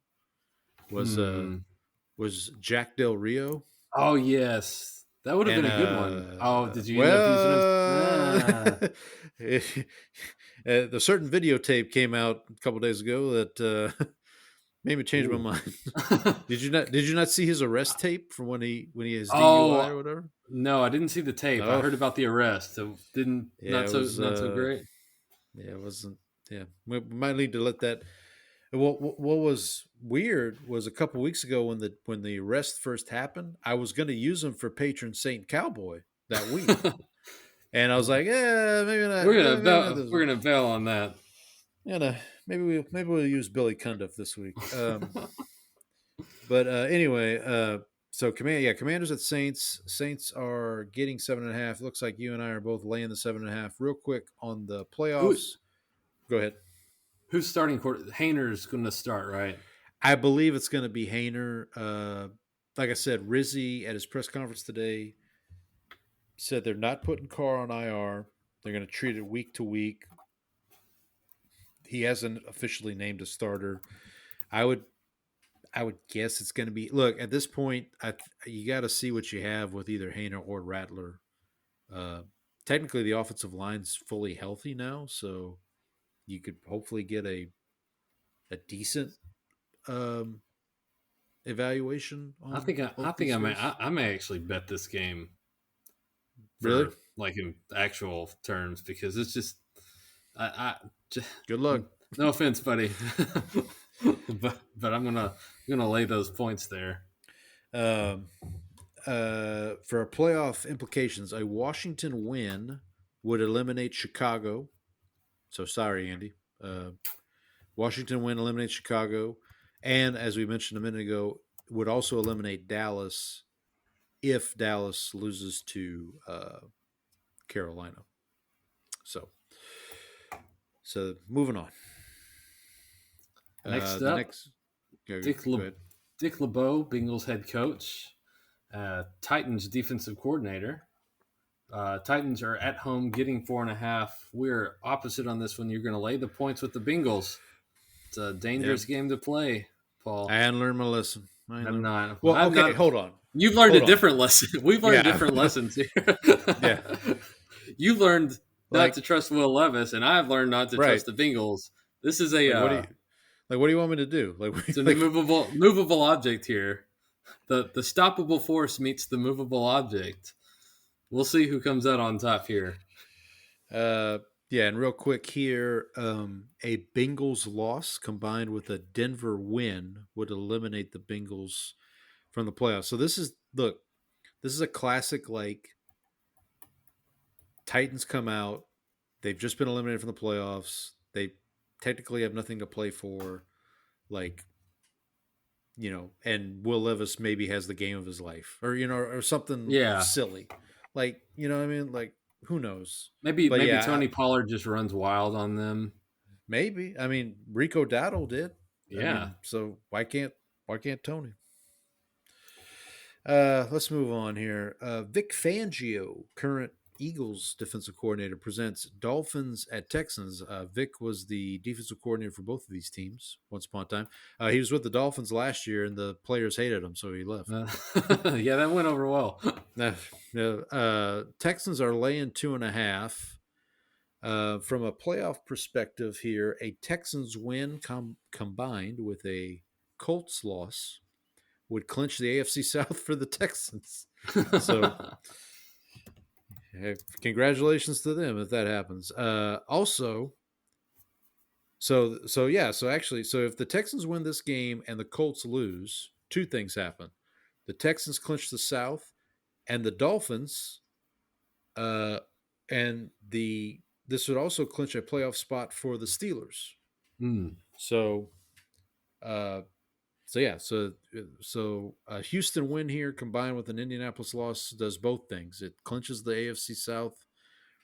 Was Jack Del Rio. Oh yes, that would have And been a good one. Oh, did you end up using him? well, the certain videotape came out a couple days ago that made me change my Ooh. mind. Did you not see his arrest tape from when he has DUI or Oh whatever? no, I didn't see the tape. I Oh, heard about the arrest. So didn't yeah, it was. not so great. Yeah, it wasn't. Yeah, we might need to let that. What was weird was a couple weeks ago when the arrest first happened. I was going to use him for patron saint Cowboy that week, and I was like, yeah, maybe not. Maybe not this We're week. gonna bail on that. Maybe we'll use Billy Cundiff this week. But anyway, so Commanders at Saints. Saints are getting 7.5. Looks like you and I are both laying the 7.5. Real quick on the Who playoffs. Go ahead. who's starting quarter? Hayner's going to start, right? I believe it's going to be Hayner. Like I said, Rizzi at his press conference today said they're not putting Carr on IR. They're going to treat it week to week. He hasn't officially named a starter. I would guess it's going to be. Look, at this point, you got to see what you have with either Hayner or Rattler. Technically, the offensive line's fully healthy now, so you could hopefully get a decent evaluation on I both think these guys. I may actually bet this game Really? like in actual terms, because it's just just, Good luck. no offense, buddy, but I'm gonna lay those points there. Um, for our playoff implications, a Washington win would eliminate Chicago. So sorry, Andy. Washington win eliminates Chicago, and as we mentioned a minute ago, would also eliminate Dallas if Dallas loses to Carolina. So moving on. Next The up, next, go ahead. Dick LeBeau, Bengals head coach, Titans defensive coordinator. Titans are at home getting 4.5. We're opposite on this one. You're going to lay the points with the Bengals. It's a dangerous game to play, Paul. I hadn't learned my lesson. I'm not. Well, I'm okay, not, hold on. You've learned Hold a on. different lesson. We've learned different lessons here. Yeah. You learned not Like- to trust Will Levis, and I've learned not to Right. trust the Bengals. This is a what do you want me to do? it's a movable object here. The stoppable force meets the movable object. We'll see who comes out on top here. Yeah, and real quick here, a Bengals loss combined with a Denver win would eliminate the Bengals from the playoffs. So this is a classic, like, Titans come out, they've just been eliminated from the playoffs. They technically have nothing to play for, like, and Will Levis maybe has the game of his life, or something silly. Like, you know what I mean? Like, who knows? Maybe Tony Pollard just runs wild on them. Maybe. I mean, Rico Dowdle did. Yeah. So why can't Tony? Let's move on here. Vic Fangio, current Eagles defensive coordinator, presents Dolphins at Texans. Vic was the defensive coordinator for both of these teams once upon a time. He was with the Dolphins last year, and the players hated him, so he left. Yeah, that went over well. Texans are laying 2.5. From a playoff perspective here, a Texans win combined with a Colts loss would clinch the AFC South for the Texans. So congratulations to them if that happens. Also, so if the Texans win this game and the Colts lose, two things happen. The Texans clinch the South, and the Dolphins, this would also clinch a playoff spot for the Steelers. So a Houston win here combined with an Indianapolis loss does both things. It clinches the AFC South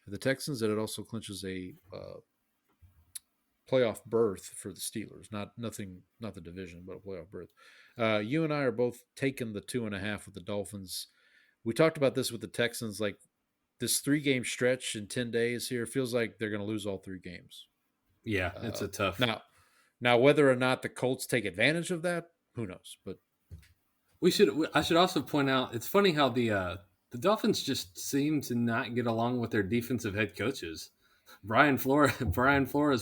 for the Texans, and it also clinches a playoff berth for the Steelers. Not the division, but a playoff berth. You and I are both taking the 2.5 with the Dolphins. We talked about this with the Texans, like this 3-game stretch in 10 days here feels like they're going to lose all 3 games. Yeah, it's a tough. Now, whether or not the Colts take advantage of that, who knows? But I should also point out, it's funny how the Dolphins just seem to not get along with their defensive head coaches. Brian Flores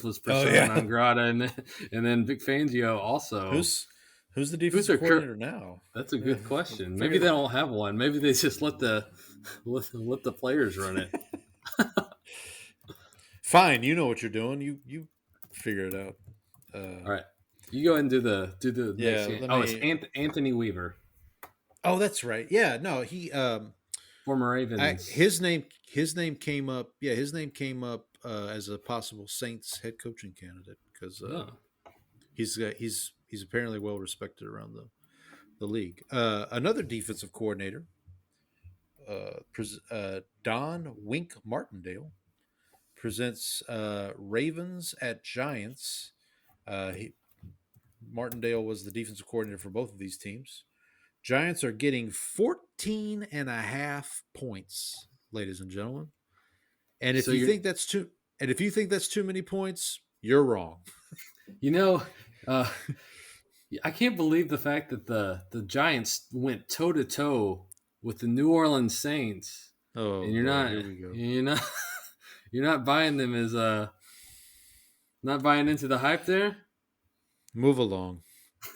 was persona non grata, and then Vic Fangio also. Who's the defensive coordinator now? That's a good question. Maybe they don't have one. Maybe they just let the players run it. Fine, you know what you're doing. You figure it out. All right, you go ahead and do the next game. It's Anthony Weaver. Oh, that's right. Yeah, no, he former Ravens. His name came up. Yeah, his name came up as a possible Saints head coaching candidate because he's apparently well respected around the league. Another defensive coordinator, Don Wink Martindale, presents Ravens at Giants. Martindale was the defensive coordinator for both of these teams. Giants are getting 14.5 points, ladies and gentlemen. And if you think that's too many points, you're wrong. I can't believe the fact that the Giants went toe to toe with the New Orleans Saints. Oh, and you're not buying them as not buying into the hype there. Move along.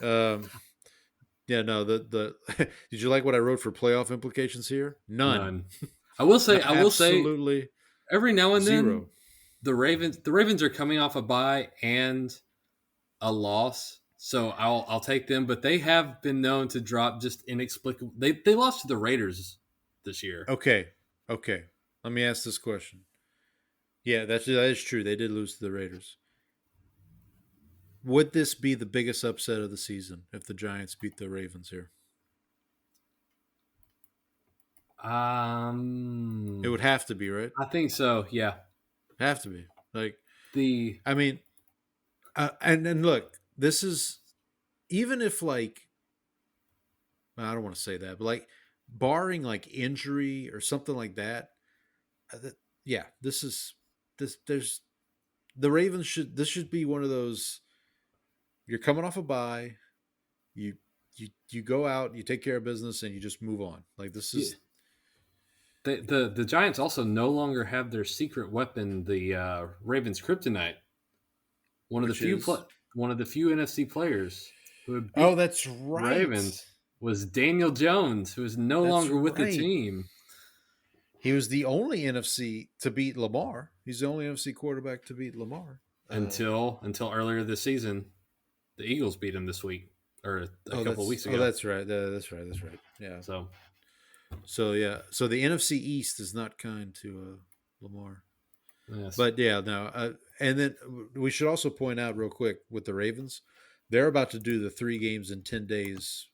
Yeah, no. The did you like what I wrote for playoff implications here? None. I will say, Absolutely every now and then zero. the Ravens are coming off a bye and a loss, so I'll take them. But they have been known to drop just inexplicable. They lost to the Raiders this year. Okay. Okay. Let me ask this question. Yeah, that is true. They did lose to the Raiders. Would this be the biggest upset of the season if the Giants beat the Ravens here? It would have to be, right? I think so. Yeah. Have to be. Like, The I mean, and look, this is even if like I don't want to say that, but like barring like injury or something like that, yeah, this is this. There's the Ravens should this should be one of those. You're coming off a bye, you you go out, you take care of business, and you just move on. Like this is the Giants also no longer have their secret weapon, the Ravens kryptonite. One of the which few is one of the few NFC players who have oh, beat that's the right. Ravens was Daniel Jones, who is no That's longer with the right. team. He was the only NFC to beat Lamar. He's the only NFC quarterback to beat Lamar Until earlier this season. The Eagles beat him this week or a couple of weeks ago. Oh, that's right. That's right. That's right. Yeah. So yeah. So the NFC East is not kind to Lamar. yes. But yeah, no. And then we should also point out real quick with the Ravens, they're about to do the 3 games in 10 days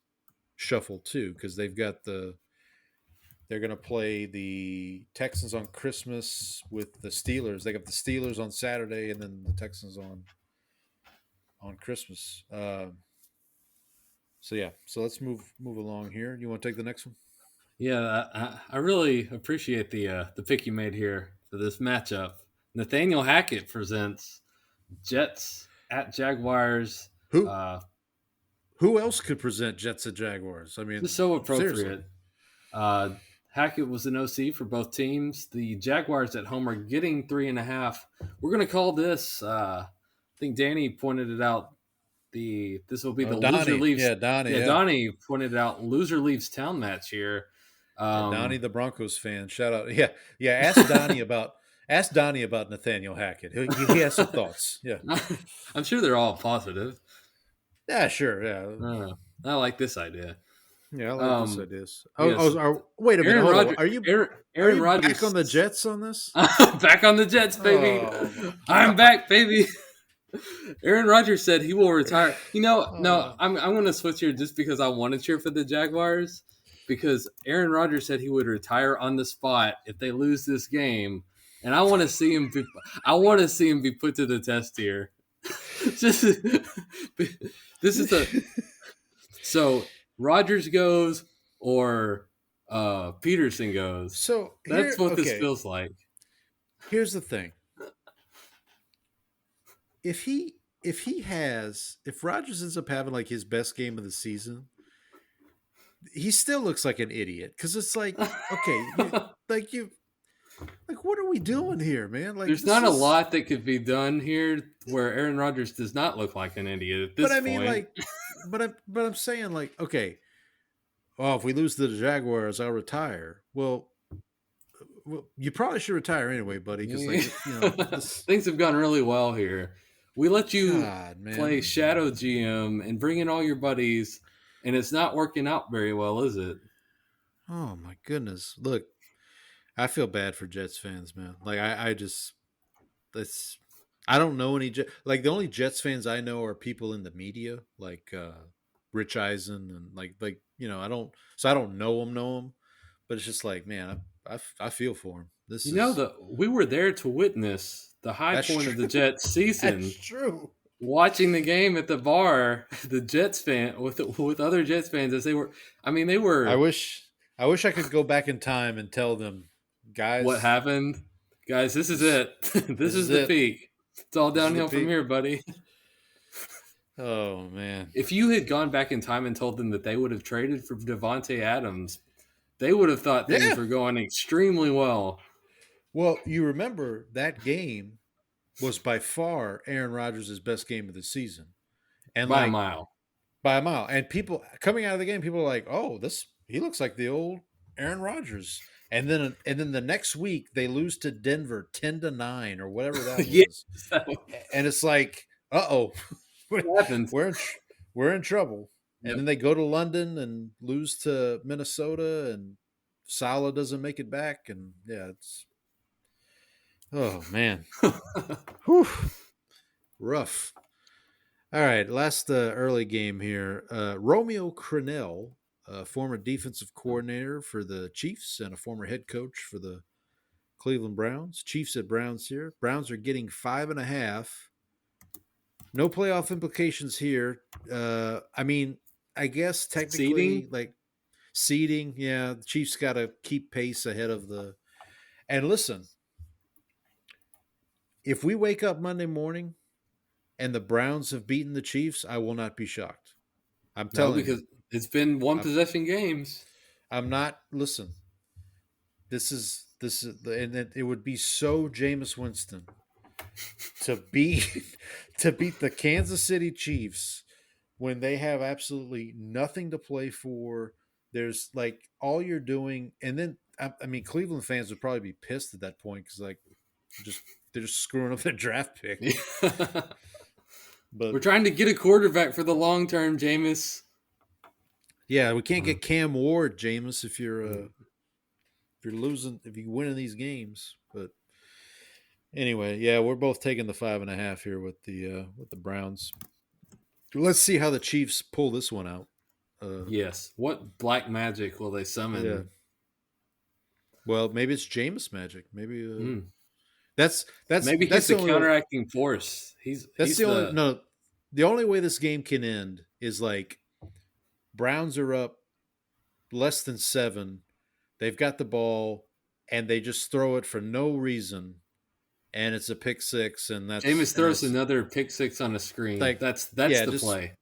shuffle too, because they're going to play the Texans on Christmas with the Steelers. They got the Steelers on Saturday and then the Texans on Christmas. So yeah, so let's move along here. You want to take the next one? Yeah, I really appreciate the pick you made here for this matchup. Nathaniel Hackett presents Jets at Jaguars. Who else could present Jets at Jaguars? I mean, Just so appropriate. Seriously. Hackett was an OC for both teams. The Jaguars at home are getting 3.5. We're going to call this. I think Danny pointed it out. This will be the Donnie. loser leaves. Yeah, Donnie. Yeah. Donnie pointed it out. Loser leaves town match here. Donnie, the Broncos fan. Shout out. Yeah. Ask Donnie about Nathaniel Hackett. He has some thoughts. Yeah. I'm sure they're all positive. Yeah, sure. Yeah. I like this idea. Yeah, I like this idea. Yes. Wait a minute. Aaron Rodgers, Are you Aaron Rodgers back on the Jets on this? Back on the Jets, baby. I'm back, baby. Aaron Rodgers said he will retire. No, I'm going to switch here just because I want to cheer for the Jaguars. Because Aaron Rodgers said he would retire on the spot if they lose this game, and I want to see him. Be put to the test here. So Rodgers goes or Peterson goes. So that's what this feels like. Here's the thing. If Rodgers ends up having like his best game of the season, he still looks like an idiot because it's like, okay, what are we doing here, man? Like, there's not a lot that could be done here where Aaron Rodgers does not look like an idiot at this point. But I mean, like, but I'm saying, like, okay, well, if we lose to the Jaguars, I'll retire. Well, you probably should retire anyway, buddy, because like, things have gone really well here. We let you play shadow GM and bring in all your buddies, and it's not working out very well, is it? Oh my goodness! Look, I feel bad for Jets fans, man. Like I don't know any like the only Jets fans I know are people in the media, like Rich Eisen and like I don't know them, but it's just like, man, I feel for him. We were there to witness the high point of the Jets season. That's true. Watching the game at the bar, the Jets fan with other Jets fans as they were. I mean, they were. I wish I could go back in time and tell them, guys, what happened. Guys, this is it. this is the peak. It's all downhill from here, buddy. Oh man! If you had gone back in time and told them that they would have traded for Devontae Adams, they would have thought things were going extremely well. Well, you remember that game was by far Aaron Rodgers' best game of the season, and by a mile. And people coming out of the game, people were like, "Oh, he looks like the old Aaron Rodgers. And then the next week they lose to Denver 10-9 or whatever that Yeah, was. so And it's like, uh-oh. we're, what happens? we're in we're in trouble. And Yep. then they go to London and lose to Minnesota, and Salah doesn't make it back, and yeah, it's oh man. Whew. Rough. All right, last early game here. Romeo Crennel, former defensive coordinator for the Chiefs and a former head coach for the Cleveland Browns. Chiefs at Browns here. Browns are getting 5.5. No playoff implications here. I mean, I guess technically, Seeding? like seeding, yeah, the Chiefs got to keep pace ahead of the. And listen, if we wake up Monday morning and the Browns have beaten the Chiefs, I will not be shocked. I'm No, telling you. because it's been one I'm, possession games. I'm not. Listen, and it would be so Jameis Winston to beat to beat the Kansas City Chiefs when they have absolutely nothing to play for. There's like all you're doing, and then I mean Cleveland fans would probably be pissed at that point because like they're just screwing up their draft pick. But We're trying to get a quarterback for the long term, Jameis. yeah, we can't get Cam Ward, Jameis, if you're losing, if you're winning these games. But anyway, yeah, we're both taking the 5.5 here with the Browns. Let's see how the Chiefs pull this one out. Yes. What black magic will they summon? Yeah. Well, maybe it's Jameis magic. Maybe Mm. that's Maybe he's the the only counteracting force. He's the only the no. The only way this game can end is like Browns are up less than 7. They've got the ball and they just throw it for no reason, and it's a pick six, and Jameis throws another pick six on the screen. like That's yeah, the just play.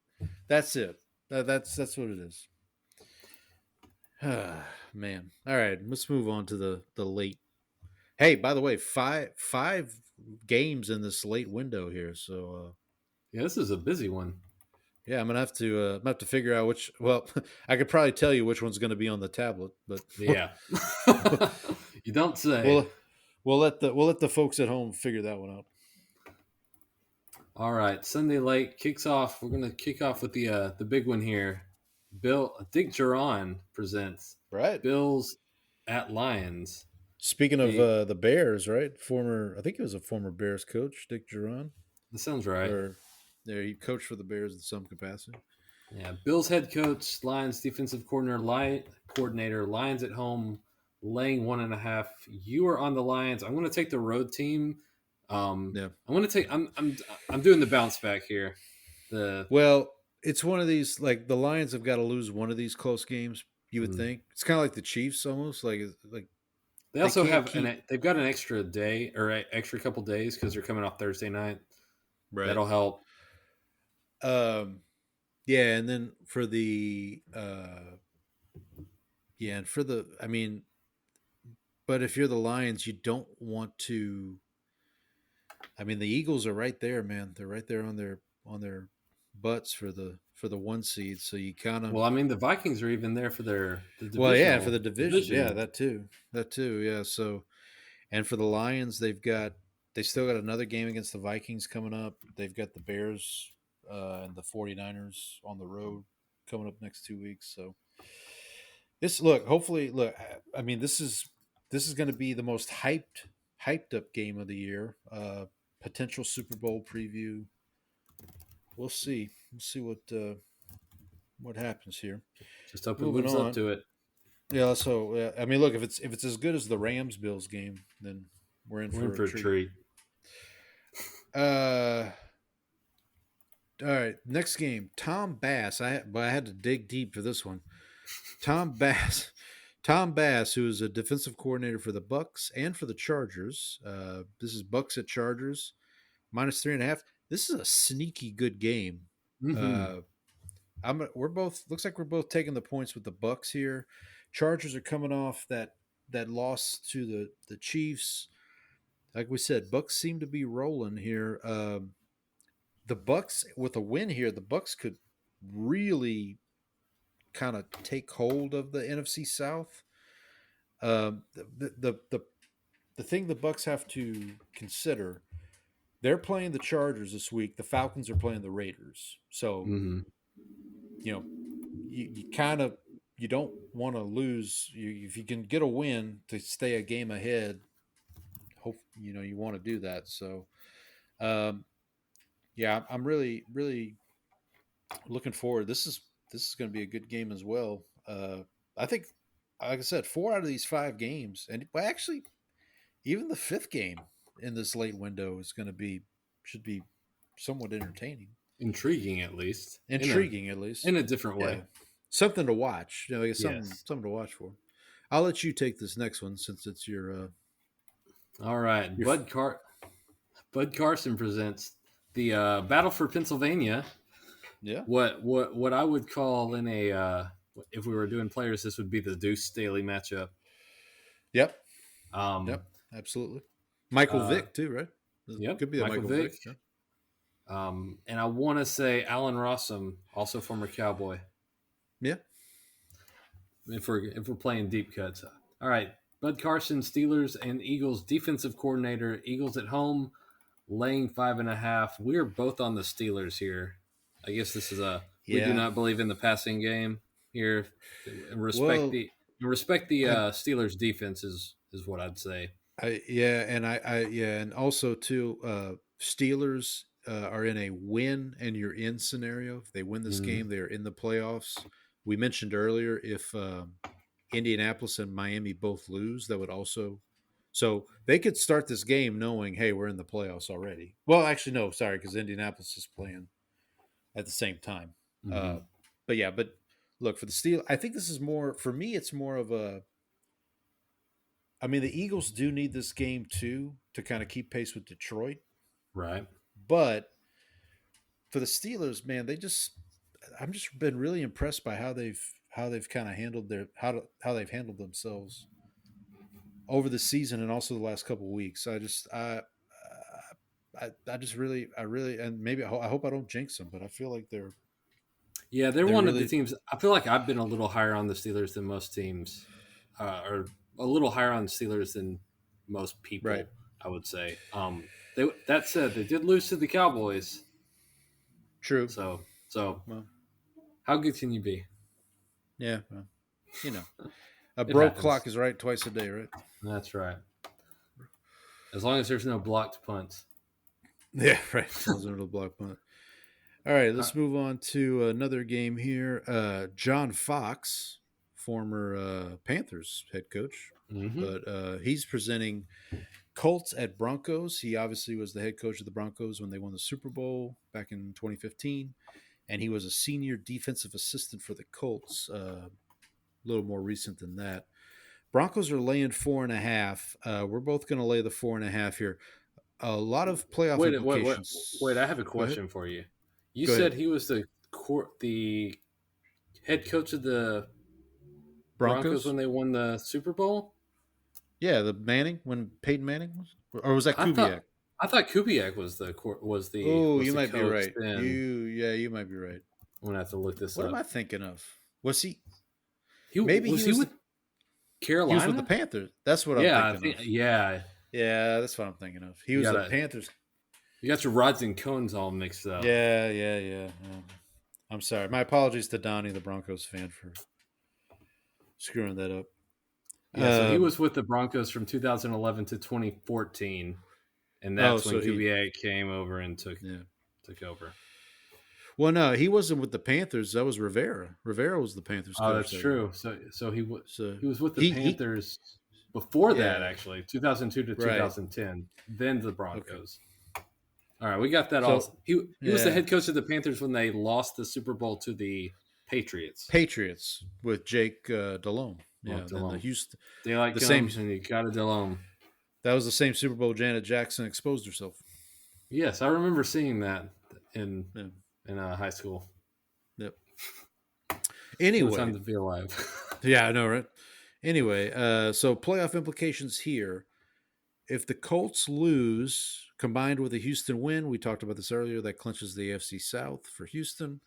that's it. That's what it is. Man. All right, let's move on to the late. Hey, by the way, five games in this late window here, so Yeah, this is a busy one. yeah, I'm gonna have to figure out which. Well, I could probably tell you which one's going to be on the tablet, but Yeah. You don't say. we'll let the folks at home figure that one out. All right, Sunday late kicks off. We're gonna kick off with the big one here. Dick Geron presents Right. Bills at Lions. Speaking of the Bears, right? I think he was a former Bears coach, Dick Geron. That sounds right. Or there, he coached for the Bears in some capacity. Yeah, Bills head coach, Lions defensive coordinator, Lions at home, laying 1.5. You are on the Lions. I'm going to take the road team. Yeah, I'm going to take. I'm doing the bounce back here. Well, it's one of these, like the Lions have got to lose one of these close games. You would think it's kind of like the Chiefs, almost like they also they've got an extra day or an extra couple days because they're coming off Thursday night. Right. That'll help. Yeah, and then for I mean, but if you're the Lions, you don't want to. I mean, the Eagles are right there, man. They're right there on their butts for the 1 seed. So you kind of. Well, I mean, the Vikings are even there for Well, yeah, for the division. Yeah, that too. Yeah. So, and for the Lions, they still got another game against the Vikings coming up. They've got the Bears and the 49ers on the road coming up next 2 weeks. So hopefully, I mean, this is going to be the most hyped up game of the year. Potential Super Bowl preview. We'll see. We'll see what happens here. Just hope it lives up to it. Yeah. So I mean, look, if it's as good as the Rams Bills game, then we're in for a treat. All right, next game. Tom Bass. I had to dig deep for this one. Tom Bass, who is a defensive coordinator for the Bucks and for the Chargers. This is Bucks at Chargers, -3.5. This is a sneaky good game. Mm-hmm. Looks like we're both taking the points with the Bucks here. Chargers are coming off that loss to the Chiefs. Like we said, Bucks seem to be rolling here. The Bucks with a win here, the Bucks could really kind of take hold of the NFC South. The thing the Bucks have to consider, they're playing the Chargers this week. The Falcons are playing the Raiders. So, Mm-hmm. you know, you kind of you don't want to lose. If you can get a win to stay a game ahead, hope you want to do that. So, um, yeah, I'm really looking forward. This is going to be a good game as well. I think, like I said, 4 out of these 5 games, and well, actually, even the 5th game in this late window is going to be should be somewhat entertaining, Intriguing, at least. intriguing at least, In a different way. yeah, something to watch. Like Yes. something to watch for. I'll let you take this next one since it's All right. your Bud Carson presents the Battle for Pennsylvania. yeah. What I would call in a if we were doing players, this would be the Deuce Staley matchup. Yep. Um, Yep. Absolutely. Michael uh, Vick too, right? Yep, Could be a Michael Vick. Yeah. And I want to say Allen Rossum, also former Cowboy. Yeah. If we're playing deep cuts, all right. Bud Carson, Steelers and Eagles defensive coordinator. Eagles at home, laying 5.5. We are both on the Steelers here. I guess this is we do Yeah. not believe in the passing game here. Well, Respect the I, Steelers defense is what I'd say. and also too, Steelers are in a win and you're in scenario. If they win this Mhm. game, they are in the playoffs. We mentioned earlier if Indianapolis and Miami both lose, that would also. So they could start this game knowing, hey, we're in the playoffs already. Well, actually, no, sorry, because Indianapolis is playing at the same time. Mhm. But yeah, but look for the Steel. I think this is more for me. It's more of a. I mean, the Eagles do need this game too to kind of keep pace with Detroit. Right. But for the Steelers, man, I'm just been really impressed by how they've kind of handled how they've handled themselves over the season and also the last couple of weeks. I just really and maybe I hope I don't jinx them, but I feel like Yeah, they're they're one of the really teams. I feel like I've been a little higher on the Steelers than most teams, or a little higher on the Steelers than most people. right. I would say. That said, they did lose to the Cowboys. True. So Well, how good can you be? yeah. Well, you know, a It broke happens. clock is right twice a day, right? That's right. As long as there's no blocked punts. Yeah, right. Little block punt. All right, let's move on to another game here. John Fox, former Panthers head coach, Mm-hmm. but he's presenting Colts at Broncos. He obviously was the head coach of the Broncos when they won the Super Bowl back in 2015, and he was a senior defensive assistant for the Colts. A little more recent than that. Broncos are laying 4.5. We're both going to lay the 4.5 here. A lot of playoff implications. Wait! I have a Go ahead. question for you. You Go said ahead. he was the head coach of the Broncos when they won the Super Bowl. Yeah, the Manning when Peyton Manning was, or was that I Kubiak? thought Kubiak was the Oh, was you the might be coach right. then. You might be right. I'm gonna have to look this What up. am I thinking of? Was he? Was he with Carolina? He was with the Panthers. That's what I'm thinking of. Yeah. Yeah, that's what I'm thinking of. He was the Panthers. You got your rods and cones all mixed up. Yeah. I'm sorry. My apologies to Donnie, the Broncos fan, for screwing that up. Yeah, so he was with the Broncos from 2011 to 2014, and that's when Kubiak came over and took over. Well, no, he wasn't with the Panthers. That was Rivera. Rivera was the Panthers coach. Oh, that's true. So he was with the Panthers before that, actually, 2002 to 2010. Then the Broncos. Okay. All right, we got that all. He was the head coach of the Panthers when they lost the Super Bowl to the Patriots. Patriots with Jake Delhomme. Yeah, Delhomme. The Houston. Daylight comes and you got a Delhomme. That was the same Super Bowl Janet Jackson exposed herself. Yes, I remember seeing that in high school. Yep. Anyway, what a time to be alive. Yeah, I know, right? Anyway, so playoff implications here. If the Colts lose, combined with a Houston win, we talked about this earlier, that clinches the AFC South for Houston.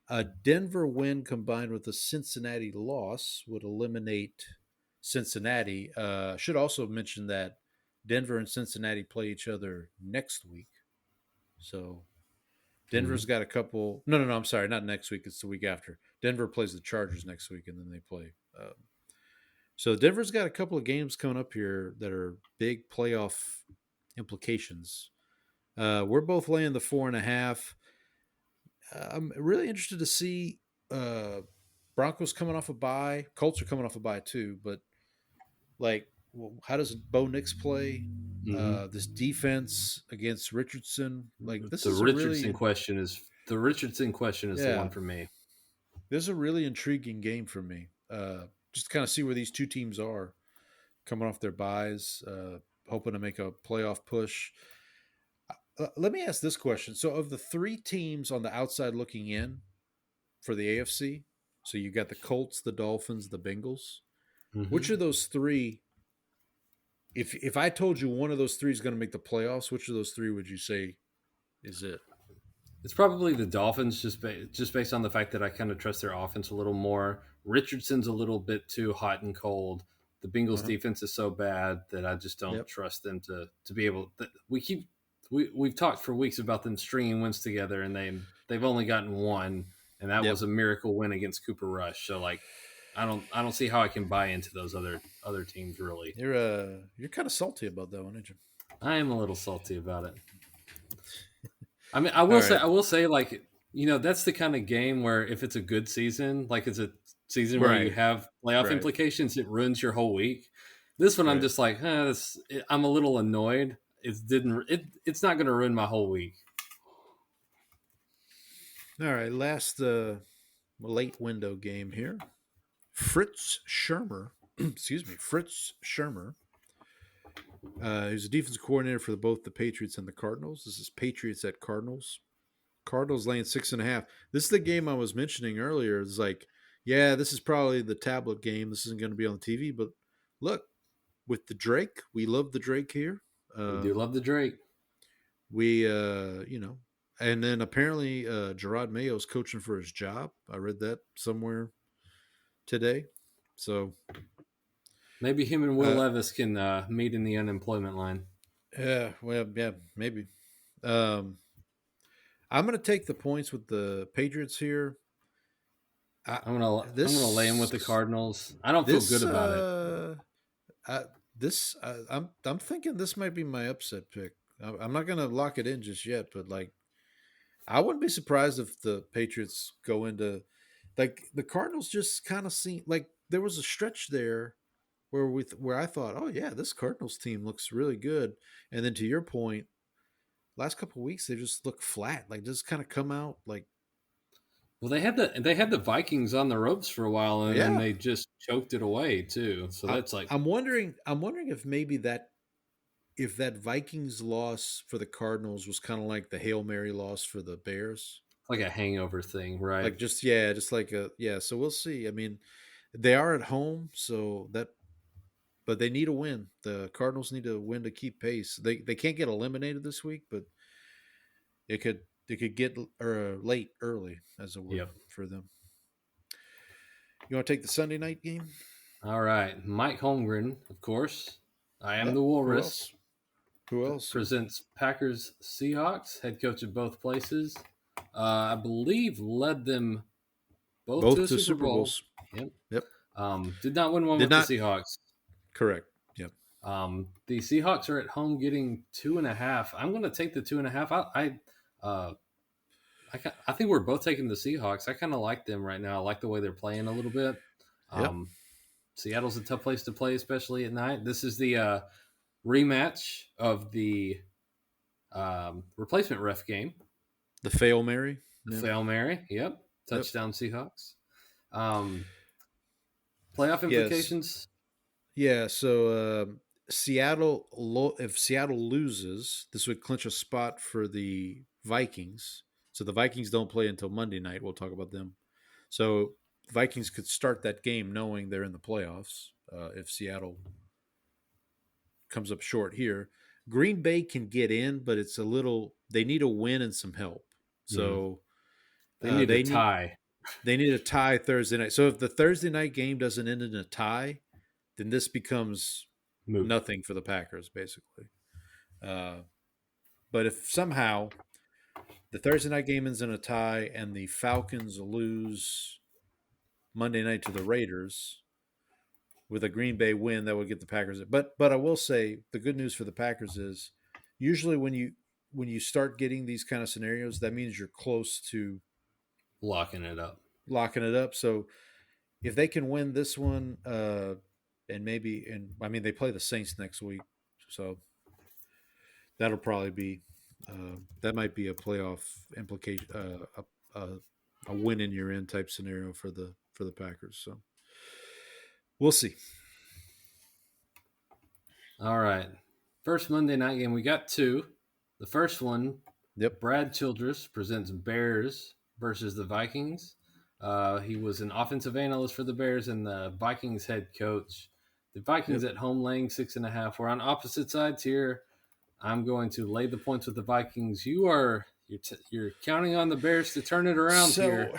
A Denver win combined with a Cincinnati loss would eliminate Cincinnati. Should also mention that Denver and Cincinnati play each other next week. So Denver's got a couple. No, no, no. I'm sorry, not next week. It's the week after. Denver plays the Chargers next week, and then they play. So Denver's got a couple of games coming up here that are big playoff implications. We're both laying the 4.5. I'm really interested to see Broncos coming off a bye. Colts are coming off a bye too, but like, well, how does Bo Nix play? This defense against Richardson, like this The is a Richardson really question is the one yeah. for me. This is a really intriguing game for me. Just to kind of see where these two teams are coming off their buys, hoping to make a playoff push. Let me ask this question. So, of the three teams on the outside looking in for the AFC, so you got the Colts, the Dolphins, the Bengals. Which of those three, if I told you one of those three is going to make the playoffs, which of those three would you say is it? It's probably the Dolphins, just based on the fact that I kind of trust their offense a little more. Richardson's a little bit too hot and cold. The Bengals defense is so bad that I just don't trust them to be able. We've talked for weeks about them stringing wins together, and they've only gotten one, and that was a miracle win against Cooper Rush. So like, I don't see how I can buy into those other teams really. You're kind of salty about that one, aren't you? I am a little salty about it. I mean, I will say, like, that's the kind of game where if it's a good season, like it's a season where you have playoff implications, it ruins your whole week. This one, I'm just like, I'm a little annoyed. It's not going to ruin my whole week. All right, last late window game here. Fritz Shermer, Fritz Shermer, who's a defensive coordinator for both the Patriots and the Cardinals. This is Patriots at Cardinals. Cardinals laying 6.5. This is the game I was mentioning earlier. It's like, yeah, this is probably the tablet game. This isn't going to be on TV, but look, with the Drake, we love the Drake here. We do love the Drake. We, and then apparently Gerard Mayo's coaching for his job. I read that somewhere today. So maybe him and Will Levis can meet in the unemployment line. Yeah, well, yeah, maybe. I'm going to take the points with the Patriots here. I'm gonna lay him with the Cardinals. I don't feel good about it. I'm thinking this might be my upset pick. I'm not going to lock it in just yet, but like, I wouldn't be surprised if the Patriots go into, like, the Cardinals just kind of seem like there was a stretch there where I thought, oh yeah, this Cardinals team looks really good, and then to your point, last couple of weeks they just look flat, like just kind of come out like. Well, they had the Vikings on the ropes for a while, and then they just choked it away too. So that's like, I'm wondering if maybe if that Vikings loss for the Cardinals was kind of like the Hail Mary loss for the Bears, like a hangover thing, right? Like just like So we'll see. I mean, they are at home, but they need a win. The Cardinals need a win to keep pace. They can't get eliminated this week, but it could get early as it were for them. You want to take the Sunday night game? All right, Mike Holmgren, of course. I am the Walrus. Who else? Presents Packers Seahawks, head coach of both places. I believe led them both to Super Bowls. Yep. Did not win one with the Seahawks. Correct. Yep. The Seahawks are at home getting 2.5. I'm going to take the 2.5. I think we're both taking the Seahawks. I kind of like them right now. I like the way they're playing a little bit. Seattle's a tough place to play, especially at night. This is the rematch of the replacement ref game. The Fail Mary. Fail Mary, yep. Touchdown Seahawks. Playoff implications? Yeah, so Seattle, if Seattle loses, this would clinch a spot for the Vikings. So the Vikings don't play until Monday night. We'll talk about them. So Vikings could start that game knowing they're in the playoffs if Seattle comes up short here. Green Bay can get in, but it's they need a win and some help. So they need a tie. They need a tie Thursday night. So if the Thursday night game doesn't end in a tie, then this becomes Move. nothing for the Packers, basically. But if somehow the Thursday night game ends in a tie and the Falcons lose Monday night to the Raiders with a Green Bay win, that would get the Packers. But I will say the good news for the Packers is usually when you start getting these kind of scenarios, that means you're close to Locking it up. So if they can win this one, and they play the Saints next week, so that'll probably be that might be a playoff implication, a win in your end type scenario for the Packers. So we'll see. All right. First Monday night game, we got two. The first one, Yep. Brad Childress presents Bears versus the Vikings. He was an offensive analyst for the Bears and the Vikings head coach. The Vikings at home laying 6.5. We're on opposite sides here. I'm going to lay the points with the Vikings. You're counting on the Bears to turn it around here.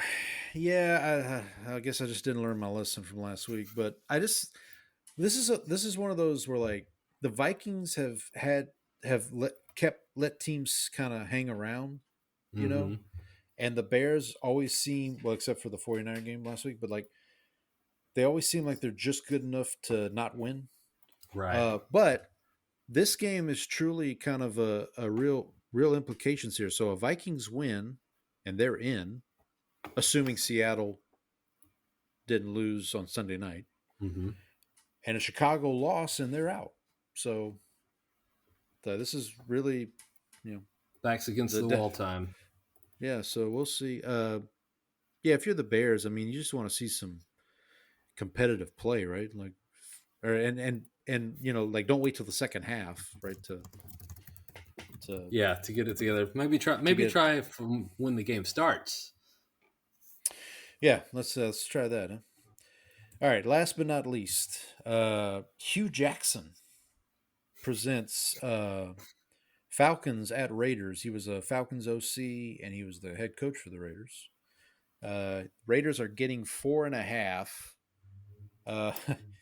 Yeah, I guess I just didn't learn my lesson from last week, but this is one of those where like the Vikings have let teams kind of hang around, you know, and the Bears always seem, well, except for the 49er game last week, but like they always seem like they're just good enough to not win. Right. But this game is truly kind of a real implications here. So a Vikings win and they're in, assuming Seattle didn't lose on Sunday night, and a Chicago loss and they're out. So this is really, backs against the wall time. Yeah, so we'll see. If you're the Bears, I mean, you just want to see some competitive play, right? Like, like don't wait till the second half, right? To get it together. Maybe try from when the game starts. Yeah, let's try that. Huh? All right. Last but not least, Hugh Jackson presents Falcons at Raiders. He was a Falcons OC and he was the head coach for the Raiders. Raiders are getting 4.5.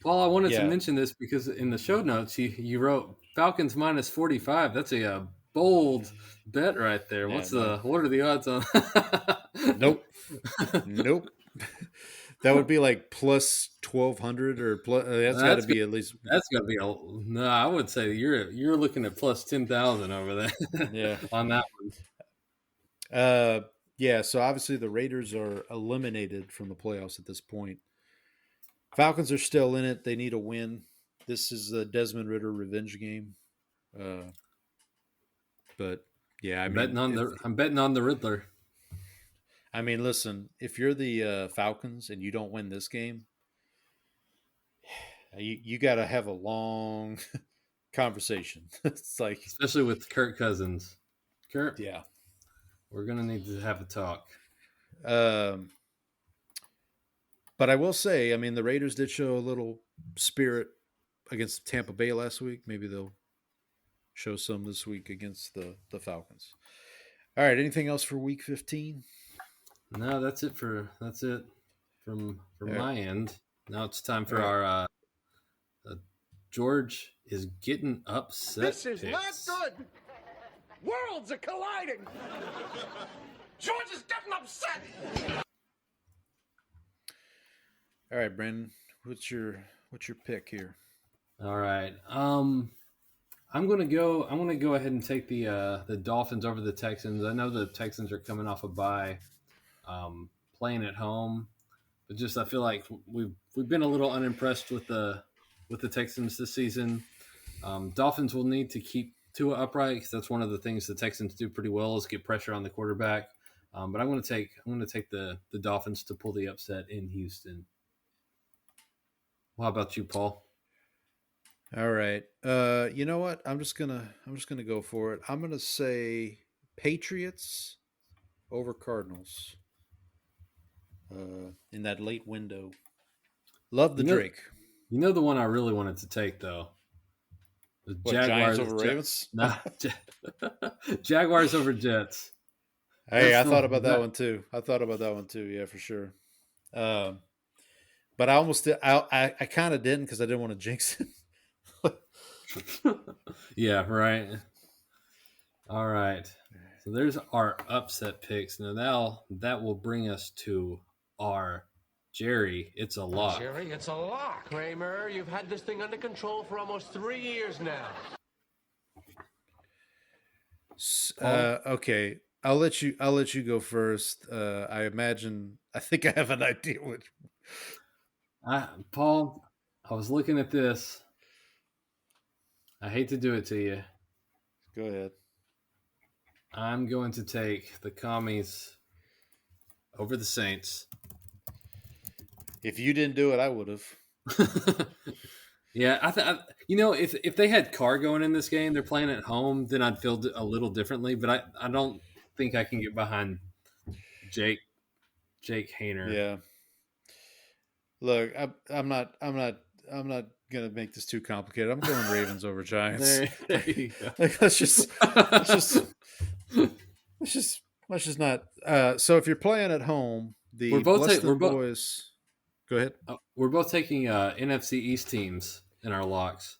Paul, I wanted to mention this because in the show notes you wrote Falcons minus 45. That's a bold bet right there. What are the odds on? Nope. That would be like plus 1,200 or plus. That's got to be at least. That's got to be no. I would say you're looking at plus 10,000 over there. Yeah, on that one. So obviously the Raiders are eliminated from the playoffs at this point. Falcons are still in it. They need a win. This is the Desmond Ridder revenge game. But yeah, I'm betting on the Riddler. I mean, listen, if you're the Falcons and you don't win this game, you got to have a long conversation. It's like, especially with Kirk Cousins. Kirk, yeah, we're gonna need to have a talk. But I will say, I mean, the Raiders did show a little spirit against Tampa Bay last week. Maybe they'll show some this week against the Falcons. All right. Anything else for Week 15? No, that's it from my end. Now it's time for our George is getting upset. This is not good. Worlds are colliding. George is getting upset. All right, Brandon, what's your pick here? All right. I'm gonna go ahead and take the Dolphins over the Texans. I know the Texans are coming off a bye, playing at home, but just I feel like we've been a little unimpressed with the Texans this season. Dolphins will need to keep Tua upright because that's one of the things the Texans do pretty well is get pressure on the quarterback. But I'm going to take the Dolphins to pull the upset in Houston. Well, how about you, Paul? All right. You know what? I'm just gonna go for it. I'm gonna say Patriots over Cardinals. In that late window. Love the Drake. You know the one I really wanted to take though. The Jaguars over Ravens? Jaguars over Jets. Hey, I thought about that one too. Yeah, for sure. but I almost did. I kind of didn't because I didn't want to jinx it. Yeah, right. All right. So there's our upset picks. Now that will bring us to our Jerry. It's a lock. Jerry, it's a lock. Kramer, you've had this thing under control for almost 3 years now. Okay, I'll let you go first. I think I have an idea which. Paul, I was looking at this. I hate to do it to you. Go ahead. I'm going to take the Commies over the Saints. If you didn't do it, I would have. Yeah, if they had Carr going in this game, they're playing at home, then I'd feel a little differently. But I don't think I can get behind Jake Hayner. Yeah. Look, I'm not gonna make this too complicated. I'm going Ravens over Giants. There you go. Let's just not. So if you're playing at home, the Boys. Go ahead. We're both taking NFC East teams in our locks.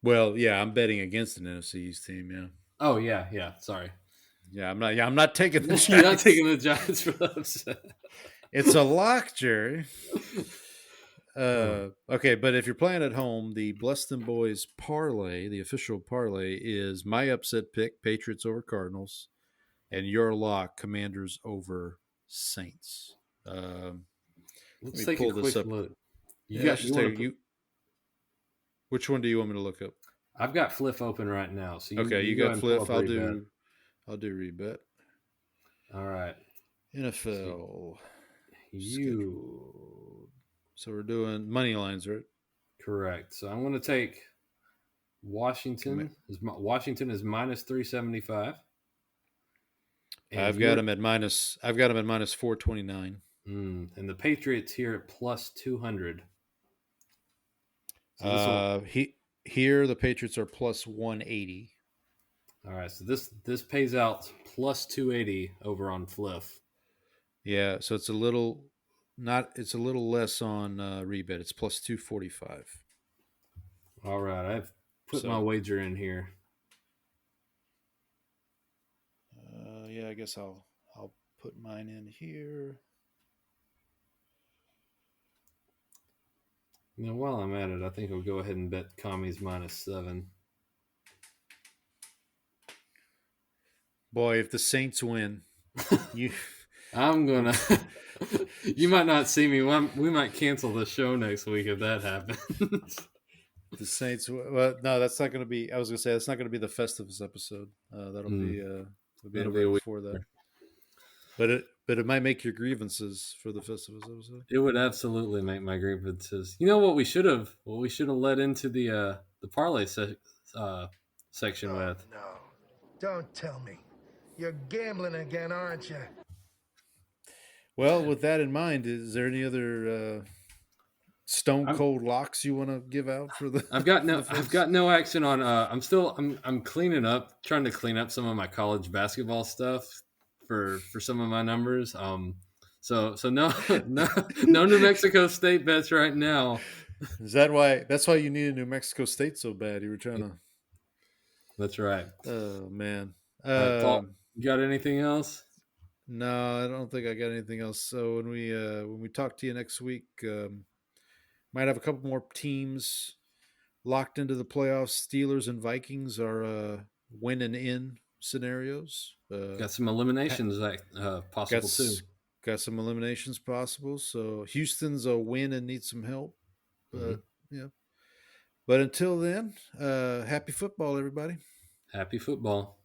Well, yeah, I'm betting against an NFC East team. Yeah. Oh yeah. Sorry. Yeah, I'm not. Yeah, I'm not taking the Giants. You're not taking the Giants for the upset. It's a lock, Jerry. Okay, but if you're playing at home, the Bless Them Boys parlay, the official parlay, is my upset pick: Patriots over Cardinals, and your lock: Commanders over Saints. Let's take a quick look. Which one do you want me to look up? I've got Fliff open right now. So you got Fliff. I'll do rebet. All right. NFL. So we're doing money lines, right? Correct. So I'm going to take Washington. Washington is minus 375. I've got them at minus 429. And the Patriots here at plus 200. So here the Patriots are plus 180. All right, so this pays out plus 280 over on Fliff. Yeah, so it's a little less on rebet. It's plus 245. All right, I've put my wager in here. Yeah, I guess I'll put mine in here. Now, while I'm at it, I think I'll go ahead and bet Commies minus 7. Boy, if the Saints win, I'm gonna. You might not see me. We might cancel the show next week if that happens. The Saints. Well, no, that's not going to be. I was going to say that's not going to be the Festivus episode. That'll be a week before that. But it might make your grievances for the Festivus episode. It would absolutely make my grievances. You know what we should have led into the parlay section with. No, don't tell me. You're gambling again, aren't you? Well, with that in mind, is there any other stone cold locks you want to give out for the? I've got no action on. I'm cleaning up, trying to clean up some of my college basketball stuff for some of my numbers. So no New Mexico State bets right now. Is that why? That's why you needed New Mexico State so bad. You were trying to. That's right. Oh man. Paul, you got anything else? No, I don't think I got anything else. So when we talk to you next week, might have a couple more teams locked into the playoffs. Steelers and Vikings are winning in scenarios. Got some eliminations possible too. Got some eliminations possible. So Houston's a win and needs some help. But yeah. But until then, happy football, everybody. Happy football.